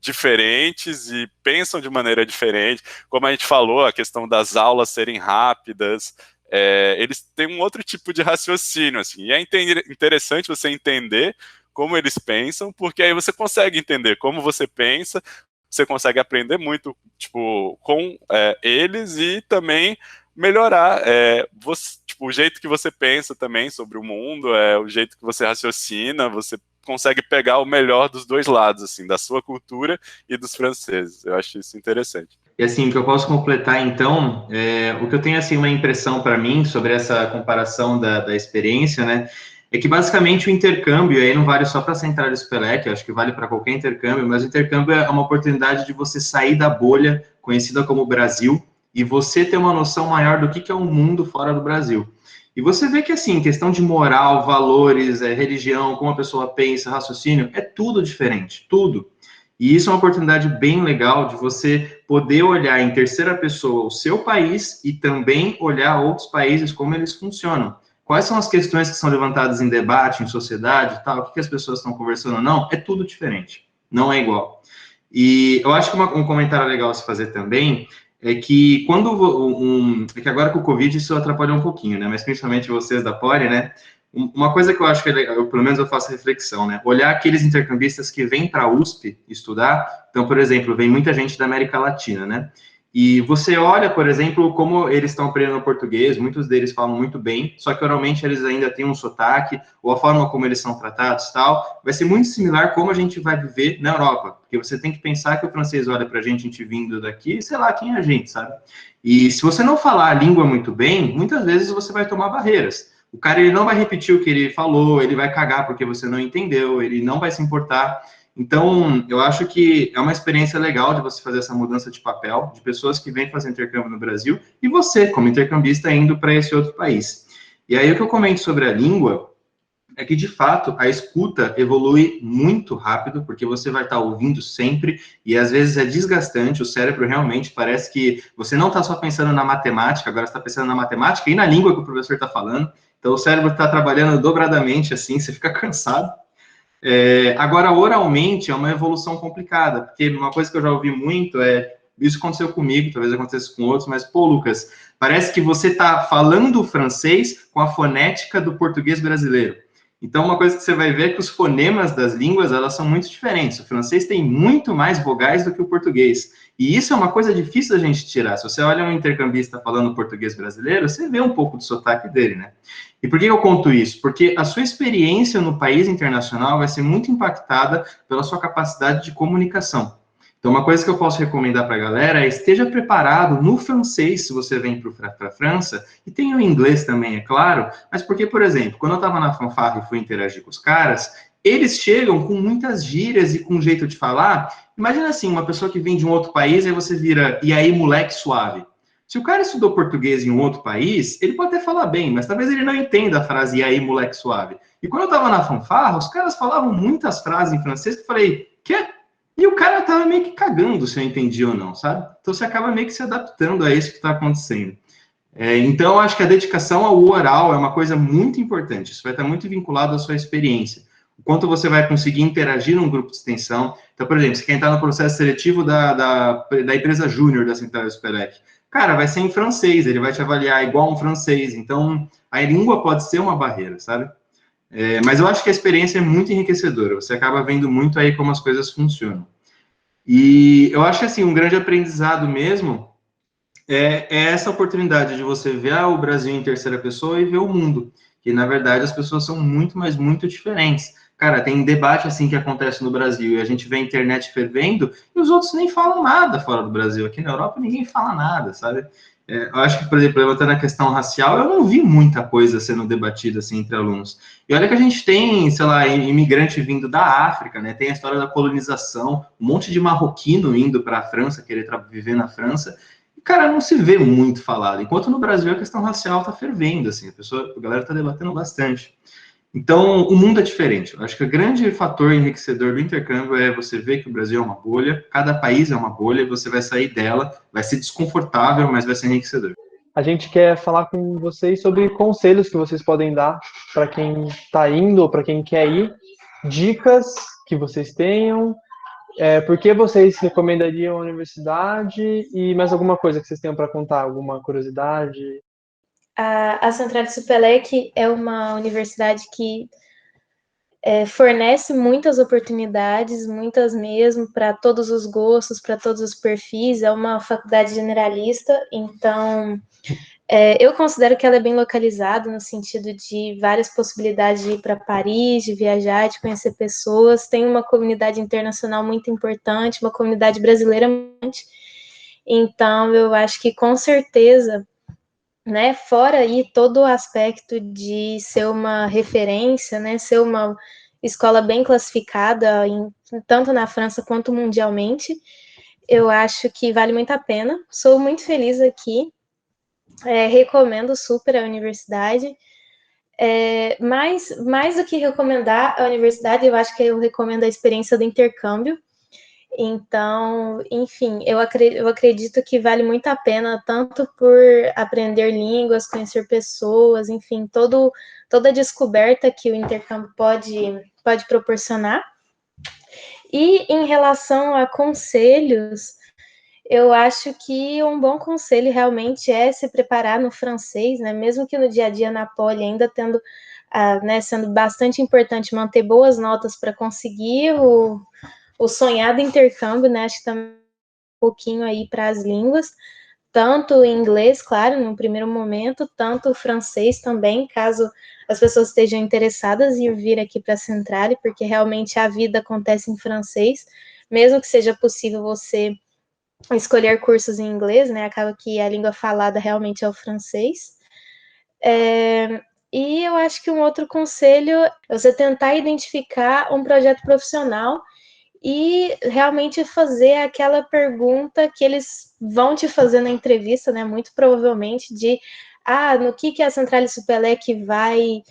diferentes e pensam de maneira diferente. Como a gente falou, a questão das aulas serem rápidas, eles têm um outro tipo de raciocínio, assim, e é interessante você entender como eles pensam, porque aí você consegue entender como você pensa, você consegue aprender muito, tipo, com eles e também melhorar tipo, o jeito que você pensa também sobre o mundo, o jeito que você raciocina, você consegue pegar o melhor dos dois lados, assim, da sua cultura e dos franceses. Eu acho isso interessante. E assim, o que eu posso completar, então, o que eu tenho, assim, uma impressão para mim sobre essa comparação da experiência, né, é que basicamente o intercâmbio, aí não vale só para a Central do Spelec, acho que vale para qualquer intercâmbio, mas o intercâmbio é uma oportunidade de você sair da bolha conhecida como Brasil e você ter uma noção maior do que é o mundo fora do Brasil. E você vê que, assim, questão de moral, valores, religião, como a pessoa pensa, raciocínio, é tudo diferente, tudo. E isso é uma oportunidade bem legal de você poder olhar em terceira pessoa o seu país e também olhar outros países, como eles funcionam. Quais são as questões que são levantadas em debate, em sociedade e tal, o que as pessoas estão conversando ou não, é tudo diferente, não é igual. E eu acho que um comentário legal a se fazer também é que quando é que agora com o Covid isso atrapalhou um pouquinho, né? Mas principalmente vocês da Poli, né? Uma coisa que eu acho que é legal, pelo menos eu faço reflexão, né? Olhar aqueles intercambistas que vêm para a USP estudar. Então, por exemplo, vem muita gente da América Latina, né? E você olha, por exemplo, como eles estão aprendendo português, muitos deles falam muito bem, só que oralmente eles ainda têm um sotaque, ou a forma como eles são tratados tal, vai ser muito similar como a gente vai viver na Europa, porque você tem que pensar que o francês olha pra gente vindo daqui, sei lá quem é a gente, sabe? E se você não falar a língua muito bem, muitas vezes você vai tomar barreiras. O cara, ele não vai repetir o que ele falou, ele vai cagar porque você não entendeu, ele não vai se importar. Então, eu acho que é uma experiência legal de você fazer essa mudança de papel, de pessoas que vêm fazer intercâmbio no Brasil, e você, como intercambista, indo para esse outro país. E aí, o que eu comento sobre a língua é que, de fato, a escuta evolui muito rápido, porque você vai estar ouvindo sempre, e às vezes é desgastante, o cérebro realmente parece que você não está só pensando na matemática, agora está pensando na matemática e na língua que o professor está falando, então o cérebro está trabalhando dobradamente, assim, você fica cansado. Agora, oralmente, é uma evolução complicada, porque uma coisa que eu já ouvi muito isso aconteceu comigo, talvez aconteça com outros, mas, pô, Lucas, parece que você está falando francês com a fonética do português brasileiro. Então, uma coisa que você vai ver é que os fonemas das línguas, elas são muito diferentes. O francês tem muito mais vogais do que o português. E isso é uma coisa difícil da gente tirar. Se você olha um intercambista falando português brasileiro, você vê um pouco do sotaque dele, né? E por que eu conto isso? Porque a sua experiência no país internacional vai ser muito impactada pela sua capacidade de comunicação. Então, uma coisa que eu posso recomendar para a galera é esteja preparado no francês, se você vem para a França, e tem o inglês também, é claro, mas porque, por exemplo, quando eu estava na fanfarra e fui interagir com os caras, eles chegam com muitas gírias e com um jeito de falar. Imagina assim, uma pessoa que vem de um outro país, aí você vira, e aí, moleque suave. Se o cara estudou português em um outro país, ele pode até falar bem, mas talvez ele não entenda a frase, e aí, moleque suave. E quando eu estava na fanfarra, os caras falavam muitas frases em francês que eu falei, quê? E o cara tava meio que cagando se eu entendi ou não, sabe? Então você acaba meio que se adaptando a isso que está acontecendo. Então, eu acho que a dedicação ao oral é uma coisa muito importante. Isso vai estar muito vinculado à sua experiência. O quanto você vai conseguir interagir num grupo de extensão. Então, por exemplo, se quem está no processo seletivo da empresa júnior da Central Spelec, cara, vai ser em francês, ele vai te avaliar igual um francês. Então, a língua pode ser uma barreira, sabe? Mas eu acho que a experiência é muito enriquecedora. Você acaba vendo muito aí como as coisas funcionam. E eu acho que, assim, um grande aprendizado mesmo é essa oportunidade de você ver o Brasil em terceira pessoa e ver o mundo. Que, na verdade, as pessoas são muito, mas muito diferentes. Cara, tem debate assim que acontece no Brasil e a gente vê a internet fervendo e os outros nem falam nada fora do Brasil. Aqui na Europa ninguém fala nada, sabe? Eu acho que, por exemplo, levantando a questão racial, eu não vi muita coisa sendo debatida assim entre alunos. E olha que a gente tem, sei lá, imigrante vindo da África, né? Tem a história da colonização, um monte de marroquino indo para a França, querer viver na França. Cara, não se vê muito falado. Enquanto no Brasil a questão racial está fervendo, assim, a galera está debatendo bastante. Então, o mundo é diferente. Eu acho que o grande fator enriquecedor do intercâmbio é você ver que o Brasil é uma bolha, cada país é uma bolha, e você vai sair dela, vai ser desconfortável, mas vai ser enriquecedor. A gente quer falar com vocês sobre conselhos que vocês podem dar para quem está indo ou para quem quer ir, dicas que vocês tenham, por que vocês recomendariam a universidade e mais alguma coisa que vocês tenham para contar, alguma curiosidade? A Central Supelec é uma universidade que fornece muitas oportunidades, muitas mesmo, para todos os gostos, para todos os perfis. É uma faculdade generalista, então eu considero que ela é bem localizada, no sentido de várias possibilidades de ir para Paris, de viajar, de conhecer pessoas. Tem uma comunidade internacional muito importante, uma comunidade brasileira muito. Então, eu acho que com certeza, né, fora aí todo o aspecto de ser uma referência, né, ser uma escola bem classificada, tanto na França quanto mundialmente, eu acho que vale muito a pena. Sou muito feliz aqui, recomendo super a universidade. Mais do que recomendar a universidade, eu acho que eu recomendo a experiência do intercâmbio. Então, enfim, eu acredito que vale muito a pena, tanto por aprender línguas, conhecer pessoas, enfim, toda a descoberta que o intercâmbio pode proporcionar. E em relação a conselhos, eu acho que um bom conselho realmente é se preparar no francês, né? Mesmo que no dia a dia na Poli ainda tendo, né, sendo bastante importante manter boas notas para conseguir o sonhado intercâmbio, né? Acho que também um pouquinho aí para as línguas, tanto em inglês, claro, no primeiro momento, tanto o francês também, caso as pessoas estejam interessadas em vir aqui para a Centrale, porque realmente a vida acontece em francês, mesmo que seja possível você escolher cursos em inglês, né? Acaba que a língua falada realmente é o francês. E eu acho que um outro conselho é você tentar identificar um projeto profissional e realmente fazer aquela pergunta que eles vão te fazer na entrevista, né? Muito provavelmente de no que a Central Supelec vai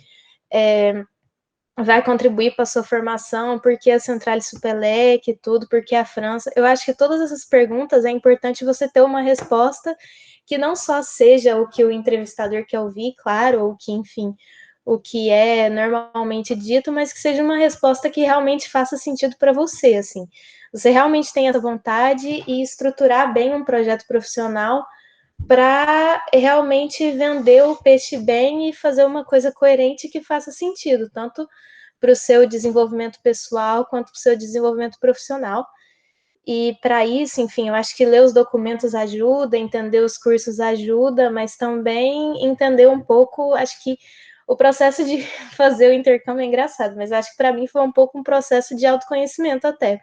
contribuir para a sua formação, porque a Central Supelec e tudo, porque a França. Eu acho que todas essas perguntas é importante você ter uma resposta que não só seja o que o entrevistador quer ouvir, claro, ou que, enfim, o que é normalmente dito, mas que seja uma resposta que realmente faça sentido para você, assim. Você realmente tem essa vontade e estruturar bem um projeto profissional para realmente vender o peixe bem e fazer uma coisa coerente que faça sentido, tanto para o seu desenvolvimento pessoal quanto para o seu desenvolvimento profissional. E para isso, enfim, eu acho que ler os documentos ajuda, entender os cursos ajuda, mas também entender um pouco, acho que o processo de fazer o intercâmbio é engraçado, mas acho que para mim foi um pouco um processo de autoconhecimento até.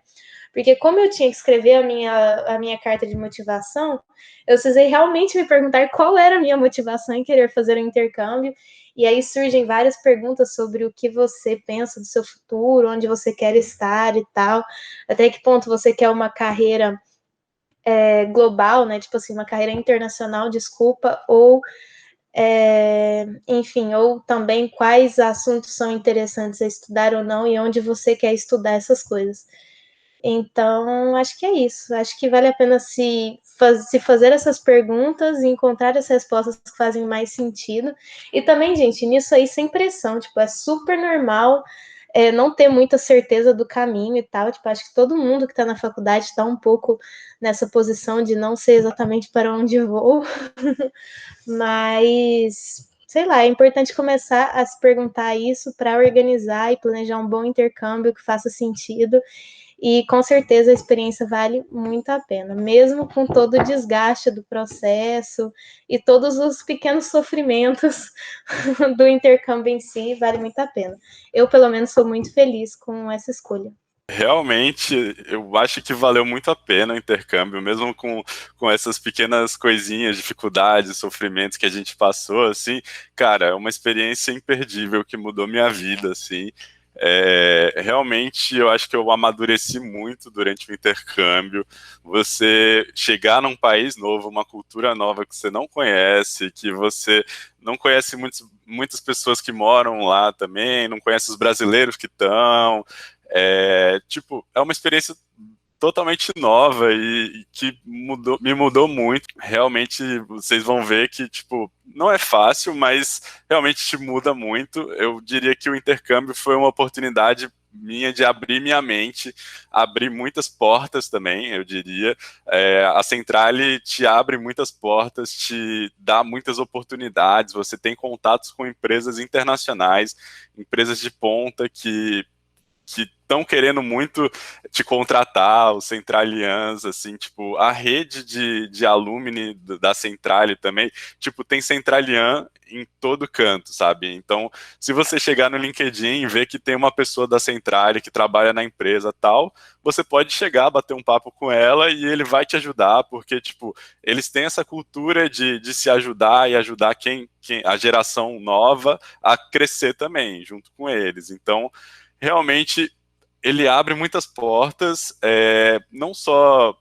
Porque como eu tinha que escrever a minha carta de motivação, eu precisei realmente me perguntar qual era a minha motivação em querer fazer o intercâmbio. E aí surgem várias perguntas sobre o que você pensa do seu futuro, onde você quer estar e tal, até que ponto você quer uma carreira global, né? Tipo assim, uma carreira internacional, desculpa, ou enfim, ou também quais assuntos são interessantes a estudar ou não e onde você quer estudar essas coisas. Então, acho que é isso. Acho que vale a pena se fazer essas perguntas e encontrar as respostas que fazem mais sentido. E também, gente, nisso aí sem pressão, tipo, é super normal não ter muita certeza do caminho e tal. Tipo, acho que todo mundo que está na faculdade está um pouco nessa posição de não sei exatamente para onde vou. Mas, sei lá, é importante começar a se perguntar isso para organizar e planejar um bom intercâmbio que faça sentido. E com certeza a experiência vale muito a pena, mesmo com todo o desgaste do processo e todos os pequenos sofrimentos do intercâmbio em si, vale muito a pena. Eu, pelo menos, sou muito feliz com essa escolha. Realmente, eu acho que valeu muito a pena o intercâmbio, mesmo com essas pequenas coisinhas, dificuldades, sofrimentos que a gente passou, assim, cara, é uma experiência imperdível que mudou minha vida, assim. Realmente, eu acho que eu amadureci muito durante o intercâmbio. Você chegar num país novo, uma cultura nova que você não conhece, que você não conhece muitas pessoas que moram lá também, não conhece os brasileiros que estão. É uma experiência totalmente nova e que me mudou muito. Realmente, vocês vão ver que, tipo, não é fácil, mas realmente te muda muito. Eu diria que o intercâmbio foi uma oportunidade minha de abrir minha mente, abrir muitas portas também, eu diria. A Centrale te abre muitas portas, te dá muitas oportunidades, você tem contatos com empresas internacionais, empresas de ponta que estão querendo muito te contratar, os Centralians, assim, tipo, a rede de alumni da Centrale também, tipo, tem Centralian em todo canto, sabe? Então, se você chegar no LinkedIn e ver que tem uma pessoa da Centrale que trabalha na empresa tal, você pode chegar, bater um papo com ela e ele vai te ajudar, porque, tipo, eles têm essa cultura de se ajudar e ajudar a geração nova a crescer também, junto com eles. Então, realmente ele abre muitas portas, não só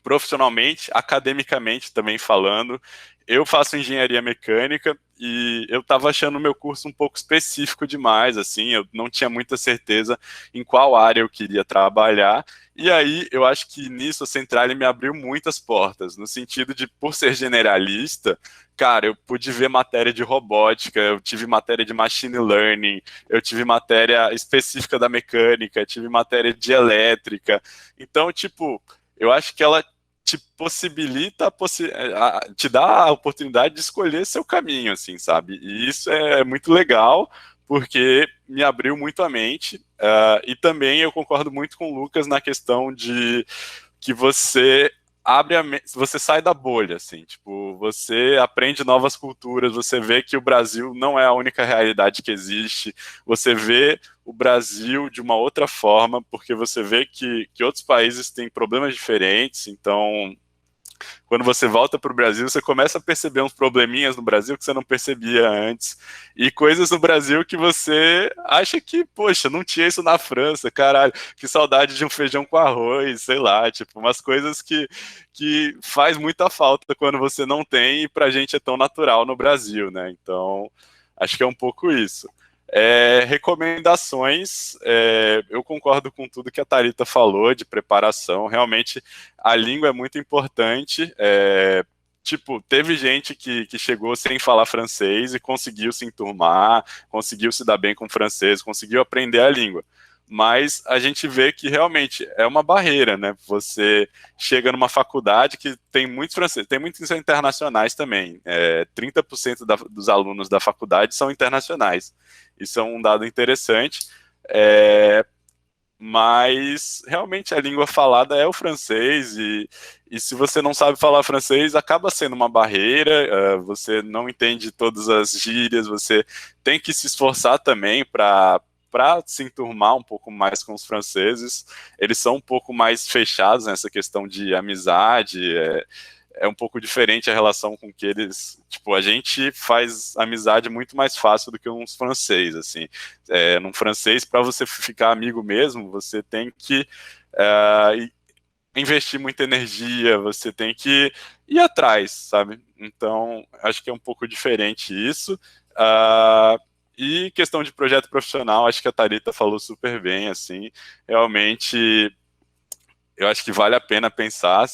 profissionalmente, academicamente também falando. Eu faço engenharia mecânica e eu estava achando o meu curso um pouco específico demais, assim, eu não tinha muita certeza em qual área eu queria trabalhar, e aí eu acho que nisso a Centrale me abriu muitas portas, no sentido de, por ser generalista, cara, eu pude ver matéria de robótica, eu tive matéria de machine learning, eu tive matéria específica da mecânica, tive matéria de elétrica, então, tipo, eu acho que ela te possibilita, te dá a oportunidade de escolher seu caminho, assim, sabe? E isso é muito legal, porque me abriu muito a mente, e também eu concordo muito com o Lucas na questão de que você você sai da bolha, assim, tipo, você aprende novas culturas, você vê que o Brasil não é a única realidade que existe, você vê o Brasil de uma outra forma, porque você vê que outros países têm problemas diferentes, então quando você volta para o Brasil, você começa a perceber uns probleminhas no Brasil que você não percebia antes, e coisas no Brasil que você acha que, poxa, não tinha isso na França, caralho, que saudade de um feijão com arroz, sei lá, tipo, umas coisas que faz muita falta quando você não tem, e pra gente é tão natural no Brasil, né? Então, acho que é um pouco isso. Recomendações, eu concordo com tudo que a Thalita falou de preparação, realmente a língua é muito importante, tipo, teve gente que chegou sem falar francês e conseguiu se enturmar, conseguiu se dar bem com o francês, conseguiu aprender a língua, mas a gente vê que realmente é uma barreira, né? Você chega numa faculdade que tem muitos franceses, tem muitos internacionais também, 30% dos alunos da faculdade são internacionais, isso é um dado interessante, mas realmente a língua falada é o francês, e se você não sabe falar francês, acaba sendo uma barreira, você não entende todas as gírias, você tem que se esforçar também para se enturmar um pouco mais com os franceses. Eles são um pouco mais fechados nessa questão de amizade, um pouco diferente a relação com que eles, tipo, a gente faz amizade muito mais fácil do que uns francês, assim, num francês, para você ficar amigo mesmo, você tem que investir muita energia, você tem que ir atrás, sabe? Então, acho que é um pouco diferente isso. E questão de projeto profissional, acho que a Thalita falou super bem, assim, realmente eu acho que vale a pena pensar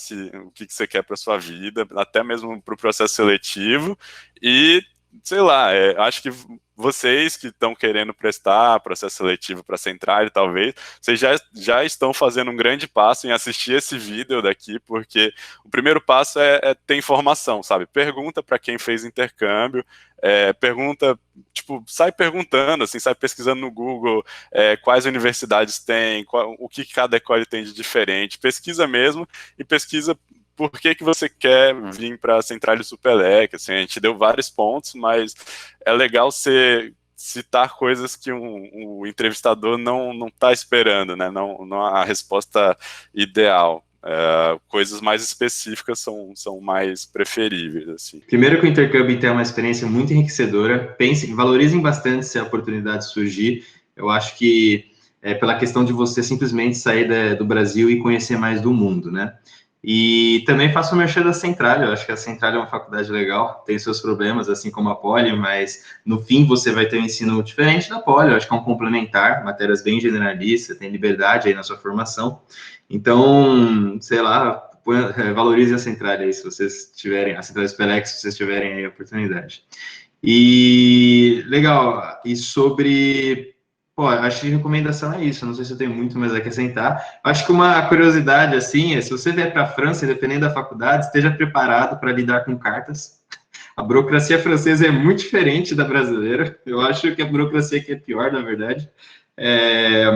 o que você quer para sua vida, até mesmo para o processo seletivo, e, sei lá, acho que vocês que estão querendo prestar processo seletivo para a Centrale, talvez, vocês já estão fazendo um grande passo em assistir esse vídeo daqui, porque o primeiro passo é ter informação, sabe? Pergunta para quem fez intercâmbio, pergunta, tipo, sai perguntando, assim, sai pesquisando no Google quais universidades tem, o que cada école tem de diferente, pesquisa mesmo, e pesquisa por que você quer vir para a Centrale Supelec. Assim, a gente deu vários pontos, mas é legal você citar coisas que o entrevistador não está esperando, né? Não a resposta ideal. Coisas mais específicas são mais preferíveis, assim. Primeiro que o intercâmbio tem uma experiência muito enriquecedora, valorizem bastante se a oportunidade surgir. Eu acho que pela questão de você simplesmente sair do Brasil e conhecer mais do mundo, né? E também faço o merchan da Centrale. Eu acho que a Centrale é uma faculdade legal, tem seus problemas, assim como a Poli, mas no fim você vai ter um ensino diferente da Poli. Eu acho que é um complementar, matérias bem generalistas, tem liberdade aí na sua formação. Então, sei lá, valorize a Centrale aí, se vocês tiverem, a Centrale Supelec, se vocês tiverem aí a oportunidade. E, legal, e sobre... Pô, acho que recomendação é isso, não sei se eu tenho muito mais a acrescentar. Acho que uma curiosidade, assim, se você vier para a França, dependendo da faculdade, esteja preparado para lidar com cartas. A burocracia francesa é muito diferente da brasileira. Eu acho que a burocracia aqui é pior, na verdade.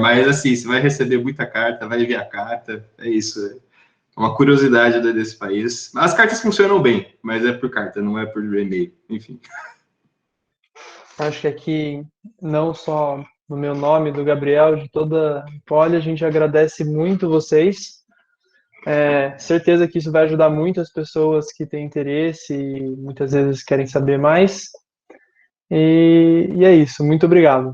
Mas, assim, você vai receber muita carta, vai enviar carta, é isso. É uma curiosidade desse país. As cartas funcionam bem, mas é por carta, não é por e-mail, enfim. Acho que aqui, não só no meu nome, do Gabriel, de toda a Poli, a gente agradece muito vocês. Certeza que isso vai ajudar muito as pessoas que têm interesse e muitas vezes querem saber mais. E é isso. Muito obrigado.